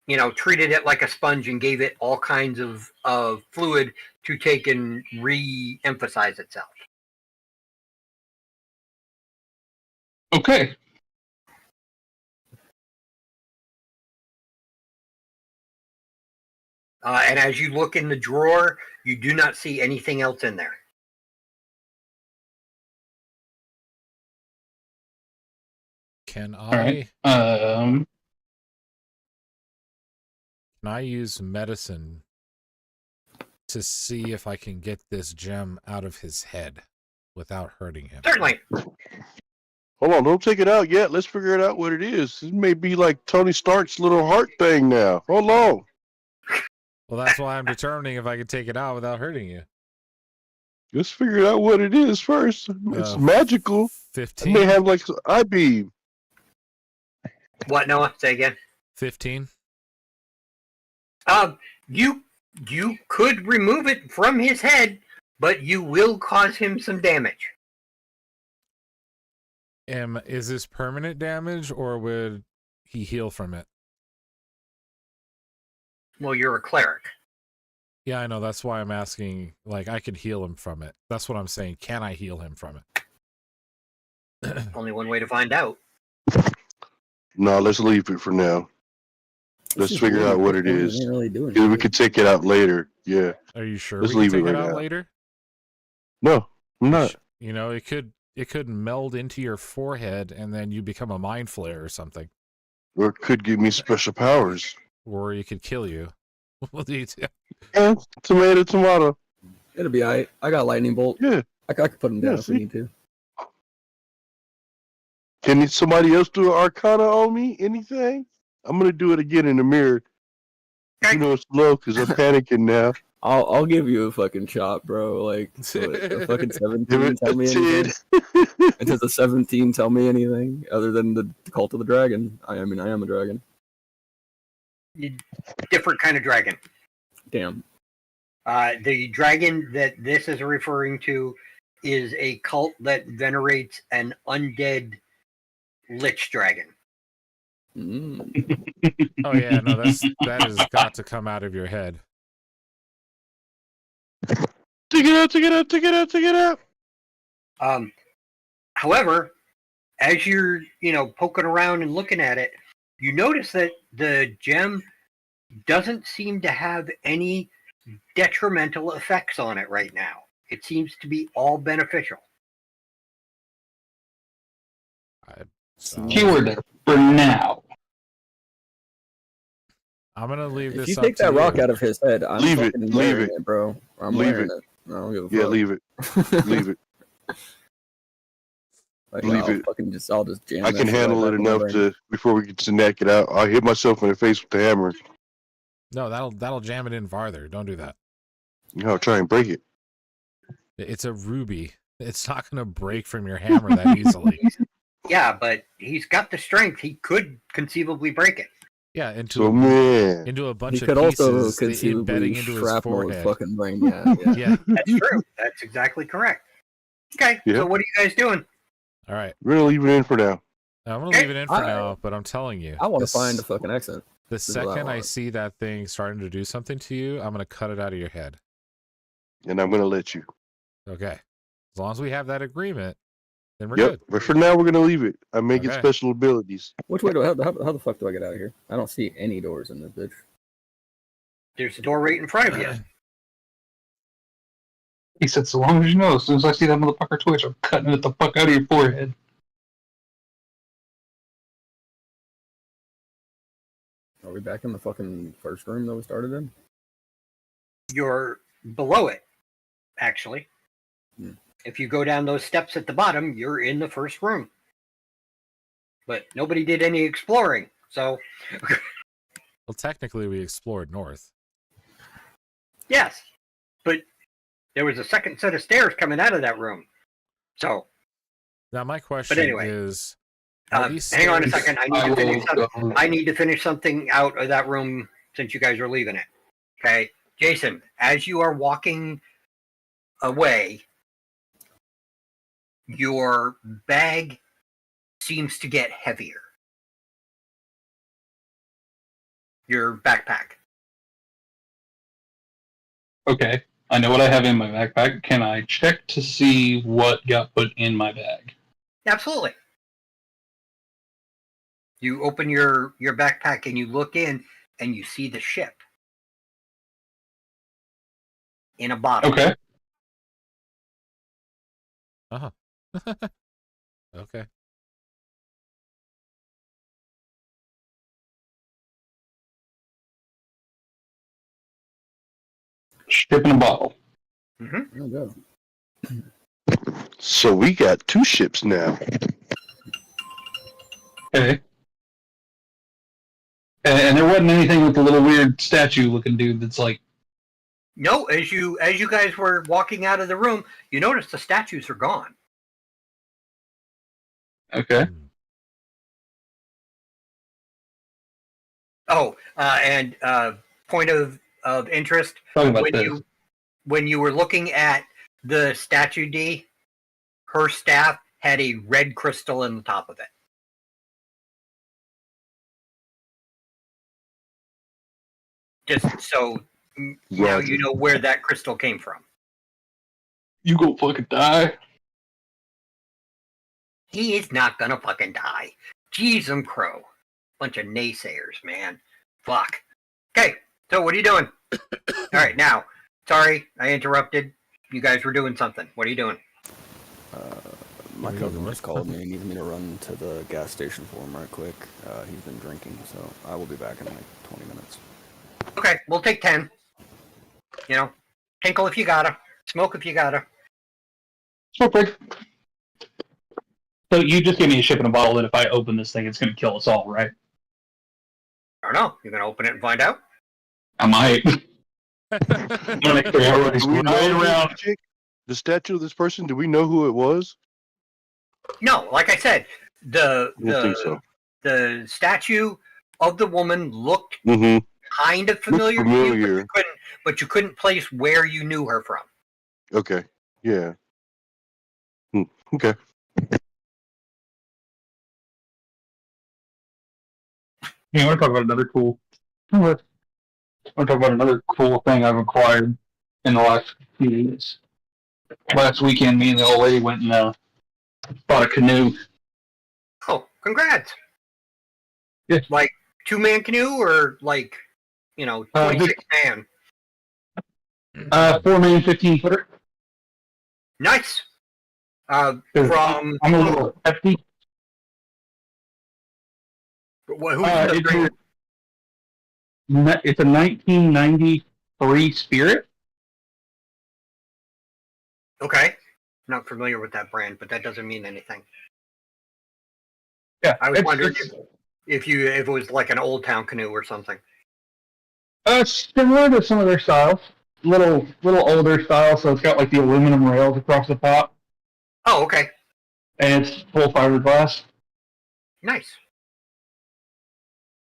Speaker 4: you know, treated it like a sponge and gave it all kinds of fluid to take and re-emphasize itself.
Speaker 3: Okay.
Speaker 4: And as you look in the drawer, you do not see anything else in there.
Speaker 1: Can
Speaker 3: All right.
Speaker 1: can I use medicine to see if I can get this gem out of his head without hurting him?
Speaker 4: Certainly.
Speaker 6: Hold on, don't take it out yet. Let's figure it out what it is. It may be like Tony Stark's little heart thing now. Hold on.
Speaker 1: Well, that's why I'm determining if I can take it out without hurting you.
Speaker 6: Let's figure out what it is first. It's magical. It
Speaker 1: 15.
Speaker 6: may have like eye beam.
Speaker 4: What, Noah? Say again.
Speaker 1: 15.
Speaker 4: You could remove it from his head, but you will cause him some damage.
Speaker 1: Is this permanent damage, or would he heal from it?
Speaker 4: Well, you're a cleric.
Speaker 1: Yeah, I know. That's why I'm asking. Like, I could heal him from it. That's what I'm saying. Can I heal him from it?
Speaker 4: Only one way to find out.
Speaker 6: No, let's leave it for now. Let's figure out what it is.
Speaker 2: Ain't really doing
Speaker 6: Yeah, we
Speaker 2: anything.
Speaker 6: could take it out later. Yeah.
Speaker 1: Are you sure
Speaker 6: Let's
Speaker 1: we can
Speaker 6: leave it
Speaker 1: take it
Speaker 6: right
Speaker 1: out
Speaker 6: now.
Speaker 1: later?
Speaker 6: No, I'm not.
Speaker 1: You know, it could meld into your forehead, and then you become a mind flare or something,
Speaker 6: Or it could give me special powers.
Speaker 1: or it could kill you. What do you do?
Speaker 6: And tomato.
Speaker 2: It'll be alright. I got lightning bolt.
Speaker 6: Yeah.
Speaker 2: I could put him down
Speaker 6: Yeah,
Speaker 2: if we
Speaker 6: see?
Speaker 2: need to.
Speaker 6: Can somebody else do an arcana on me? Anything? I'm gonna do it again in the mirror. You know it's low because I'm panicking now.
Speaker 2: I'll give you a fucking chop, bro. Like a fucking 17 tell me anything. And does a 17 tell me anything other than the cult of the dragon? I am a dragon.
Speaker 4: Different kind of dragon.
Speaker 2: Damn.
Speaker 4: The dragon that this is referring to is a cult that venerates an undead lich dragon.
Speaker 2: Mm.
Speaker 1: Oh yeah, no, that has got to come out of your head.
Speaker 6: Take it out.
Speaker 4: However, as you're poking around and looking at it, you notice that the gem doesn't seem to have any detrimental effects on it right now. It seems to be all beneficial.
Speaker 3: Keyword there for now.
Speaker 1: I'm gonna leave
Speaker 2: If
Speaker 1: this.
Speaker 2: you
Speaker 1: up
Speaker 2: take
Speaker 1: to
Speaker 2: that
Speaker 1: you.
Speaker 2: rock out of his head, I'm
Speaker 6: Leave it,
Speaker 2: fucking
Speaker 6: leave
Speaker 2: wearing
Speaker 6: it.
Speaker 2: it, bro. I'm
Speaker 6: Leave
Speaker 2: wearing
Speaker 6: it.
Speaker 2: it. I don't give a fuck.
Speaker 6: Yeah, leave it. Leave it.
Speaker 2: Like,
Speaker 6: leave
Speaker 2: I'll
Speaker 6: it.
Speaker 2: I'll just jam
Speaker 6: I
Speaker 2: that
Speaker 6: can
Speaker 2: shit
Speaker 6: handle
Speaker 2: right
Speaker 6: it
Speaker 2: back in my
Speaker 6: enough
Speaker 2: brain.
Speaker 6: to before we get to knock it out. I'll hit myself in the face with the hammer.
Speaker 1: No, that'll jam it in farther. Don't do that.
Speaker 6: No, try and break it.
Speaker 1: It's a ruby. It's not gonna break from your hammer that easily.
Speaker 4: Yeah, but he's got the strength. He could conceivably break it.
Speaker 1: Yeah,
Speaker 6: So man,
Speaker 1: into a bunch
Speaker 2: He
Speaker 1: of
Speaker 2: could also
Speaker 1: pieces,
Speaker 2: conceivably
Speaker 1: embedding into his
Speaker 2: shrapnel his
Speaker 1: forehead.
Speaker 2: fucking brain. Yeah, yeah.
Speaker 1: Yeah.
Speaker 4: That's true. That's exactly correct. Okay,
Speaker 6: Yeah.
Speaker 4: so what are you guys doing?
Speaker 1: All right.
Speaker 6: we're gonna leave it in for now.
Speaker 1: I'm gonna
Speaker 4: Okay.
Speaker 1: leave it in for now, but I'm telling you,
Speaker 2: I want to
Speaker 1: this-
Speaker 2: find a fucking exit.
Speaker 1: The
Speaker 2: is what I
Speaker 1: second I
Speaker 2: want.
Speaker 1: see that thing starting to do something to you, I'm gonna cut it out of your head.
Speaker 6: And I'm gonna let you.
Speaker 1: Okay. As long as we have that agreement, then we're
Speaker 6: Yep.
Speaker 1: good.
Speaker 6: But for now, we're gonna leave it. I'm making
Speaker 1: Okay.
Speaker 6: special abilities.
Speaker 2: Which way how the fuck do I get out of here? I don't see any doors in this bitch.
Speaker 4: There's a door right in front of you.
Speaker 3: He said, so long as you know, as soon as I see that motherfucker twitch, I'm cutting it the fuck out of your forehead.
Speaker 2: Are we back in the fucking first room that we started in?
Speaker 4: You're below it, actually.
Speaker 2: Hmm.
Speaker 4: If you go down those steps at the bottom, you're in the first room. But nobody did any exploring, so
Speaker 1: Well, technically, we explored north.
Speaker 4: yes. But there was a second set of stairs coming out of that room. So,
Speaker 1: Now, my question
Speaker 4: anyway,
Speaker 1: is, are these
Speaker 4: hang on a
Speaker 1: stairs-
Speaker 4: second. I need to finish something out of that room since you guys are leaving it. Okay, Jason, as you are walking away, your bag seems to get heavier. Your backpack.
Speaker 3: Okay, I know what I have in my backpack. Can I check to see what got put in my bag?
Speaker 4: Absolutely. You open your backpack and you look in and you see the ship in a bottle.
Speaker 3: Okay.
Speaker 1: Uh-huh. Okay.
Speaker 3: Ship in a bottle.
Speaker 4: Mm-hmm.
Speaker 2: Oh, go.
Speaker 6: So we got 2 ships now.
Speaker 3: Okay. And there wasn't anything with the little weird statue looking dude that's like,
Speaker 4: No, as you guys were walking out of the room, you notice the statues are gone.
Speaker 3: okay.
Speaker 4: Oh, and point of interest,
Speaker 3: Talking about this.
Speaker 4: when you were looking at the statue D, her staff had a red crystal in the top of it. Just so now
Speaker 6: Roger.
Speaker 4: you know where that crystal came from.
Speaker 3: You go fucking die.
Speaker 4: He is not gonna fucking die. Jeez, crow. Bunch of naysayers, man. Fuck. Okay, so what are you doing? All right, now. Sorry, I interrupted. You guys were doing something. What are you doing?
Speaker 2: My
Speaker 1: We go
Speaker 2: cousin
Speaker 1: north.
Speaker 2: just called me and needs me to run to the gas station for him right quick. He's been drinking, so I will be back in like 20 minutes.
Speaker 4: Okay, we'll take 10. You know, tinkle if you gotta. Smoke if you gotta.
Speaker 3: Okay. So you just gave me a ship in a bottle that if I open this thing, it's going to kill us all, right?
Speaker 4: I don't know. You're gonna open it and find out?
Speaker 3: I might. I'm gonna make sure everybody's
Speaker 6: Do we
Speaker 3: right
Speaker 6: know
Speaker 3: around.
Speaker 6: the statue of this person? Do we know who it was?
Speaker 4: No, like I said,
Speaker 6: I don't think so.
Speaker 4: the statue of the woman looked
Speaker 6: Mm-hmm.
Speaker 4: kind of familiar, to you,
Speaker 6: familiar.
Speaker 4: but you couldn't place where you knew her from.
Speaker 6: Okay. Yeah. Okay.
Speaker 3: Yeah, I want to talk about another cool. I want to talk about another cool thing I've acquired in the last few days. Last weekend, me and the old lady went and bought a canoe.
Speaker 4: Oh, congrats!
Speaker 3: Yeah.
Speaker 4: Like 2-man canoe or like 26 man?
Speaker 3: 4-man, 15-footer.
Speaker 4: Nice. From
Speaker 3: I'm a little hefty.
Speaker 4: who's the brand?
Speaker 3: It's a 1993 Spirit.
Speaker 4: Okay, not familiar with that brand, but that doesn't mean anything.
Speaker 3: Yeah,
Speaker 4: I was wondering if it was like an Old Town canoe or something.
Speaker 3: Similar to some of their styles, little older style. So it's got like the aluminum rails across the top,
Speaker 4: Oh, okay,
Speaker 3: and it's full fiberglass.
Speaker 4: nice.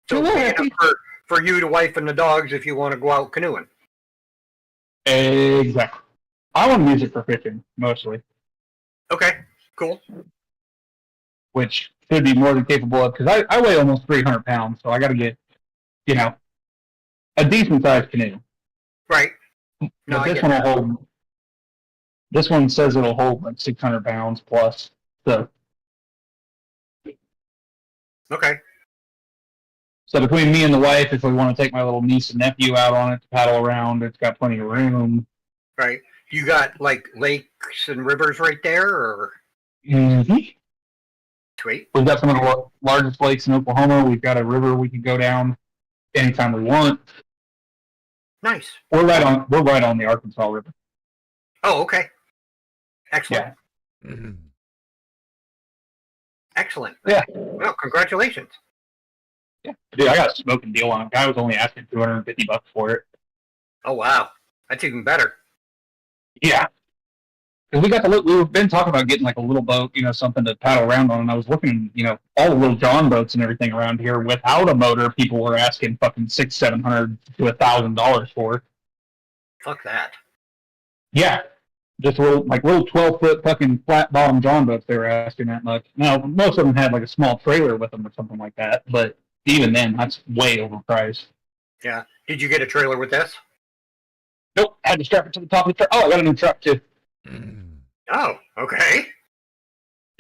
Speaker 4: So
Speaker 3: Yeah.
Speaker 4: big enough for you, the wife, and the dogs if you want to go out canoeing.
Speaker 3: Exactly. I want to use it for fishing mostly,
Speaker 4: Okay, cool.
Speaker 3: which should be more than capable of because I weigh almost 300 pounds, so I got to get a decent sized canoe.
Speaker 4: Right. No,
Speaker 3: But
Speaker 4: I
Speaker 3: this
Speaker 4: get
Speaker 3: one
Speaker 4: that.
Speaker 3: will hold. This one says it'll hold like 600 pounds plus. So
Speaker 4: Okay.
Speaker 3: between me and the wife, if we want to take my little niece and nephew out on it to paddle around, it's got plenty of room.
Speaker 4: Right. You got like lakes and rivers right there, or
Speaker 3: Mm-hmm.
Speaker 4: sweet.
Speaker 3: We've got some of the largest lakes in Oklahoma. We've got a river we can go down anytime we want.
Speaker 4: Nice.
Speaker 3: We're right on the Arkansas River.
Speaker 4: Oh, okay. Excellent.
Speaker 3: Yeah.
Speaker 4: Excellent.
Speaker 3: Yeah.
Speaker 4: Well, congratulations.
Speaker 3: Yeah. Dude, I got a smoking deal on it. Guy was only asking $250 for it.
Speaker 4: Oh wow, that's even better.
Speaker 3: Yeah. Because we got to look, we've been talking about getting like a little boat, something to paddle around on. And I was looking, all the little John boats and everything around here without a motor, people were asking fucking $600, $700 to $1,000 for.
Speaker 4: Fuck that.
Speaker 3: Yeah. Just little 12-foot fucking flat bottom John boats they were asking that much. Now, most of them had like a small trailer with them or something like that. But even then, that's way overpriced.
Speaker 4: Yeah. Did you get a trailer with this?
Speaker 3: Nope. Had to strap it to the top of the truck. Oh, I got a new truck too.
Speaker 4: Oh, okay.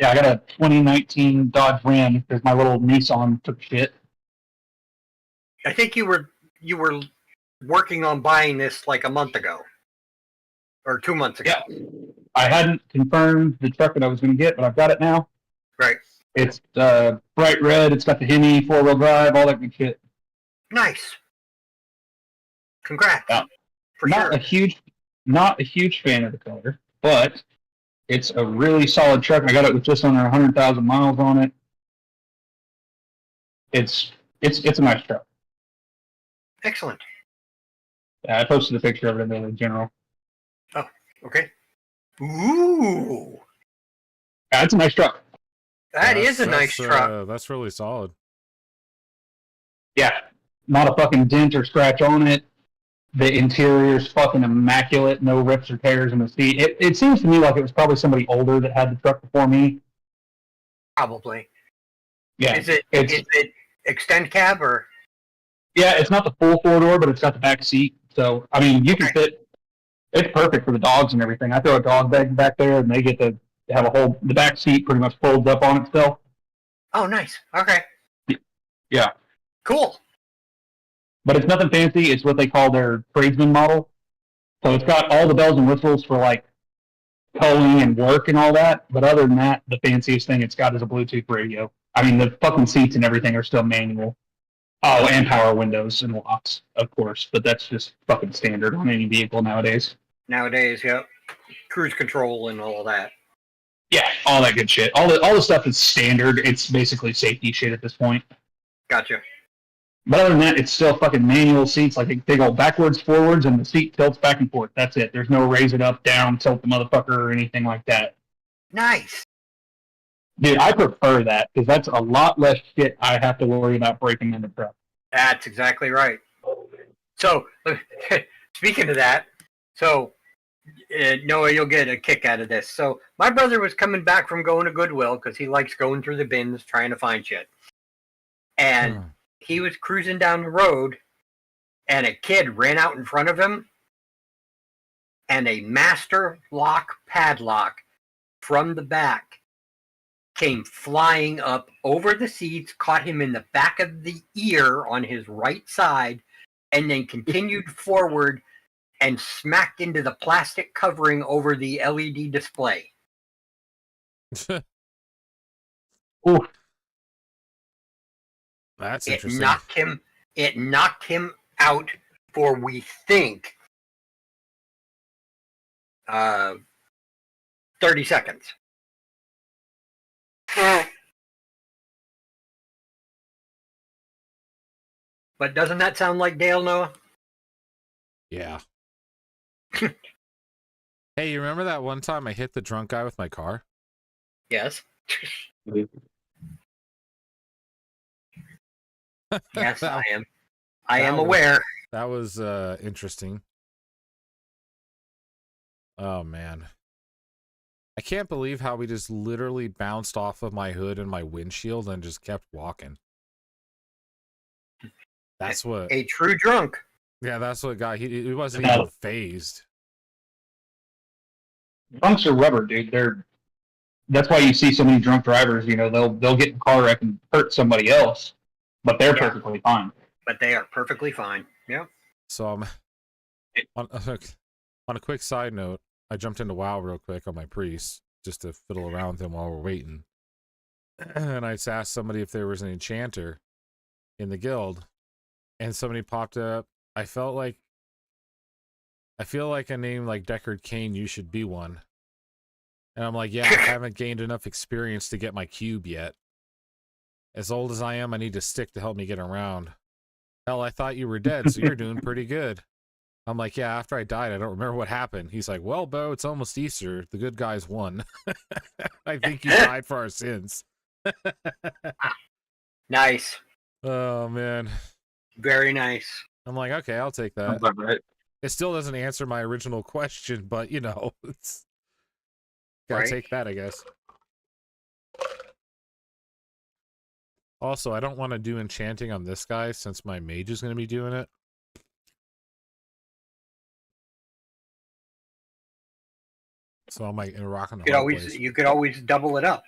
Speaker 3: Yeah, I got a 2019 Dodge Ram because my little Nissan took shit.
Speaker 4: I think you were working on buying this like a month ago. Or 2 months ago.
Speaker 3: Yeah. I hadn't confirmed the truck that I was going to get, but I've got it now.
Speaker 4: Right.
Speaker 3: It's bright red. It's got the Hemi 4-wheel drive, all that good shit.
Speaker 4: Nice. Congrats.
Speaker 3: Yeah.
Speaker 4: For
Speaker 3: Not a huge fan of the color, but it's a really solid truck. I got it with just under 100,000 miles on it. It's a nice truck.
Speaker 4: Excellent.
Speaker 3: Yeah, I posted a picture of it in the general.
Speaker 4: Oh, okay. Ooh.
Speaker 3: Yeah, it's a nice truck.
Speaker 4: That is a nice truck.
Speaker 1: That's really solid.
Speaker 3: Yeah, not a fucking dent or scratch on it. The interior's fucking immaculate, no rips or tears in the seat. It seems to me like it was probably somebody older that had the truck before me,
Speaker 4: Probably.
Speaker 3: Yeah,
Speaker 4: Is it extend cab or?
Speaker 3: yeah, it's not the full 4-door, but it's got the back seat. So I mean, you can fit. It's perfect for the dogs and everything. I throw a dog bag back there, and they get to have the back seat pretty much folds up on itself.
Speaker 4: Oh, nice. Okay.
Speaker 3: Yeah,
Speaker 4: Cool.
Speaker 3: but it's nothing fancy. It's what they call their tradesman model. So it's got all the bells and whistles for like towing and work and all that. But other than that, the fanciest thing it's got is a Bluetooth radio. I mean, the fucking seats and everything are still manual. Oh, and power windows and locks, of course. But that's just fucking standard on any vehicle nowadays.
Speaker 4: Nowadays, yep. Cruise control and all of that.
Speaker 3: Yeah, all that good shit. All the stuff is standard. It's basically safety shit at this point.
Speaker 4: Gotcha.
Speaker 3: But other than that, it's still fucking manual seats. Like they go backwards, forwards, and the seat tilts back and forth. That's it. There's no raise it up, down, tilt the motherfucker, or anything like that.
Speaker 4: Nice.
Speaker 3: Dude, I prefer that because that's a lot less shit I have to worry about breaking in the truck.
Speaker 4: That's exactly right. So, speaking of that, so Noah, you'll get a kick out of this. So, my brother was coming back from going to Goodwill because he likes going through the bins trying to find shit. And he was cruising down the road, and a kid ran out in front of him, and a master lock padlock from the back came flying up over the seats, caught him in the back of the ear on his right side, and then continued forward and smacked into the plastic covering over the LED display.
Speaker 3: Ooh,
Speaker 1: That's
Speaker 4: It
Speaker 1: interesting.
Speaker 4: knocked him out for, we think, 30 seconds. But doesn't that sound like Dale, Noah?
Speaker 1: Yeah. Hey, you remember that one time I hit the drunk guy with my car?
Speaker 4: Yes. Yes, I am. I am aware.
Speaker 1: That was interesting. Oh, man. I can't believe how we just literally bounced off of my hood and my windshield and just kept walking. That's what...
Speaker 4: A true drunk.
Speaker 1: Yeah, that's what got... He wasn't even phased.
Speaker 3: drunks are rubber, dude. That's why you see so many drunk drivers. You know, they'll get in a car wreck and hurt somebody else, but they're perfectly fine.
Speaker 4: But they are perfectly fine. Yeah.
Speaker 1: So on a quick side note, I jumped into WoW real quick on my priest just to fiddle around with him while we're waiting. And I just asked somebody if there was an enchanter in the guild, and somebody popped up. I feel like a name like Deckard Cain, you should be one. And I'm like, yeah, I haven't gained enough experience to get my cube yet. As old as I am, I need a stick to help me get around. Hell, I thought you were dead, so you're doing pretty good. I'm like, yeah, after I died, I don't remember what happened. He's like, well, Bo, it's almost Easter. The good guys won. I think you died for our sins.
Speaker 4: Nice.
Speaker 1: Oh, man.
Speaker 4: Very nice.
Speaker 1: I'm like, okay, I'll take that.
Speaker 3: Right.
Speaker 1: It still doesn't answer my original question, but, you know, it's... Gotta take that, I guess. Also, I don't want to do enchanting on this guy since my mage is going to be doing it. So I'm like rocking the hard place.
Speaker 4: You could always double it up,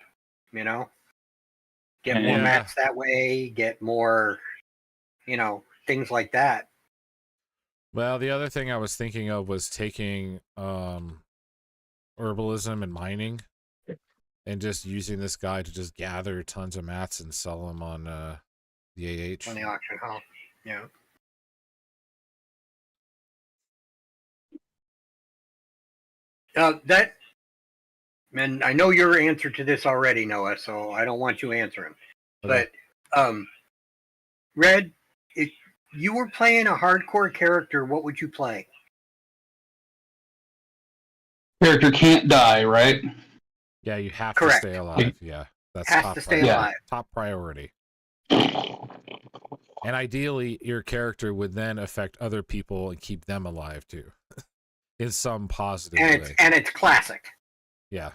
Speaker 4: you know? Get more
Speaker 1: Yeah.
Speaker 4: mats that way, get more, things like that.
Speaker 1: Well, the other thing I was thinking of was taking herbalism and mining and just using this guy to just gather tons of mats and sell them on the AH.
Speaker 4: On the auction house. Yeah. And I know your answer to this already, Noah, so I don't want you answering.
Speaker 1: Okay.
Speaker 4: But, Red, if you were playing a hardcore character, what would you play?
Speaker 3: Character can't die, right?
Speaker 1: Yeah, you have
Speaker 4: Correct.
Speaker 1: to stay alive. Yeah, that's
Speaker 4: Has
Speaker 1: top
Speaker 4: to stay
Speaker 1: priority.
Speaker 4: alive.
Speaker 1: Top priority. And ideally, your character would then affect other people and keep them alive too, in some positive way.
Speaker 4: And it's classic.
Speaker 1: Yeah.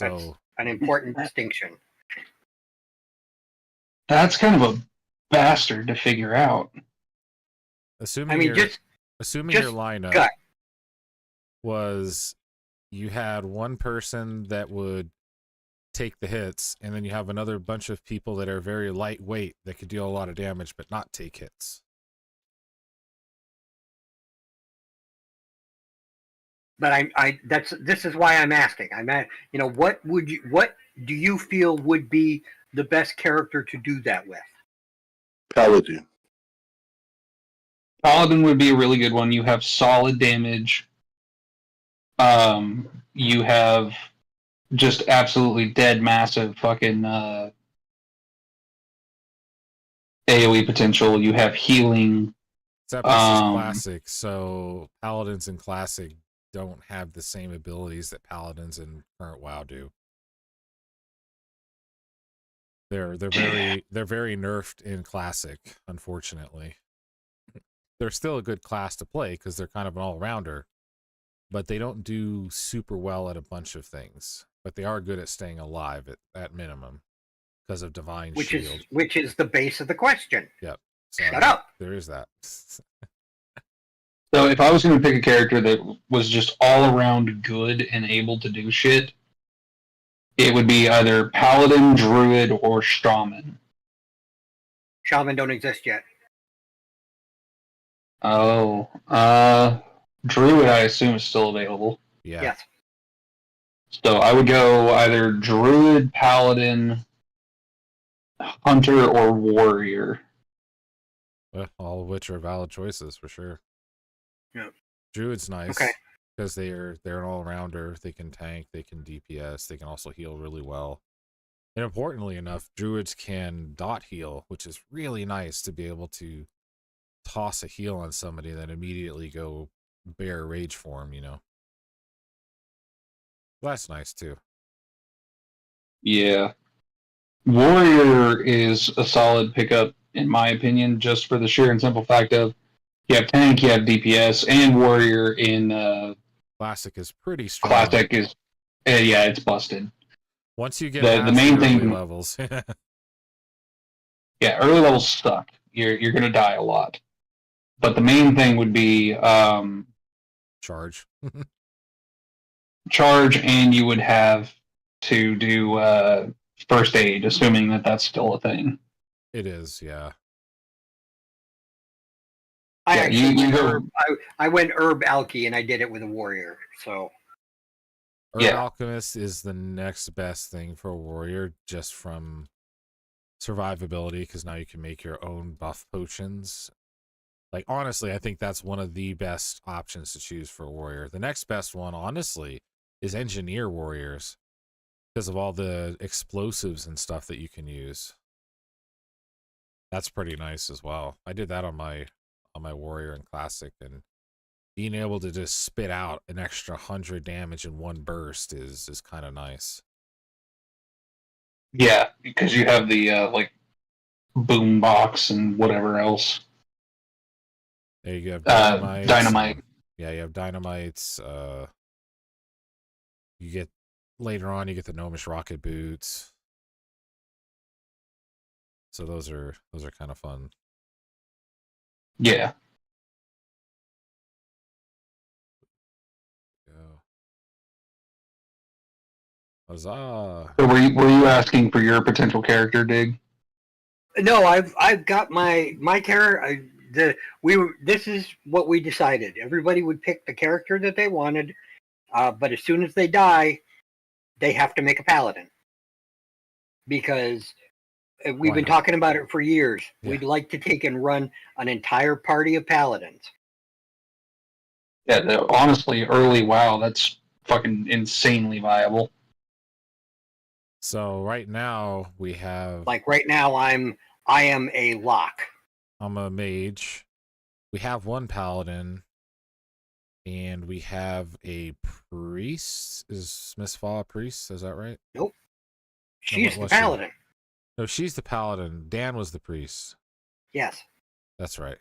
Speaker 4: That's
Speaker 1: So
Speaker 4: an important distinction.
Speaker 3: That's kind of a bastard to figure out.
Speaker 1: Assuming
Speaker 4: I mean,
Speaker 1: your
Speaker 4: just
Speaker 1: lineup
Speaker 4: gut.
Speaker 1: was you had one person that would take the hits, and then you have another bunch of people that are very lightweight that could deal a lot of damage but not take hits.
Speaker 4: But this is why I'm asking. What do you feel would be the best character to do that with?
Speaker 6: Paladin.
Speaker 3: Paladin would be a really good one. You have solid damage. You have just absolutely dead massive fucking AoE potential. You have healing.
Speaker 1: Except this is classic, so paladins in classic don't have the same abilities that paladins in current WoW do. They're very nerfed in classic, unfortunately. They're still a good class to play because they're kind of an all-rounder, but they don't do super well at a bunch of things. But they are good at staying alive at minimum because of Divine Shield.
Speaker 4: Which is the base of the question.
Speaker 1: Yep. So
Speaker 4: Shut up.
Speaker 1: There is that.
Speaker 3: So if I was going to pick a character that was just all around good and able to do shit, it would be either Paladin, Druid, or Shaman.
Speaker 4: Shaman don't exist yet.
Speaker 3: Oh, Druid I assume is still available.
Speaker 1: Yeah.
Speaker 4: Yes.
Speaker 3: So I would go either Druid, Paladin, Hunter, or Warrior.
Speaker 1: Well, all of which are valid choices for sure.
Speaker 4: Yeah.
Speaker 1: Druid's nice.
Speaker 4: Okay.
Speaker 1: Because they're an all-rounder. They can tank, they can DPS, they can also heal really well. And importantly enough, druids can dot heal, which is really nice to be able to toss a heal on somebody and then immediately go bear rage form, That's nice too.
Speaker 3: Yeah. Warrior is a solid pickup, in my opinion, just for the sheer and simple fact of you have tank, you have DPS, and Warrior in
Speaker 1: Classic is pretty strong.
Speaker 3: Classic is, yeah, it's busted.
Speaker 1: Once you get
Speaker 3: the main
Speaker 1: early
Speaker 3: thing
Speaker 1: levels.
Speaker 3: Yeah, early levels suck. You're gonna die a lot. But the main thing would be
Speaker 1: Charge.
Speaker 3: charge, and you would have to do first aid, assuming that that's still a thing.
Speaker 1: It is, yeah.
Speaker 4: I
Speaker 3: Yeah,
Speaker 4: went herb alky and I did it with a warrior. So
Speaker 1: Herb
Speaker 3: Yeah.
Speaker 1: Alchemist is the next best thing for a warrior, just from survivability, because now you can make your own buff potions. Like, honestly, I think that's one of the best options to choose for a warrior. The next best one, honestly, is engineer warriors, because of all the explosives and stuff that you can use. That's pretty nice as well. I did that on my warrior in classic, and being able to just spit out an extra 100 damage in one burst is kind of nice.
Speaker 3: Yeah, because you have the like boom box and whatever else.
Speaker 1: There you have dynamites.
Speaker 3: Dynamite.
Speaker 1: Yeah, you have dynamites. You get later on, you get the gnomish rocket boots. So those are kind of fun.
Speaker 3: Yeah.
Speaker 1: Yeah. Huzzah!
Speaker 3: So were you asking for your potential character, Dig?
Speaker 4: no, I've got my character. This is what we decided. Everybody would pick the character that they wanted, but as soon as they die, they have to make a paladin, because we've been talking about it for years.
Speaker 1: Yeah.
Speaker 4: We'd like to take and run an entire party of paladins.
Speaker 3: Yeah, honestly, early WoW, that's fucking insanely viable.
Speaker 1: So right now we have.
Speaker 4: Like right now, I am a lock.
Speaker 1: I'm a mage. We have one paladin, and we have a priest. Is Miss Fa a priest? Is that right?
Speaker 4: Nope. She's
Speaker 1: what
Speaker 4: the
Speaker 1: was she?
Speaker 4: paladin.
Speaker 1: No, she's the paladin. Dan was the priest.
Speaker 4: Yes.
Speaker 1: That's right.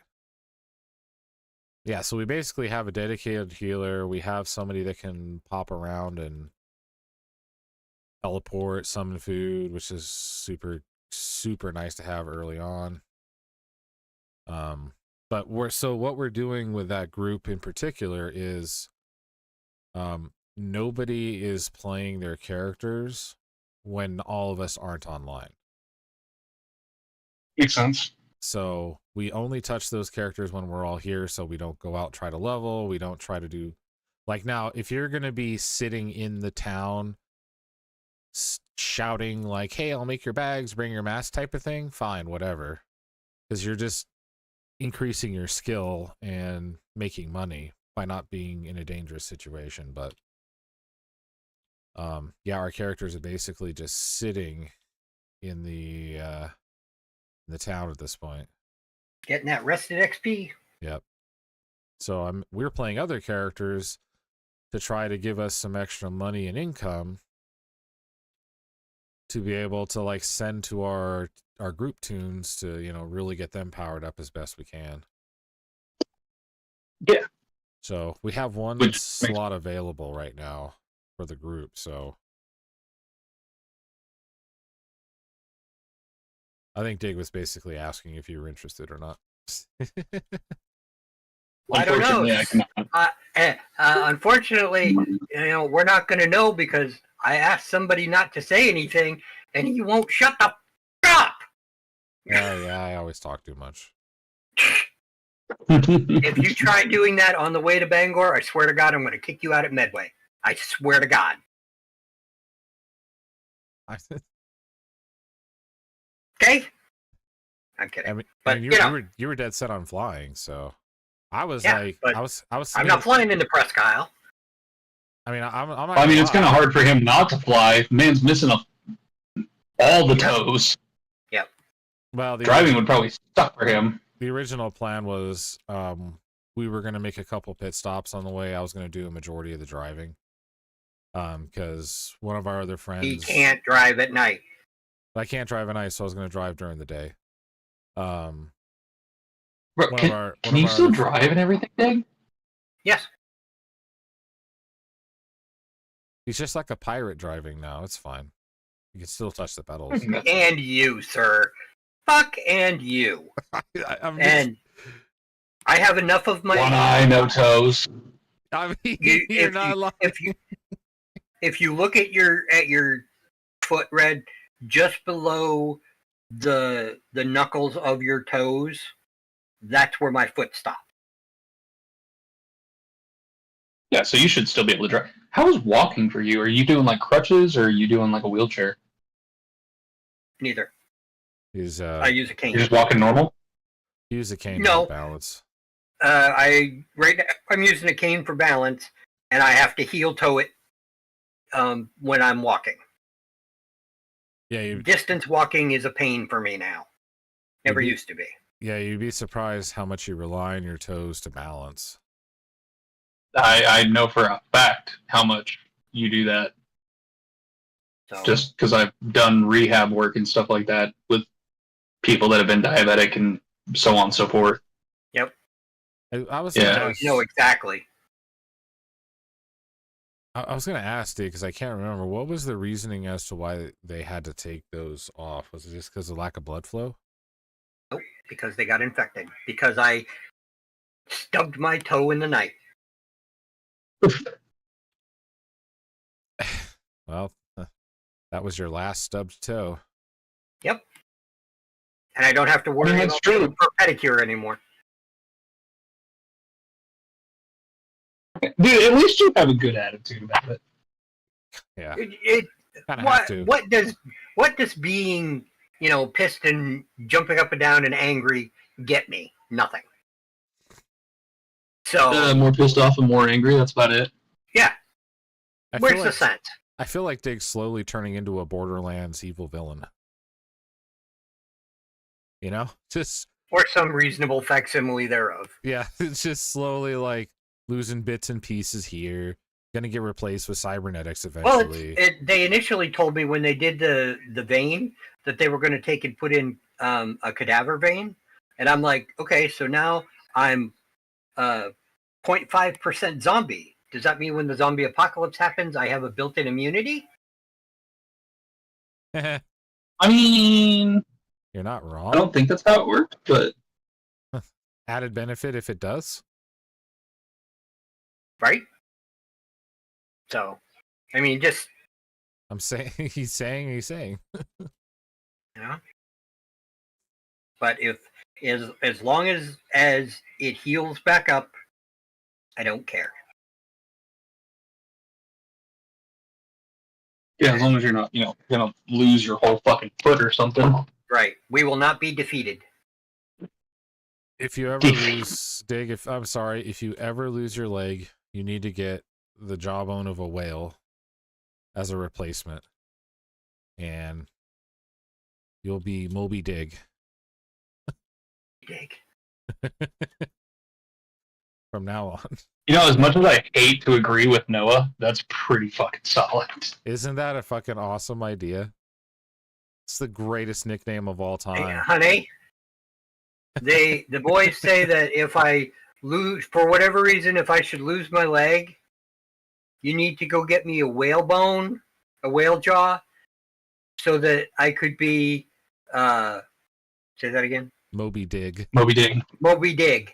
Speaker 1: Yeah, so we basically have a dedicated healer. We have somebody that can pop around and teleport, summon food, which is super, super nice to have early on. But what we're doing with that group in particular is nobody is playing their characters when all of us aren't online.
Speaker 3: Makes sense.
Speaker 1: So we only touch those characters when we're all here, so we don't go out and try to level. We don't try to do... Like now, if you're going to be sitting in the town shouting like, hey, I'll make your bags, bring your mask type of thing, fine, whatever. Because you're just increasing your skill and making money by not being in a dangerous situation. But yeah, our characters are basically just sitting in the town at this point.
Speaker 4: Getting that rested XP.
Speaker 1: Yep. So we're playing other characters to try to give us some extra money and income to be able to like send to our group tunes to, you know, really get them powered up as best we can.
Speaker 3: Yeah.
Speaker 1: So we have one
Speaker 3: Which
Speaker 1: slot available right now for the group, so I think Dig was basically asking if you were interested or not.
Speaker 4: I don't know.
Speaker 3: Unfortunately, I cannot.
Speaker 4: Unfortunately, you know, we're not going to know because I asked somebody not to say anything, and he won't shut the f up.
Speaker 1: Yeah, I always talk too much.
Speaker 4: If you try doing that on the way to Bangor, I swear to God, I'm going to kick you out at Medway. I swear to God. Okay? I'm kidding.
Speaker 1: I mean,
Speaker 4: but
Speaker 1: you were dead set on flying, so I was
Speaker 4: Yeah,
Speaker 1: like,
Speaker 4: but
Speaker 1: I was.
Speaker 4: I'm not flying into Presque Isle.
Speaker 1: I mean, I'm not.
Speaker 3: I mean,
Speaker 1: gonna
Speaker 3: it's kind of
Speaker 1: lie.
Speaker 3: hard for him not to fly. Man's missing all the toes.
Speaker 4: Yep.
Speaker 1: Well,
Speaker 3: Driving would probably suck for him.
Speaker 1: The original plan was we were going to make a couple pit stops on the way. I was going to do a majority of the driving because one of our other friends...
Speaker 4: He can't drive at night.
Speaker 1: I can't drive at night, so I was going to drive during the day.
Speaker 3: Bro,
Speaker 1: Can
Speaker 3: you still drive and everything, Dig?
Speaker 4: Yes.
Speaker 1: He's just like a pirate driving now. It's fine. You can still touch the pedals.
Speaker 4: And you, sir. Fuck and you. And I have enough of my...
Speaker 3: One eye, no toes.
Speaker 1: I mean, you're not lying.
Speaker 4: If you look at your foot, Red, just below the knuckles of your toes, that's where my foot stops.
Speaker 3: Yeah, so you should still be able to drive. How is walking for you? Are you doing like crutches or are you doing like a wheelchair?
Speaker 4: Neither.
Speaker 1: I
Speaker 4: use a cane.
Speaker 3: You're just walking normal?
Speaker 1: Use a cane
Speaker 4: No.
Speaker 1: for balance.
Speaker 4: Right now I'm using a cane for balance, and I have to heel toe it when I'm walking.
Speaker 1: Yeah,
Speaker 4: Distance walking is a pain for me now. Never used to be.
Speaker 1: Yeah, you'd be surprised how much you rely on your toes to balance.
Speaker 3: I know for a fact how much you do that.
Speaker 4: So,
Speaker 3: Just because I've done rehab work and stuff like that with people that have been diabetic and so on and so forth.
Speaker 4: Yep.
Speaker 1: I was
Speaker 3: Yeah.
Speaker 1: gonna ask,
Speaker 4: you know exactly.
Speaker 1: I was going to ask, Dave, because I can't remember. What was the reasoning as to why they had to take those off? Was it just because of lack of blood flow?
Speaker 4: Nope, because they got infected. Because I stubbed my toe in the night.
Speaker 1: Well, that was your last stubbed toe.
Speaker 4: Yep. And I don't have to worry
Speaker 3: that's
Speaker 4: about
Speaker 3: true.
Speaker 4: paying for pedicure anymore.
Speaker 3: Dude, at least you have a good attitude about it.
Speaker 1: Yeah.
Speaker 4: Kinda have to. What does being, pissed and jumping up and down and angry get me? Nothing. So
Speaker 3: More pissed off and more angry, that's about it.
Speaker 4: yeah.
Speaker 1: I
Speaker 4: Where's
Speaker 1: feel
Speaker 4: the
Speaker 1: like,
Speaker 4: sense?
Speaker 1: I feel like Dig's slowly turning into a Borderlands evil villain. Just...
Speaker 4: Or some reasonable facsimile thereof.
Speaker 1: Yeah, it's just slowly like losing bits and pieces here. Gonna get replaced with cybernetics eventually.
Speaker 4: Well, they initially told me when they did the vein that they were going to take and put in a cadaver vein. And I'm like, okay, so now I'm 0.5% zombie. Does that mean when the zombie apocalypse happens, I have a built-in immunity?
Speaker 3: I I mean,
Speaker 1: You're not
Speaker 3: I
Speaker 1: wrong.
Speaker 3: don't think that's how it works, but
Speaker 1: Added benefit if it does.
Speaker 4: Right? So, I mean, just,
Speaker 1: I'm saying he's saying.
Speaker 4: you know. But if as long as it heals back up, I don't care.
Speaker 3: yeah, as long as you're not, gonna lose your whole fucking foot or something.
Speaker 4: Right. We will not be defeated.
Speaker 1: If you ever lose Dig, if you ever lose your leg, you need to get the jawbone of a whale as a replacement. And you'll be Moby Dig.
Speaker 4: Dig.
Speaker 1: From now on.
Speaker 3: As much as I hate to agree with Noah, that's pretty fucking solid.
Speaker 1: Isn't that a fucking awesome idea? It's the greatest nickname of all
Speaker 4: Hey,
Speaker 1: time.
Speaker 4: honey, the boys say that if I lose, for whatever reason, if I should lose my leg, you need to go get me a whale bone, a whale jaw, so that I could be, say that again?
Speaker 1: Moby Dig.
Speaker 3: Moby Dig.
Speaker 4: Moby Dig.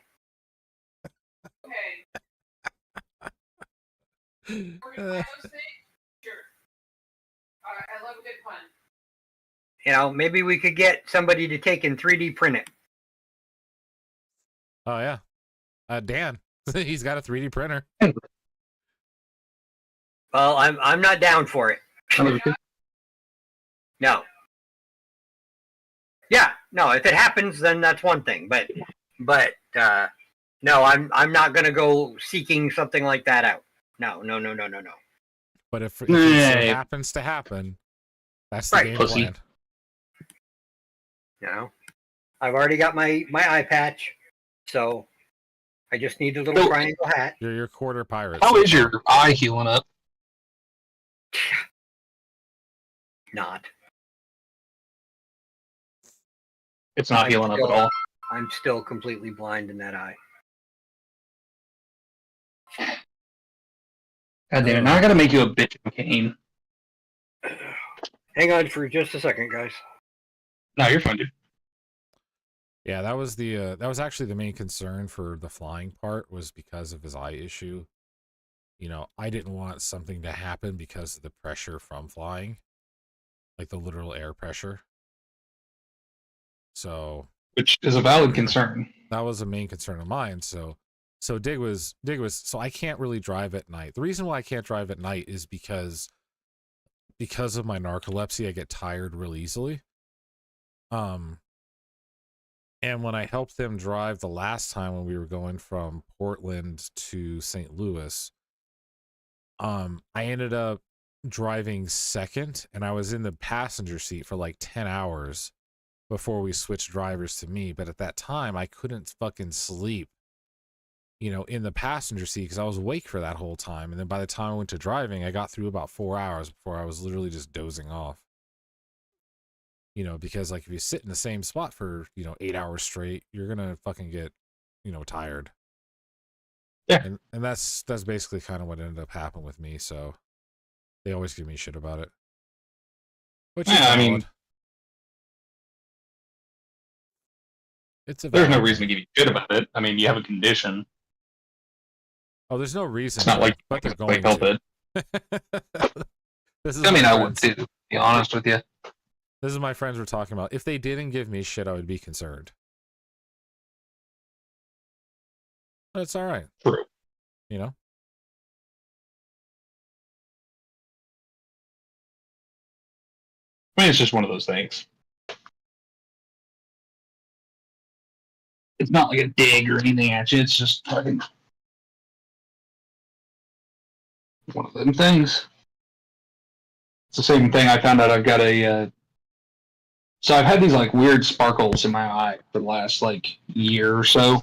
Speaker 1: Uh,
Speaker 9: I love a good pun.
Speaker 4: Maybe we could get somebody to take and 3D print it.
Speaker 1: oh yeah. Dan. He's got a 3D printer.
Speaker 4: Well, I'm not down for it. No. Yeah, no. If it happens, then that's one thing. But no, I'm not gonna go seeking something like that out. No.
Speaker 1: But if it happens to happen, that's the
Speaker 4: Right.
Speaker 1: game
Speaker 3: Pussy.
Speaker 1: plan.
Speaker 4: I've already got my eye patch, so I just need a little
Speaker 3: So-
Speaker 4: triangle hat.
Speaker 1: You're your quarter pirate.
Speaker 3: How is your eye healing up?
Speaker 4: Not.
Speaker 3: It's not healing up at all.
Speaker 4: I'm still completely blind in that eye.
Speaker 3: God damn it, now I gotta make you a bitch of cane.
Speaker 4: Hang on for just a second, guys.
Speaker 3: No, you're fine, dude.
Speaker 1: Yeah, that was actually the main concern for the flying part, was because of his eye issue. I didn't want something to happen because of the pressure from flying, like the literal air pressure. So
Speaker 3: Which is a valid concern.
Speaker 1: that was a main concern of mine. So Dig was so I can't really drive at night. The reason why I can't drive at night is because of my narcolepsy, I get tired real easily. And when I helped them drive the last time when we were going from Portland to St. Louis, I ended up driving second, and I was in the passenger seat for like 10 hours before we switched drivers to me. But at that time, I couldn't fucking sleep, in the passenger seat because I was awake for that whole time. And then by the time I went to driving, I got through about 4 hours before I was literally just dozing off. Because like if you sit in the same spot for, 8 hours straight, you're going to fucking get, tired.
Speaker 3: Yeah.
Speaker 1: And that's basically kind of what ended up happening with me. So they always give me shit about it. Which is
Speaker 3: Yeah, I mean,
Speaker 1: valid. It's a
Speaker 3: there's no
Speaker 1: valid
Speaker 3: reason to give you shit about it. I mean, you have a condition.
Speaker 1: Oh, there's no reason.
Speaker 3: It's not like
Speaker 1: but they're
Speaker 3: you
Speaker 1: going
Speaker 3: help
Speaker 1: to.
Speaker 3: it.
Speaker 1: This is
Speaker 3: I mean,
Speaker 1: my
Speaker 3: I would
Speaker 1: friends.
Speaker 3: too, to be honest with you.
Speaker 1: This is my friends were talking about. If they didn't give me shit, I would be concerned. But it's all right.
Speaker 3: True. I mean, it's just one of those things. It's not like a dig or anything at you. It's just fucking one of them things. It's the same thing. I found out I've got a. So I've had these like weird sparkles in my eye for the last like year or so,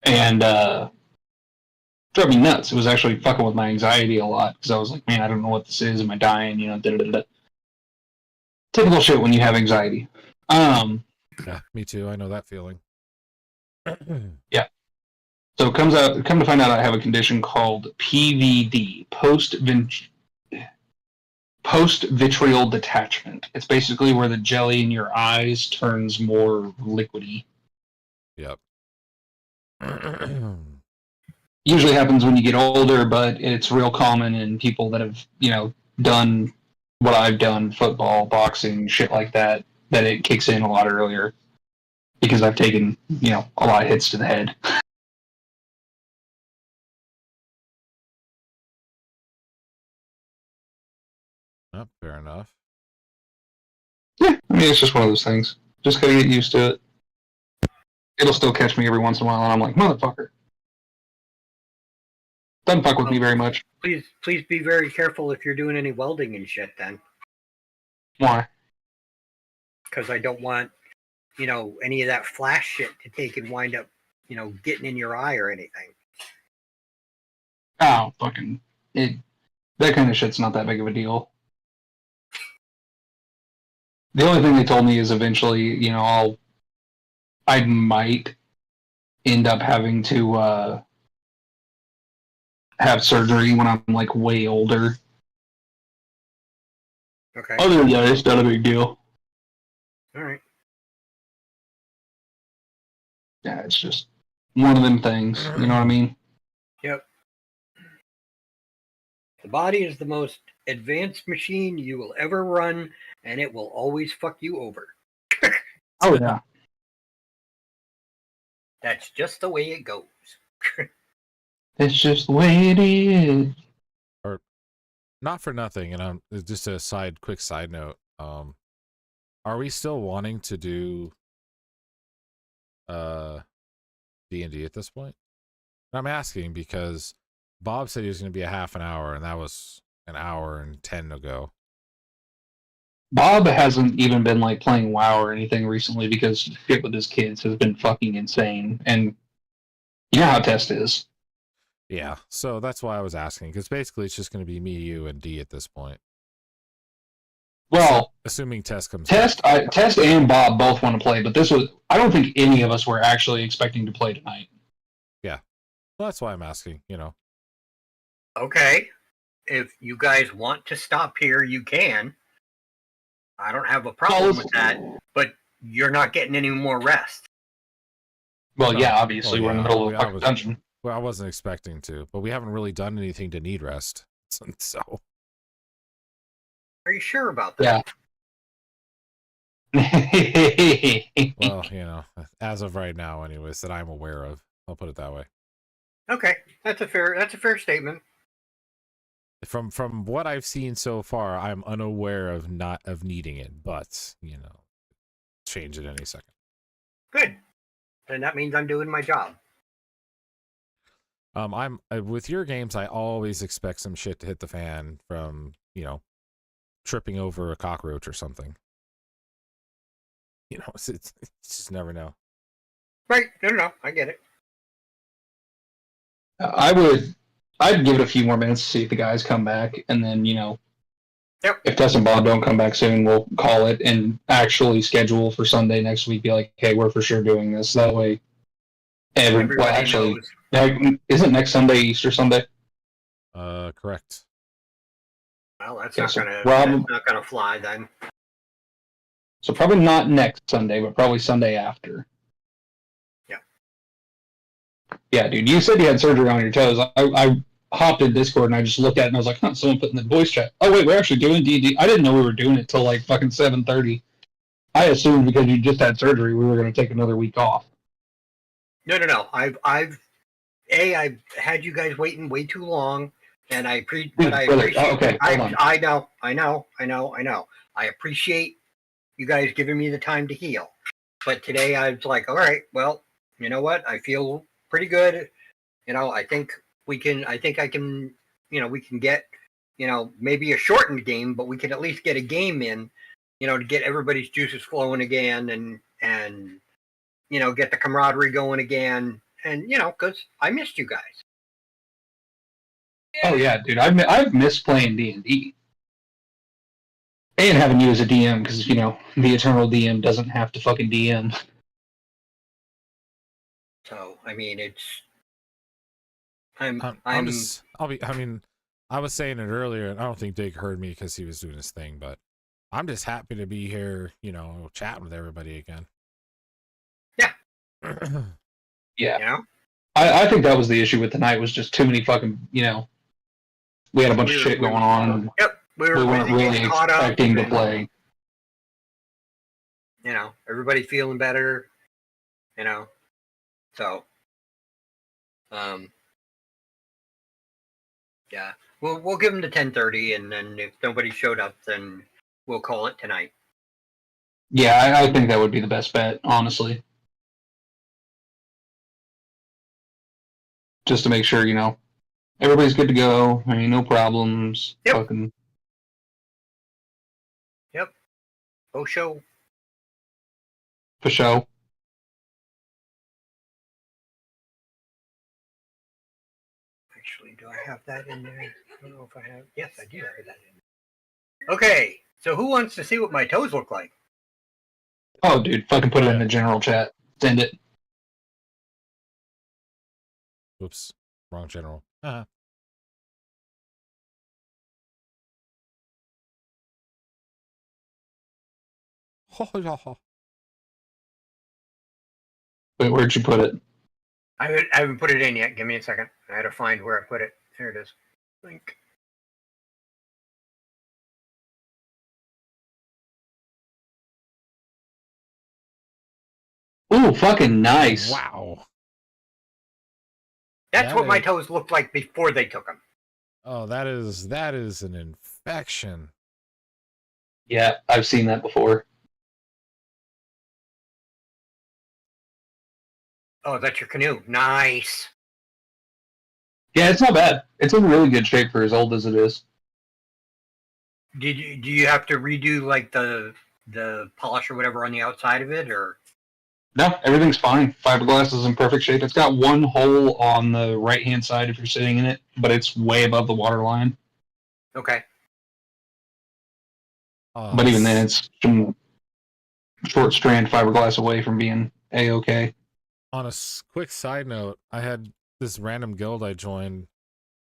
Speaker 3: and drove me nuts. It was actually fucking with my anxiety a lot because I was like, man, I don't know what this is. Am I dying? Da-da-da-da. Typical shit when you have anxiety.
Speaker 1: Yeah, me too. I know that feeling.
Speaker 3: Yeah. So come to find out, I have a condition called PVD, post-vitreal detachment. It's basically where the jelly in your eyes turns more liquidy.
Speaker 1: Yep.
Speaker 3: Usually happens when you get older, but it's real common in people that have, done what I've done, football, boxing, shit like that, that it kicks in a lot earlier because I've taken, a lot of hits to the head.
Speaker 1: Oh, fair enough.
Speaker 3: Yeah, I mean, it's just one of those things. Just gotta get used to it. It'll still catch me every once in a while, and I'm like, motherfucker. Doesn't fuck with me very much.
Speaker 4: Please be very careful if you're doing any welding and shit then.
Speaker 3: Why?
Speaker 4: Because I don't want, any of that flash shit to take and wind up, getting in your eye or anything.
Speaker 3: Oh, fucking. That kind of shit's not that big of a deal. The only thing they told me is eventually, I might end up having to have surgery when I'm like way older.
Speaker 4: Okay.
Speaker 3: Other than that, it's not a big deal.
Speaker 4: All right.
Speaker 3: Yeah, it's just one of them things. You know what I mean?
Speaker 4: Yep. The body is the most advanced machine you will ever run, and it will always fuck you over.
Speaker 3: Oh yeah.
Speaker 4: That's just the way it goes.
Speaker 3: It's just the way it is.
Speaker 1: Or not for nothing, and just a quick side note. Are we still wanting to do D&D at this point? I'm asking because Bob said he was going to be a half an hour, and that was an hour and 10 ago.
Speaker 3: Bob hasn't even been like playing WoW or anything recently because shit with his kids has been fucking insane. And you know how Test is.
Speaker 1: Yeah, so that's why I was asking, because basically it's just going to be me, you, and D at this point.
Speaker 3: Well,
Speaker 1: assuming Test comes
Speaker 3: Test and Bob both want to play, but I don't think any of us were actually expecting to play tonight.
Speaker 1: Yeah. Well, that's why I'm asking,
Speaker 4: Okay. If you guys want to stop here, you can. I don't have a problem with that, but you're not getting any more rest.
Speaker 3: Well, yeah, obviously we're in the middle of a fucking dungeon.
Speaker 1: Well, I wasn't expecting to, but we haven't really done anything to need rest. So.
Speaker 4: Are you sure about that?
Speaker 3: Yeah.
Speaker 1: Well, as of right now, anyways, that I'm aware of. I'll put it that way.
Speaker 4: Okay, that's a fair statement.
Speaker 1: From what I've seen so far, I'm unaware of needing it, but change it any second.
Speaker 4: Good. Then that means I'm doing my job.
Speaker 1: I'm with your games. I always expect some shit to hit the fan from tripping over a cockroach or something. It's just never know.
Speaker 4: Right? No, I get it.
Speaker 3: I'd give it a few more minutes to see if the guys come back, and then
Speaker 4: Yep.
Speaker 3: if Tess and Bob don't come back soon, we'll call it and actually schedule for Sunday next week. Be like, hey, we're for sure doing this. That way,
Speaker 4: Everybody knows.
Speaker 3: Isn't next Sunday Easter Sunday?
Speaker 1: Correct.
Speaker 4: Well, that's
Speaker 3: Yeah,
Speaker 4: not gonna fly then.
Speaker 3: So probably not next Sunday, but probably Sunday after.
Speaker 4: Yeah.
Speaker 3: Yeah, dude, you said you had surgery on your toes. I hopped in Discord and I just looked at it and I was like, huh, someone put in the voice chat. Oh wait, we're actually doing D&D. I didn't know we were doing it till like fucking 7:30. I assumed because you just had surgery we were going to take another week off.
Speaker 4: No. I've had you guys waiting way too long, and I appreciate.
Speaker 3: Okay, hold on.
Speaker 4: I know. I appreciate you guys giving me the time to heal, but today I was like, all right, well, you know what? I feel pretty good. I think we can. I can. We can get. Maybe a shortened game, but we can at least get a game in. To get everybody's juices flowing again, and get the camaraderie going again, and because I missed you guys.
Speaker 3: Oh yeah, dude, I've missed playing D&D. And having you as a DM, because the eternal DM doesn't have to fucking DM.
Speaker 4: So I mean, it's
Speaker 1: I was saying it earlier, and I don't think Dick heard me because he was doing his thing, but I'm just happy to be here, chatting with everybody again.
Speaker 4: Yeah.
Speaker 3: Yeah.
Speaker 4: You know?
Speaker 3: I think that was the issue with tonight, was just too many fucking, we had a bunch of shit going on, and
Speaker 4: Yep. We
Speaker 3: weren't
Speaker 4: busy
Speaker 3: really
Speaker 4: getting caught up.
Speaker 3: expecting to
Speaker 4: and,
Speaker 3: play.
Speaker 4: Everybody feeling better. So, yeah, we'll give them to 10:30, and then if nobody showed up, then we'll call it tonight.
Speaker 3: Yeah, I think that would be the best bet, honestly. Just to make sure, everybody's good to go. I mean, no problems.
Speaker 4: Yep.
Speaker 3: Fucking.
Speaker 4: Yep. Oh, show.
Speaker 3: For show.
Speaker 4: Actually, do I have that in there? I don't know if I have. Yes, I do have that in there. Okay, so who wants to see what my toes look like?
Speaker 3: Oh, dude, fucking put it in the general chat. Send it.
Speaker 1: Oops, wrong general. Uh-huh.
Speaker 3: Wait, where'd you put it?
Speaker 4: I haven't put it in yet. Give me a second. I had to find where I put it. There it is. Link.
Speaker 3: Ooh, fucking nice.
Speaker 1: Wow.
Speaker 4: That's
Speaker 1: That
Speaker 4: what my
Speaker 1: is-
Speaker 4: toes looked like before they took them.
Speaker 1: Oh, that is an infection.
Speaker 3: Yeah, I've seen that before.
Speaker 4: Oh, that's your canoe. Nice.
Speaker 3: Yeah, it's not bad. It's in really good shape for as old as it is.
Speaker 4: Do you have to redo like the polish or whatever on the outside of it, or?
Speaker 3: No, everything's fine. Fiberglass is in perfect shape. It's got one hole on the right-hand side if you're sitting in it, but it's way above the water line.
Speaker 4: Okay.
Speaker 3: But even then, it's some short strand fiberglass away from being A-okay.
Speaker 1: On a quick side note, I had this random guild I joined.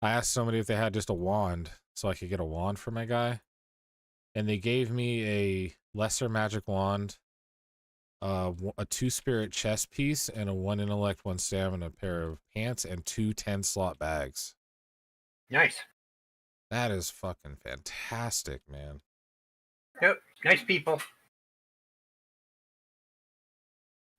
Speaker 1: I asked somebody if they had just a wand so I could get a wand for my guy. And they gave me a lesser magic wand, a 2-spirit chest piece, and a 1 intellect, 1 stamina pair of pants, and 2 10-slot bags.
Speaker 4: Nice.
Speaker 1: That is fucking fantastic, man.
Speaker 4: Yep. Nice people.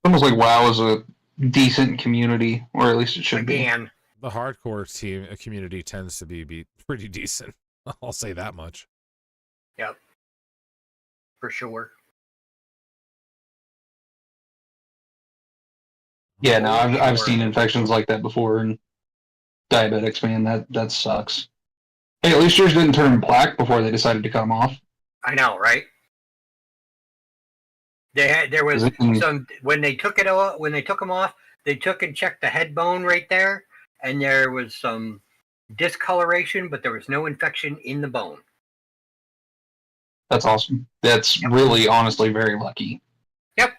Speaker 3: Almost like WoW is a decent community, or at least it should be.
Speaker 4: Again.
Speaker 1: The hardcore team community tends to be pretty decent. I'll say that much.
Speaker 4: Yep. For sure.
Speaker 3: Yeah, no,
Speaker 4: For
Speaker 3: I've
Speaker 4: sure.
Speaker 3: seen infections like that before, and diabetics, man, that sucks. Hey, at least yours didn't turn black before they decided to cut them off.
Speaker 4: I know, right? There was some when they took it off, when they took them off, they took and checked the head bone right there, and there was some discoloration, but there was no infection in the bone.
Speaker 3: That's awesome. That's really, honestly, very lucky.
Speaker 4: Yep.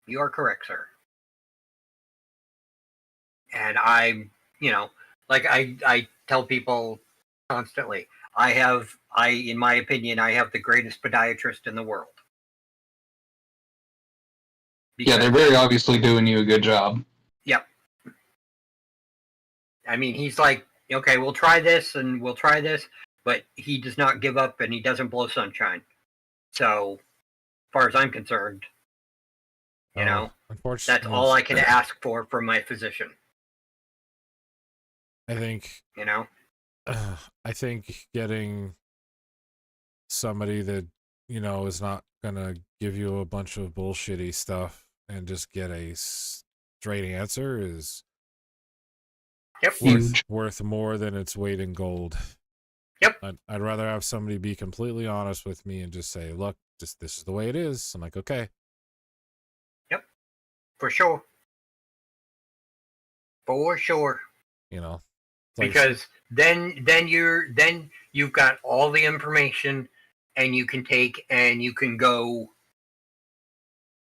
Speaker 4: You are correct, sir. And I tell people constantly, in my opinion, I have the greatest podiatrist in the world.
Speaker 3: Yeah, they're very obviously doing you a good job.
Speaker 4: Yep. I mean, he's like, okay, we'll try this and we'll try this, but he does not give up and he doesn't blow sunshine. So, as far as I'm concerned,
Speaker 1: unfortunately,
Speaker 4: that's all I can ask for from my physician.
Speaker 1: I think, I think getting somebody that, is not going to give you a bunch of bullshitty stuff and just get a straight answer is worth more than its weight in gold.
Speaker 4: Yep.
Speaker 1: I'd rather have somebody be completely honest with me and just say, look, this is the way it is. I'm like, okay.
Speaker 4: Yep. For sure. For sure. Because then you've got all the information and you can take and you can go,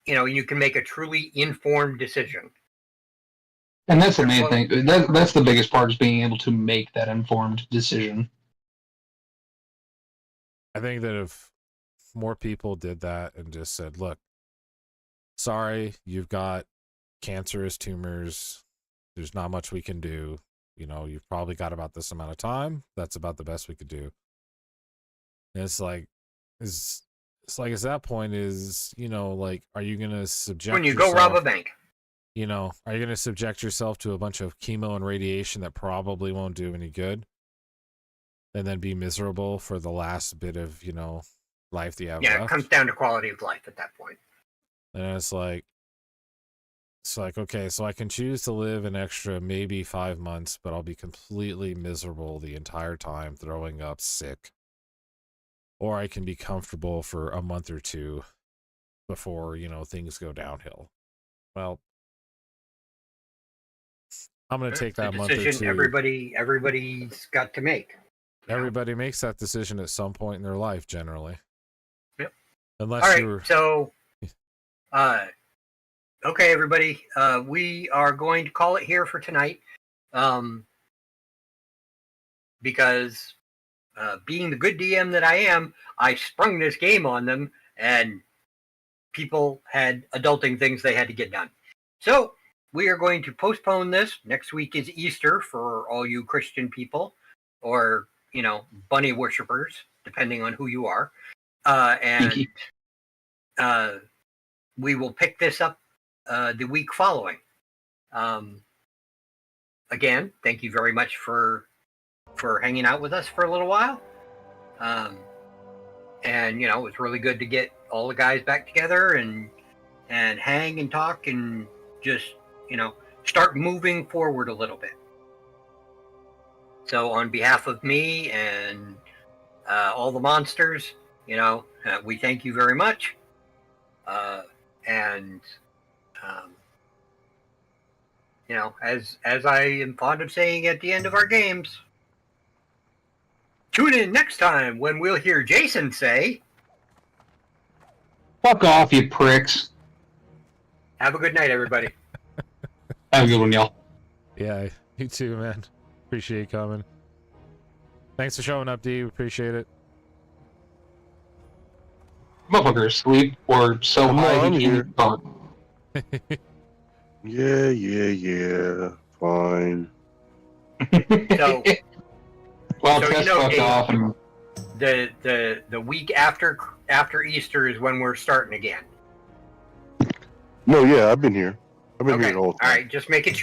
Speaker 4: you can make a truly informed decision.
Speaker 3: And that's the main thing. That's the biggest part, is being able to make that informed decision.
Speaker 1: I think that if more people did that and just said, look, sorry, you've got cancerous tumors. There's not much we can do. You know, you've probably got about this amount of time. That's about the best we could do. And it's like, at that point is, you know, like, are you going to subject
Speaker 4: When you
Speaker 1: yourself,
Speaker 4: go rob a bank.
Speaker 1: you know, are you going to subject yourself to a bunch of chemo and radiation that probably won't do any good? And then be miserable for the last bit of, you know, life that you have
Speaker 4: Yeah,
Speaker 1: left?
Speaker 4: it comes down to quality of life at that point.
Speaker 1: And it's like, okay, so I can choose to live an extra maybe 5 months, but I'll be completely miserable the entire time, throwing up, sick. Or I can be comfortable for a month or two before, you know, things go downhill. Well, I'm going to take that month or
Speaker 4: Decision
Speaker 1: two.
Speaker 4: everybody's got to make.
Speaker 1: Everybody makes that decision at some point in their life, generally.
Speaker 4: Yep.
Speaker 1: Unless
Speaker 4: All right,
Speaker 1: you're...
Speaker 4: so, okay, everybody, we are going to call it here for tonight, because being the good DM that I am, I sprung this game on them, and people had adulting things they had to get done. So we are going to postpone this. Next week is Easter for all you Christian people, or, you know, bunny worshippers, depending on who you are. And we will pick this up the week following. Again, thank you very much for hanging out with us for a little while. And, you know, it's really good to get all the guys back together and hang and talk and just, you know, start moving forward a little bit. So on behalf of me and all the monsters, you know, we thank you very much. You know, as I am fond of saying at the end of our games, tune in next time when we'll hear Jason say,
Speaker 3: "Fuck off, you pricks."
Speaker 4: Have a good night, everybody.
Speaker 3: Have a good one, y'all.
Speaker 1: Yeah, you too, man. Appreciate you coming. Thanks for showing up, D. We appreciate it.
Speaker 3: Motherfucker asleep or so
Speaker 6: I'm
Speaker 3: high
Speaker 6: on
Speaker 3: he
Speaker 6: here.
Speaker 3: can't talk.
Speaker 6: Yeah. Fine.
Speaker 4: So,
Speaker 3: well,
Speaker 4: so,
Speaker 3: Tess
Speaker 4: you know,
Speaker 3: fucked
Speaker 4: Dave,
Speaker 3: off and
Speaker 4: the week after Easter is when we're starting again.
Speaker 6: No, yeah, I've been here. I've been
Speaker 4: Okay.
Speaker 6: here the whole
Speaker 4: All
Speaker 6: time.
Speaker 4: right. Just make it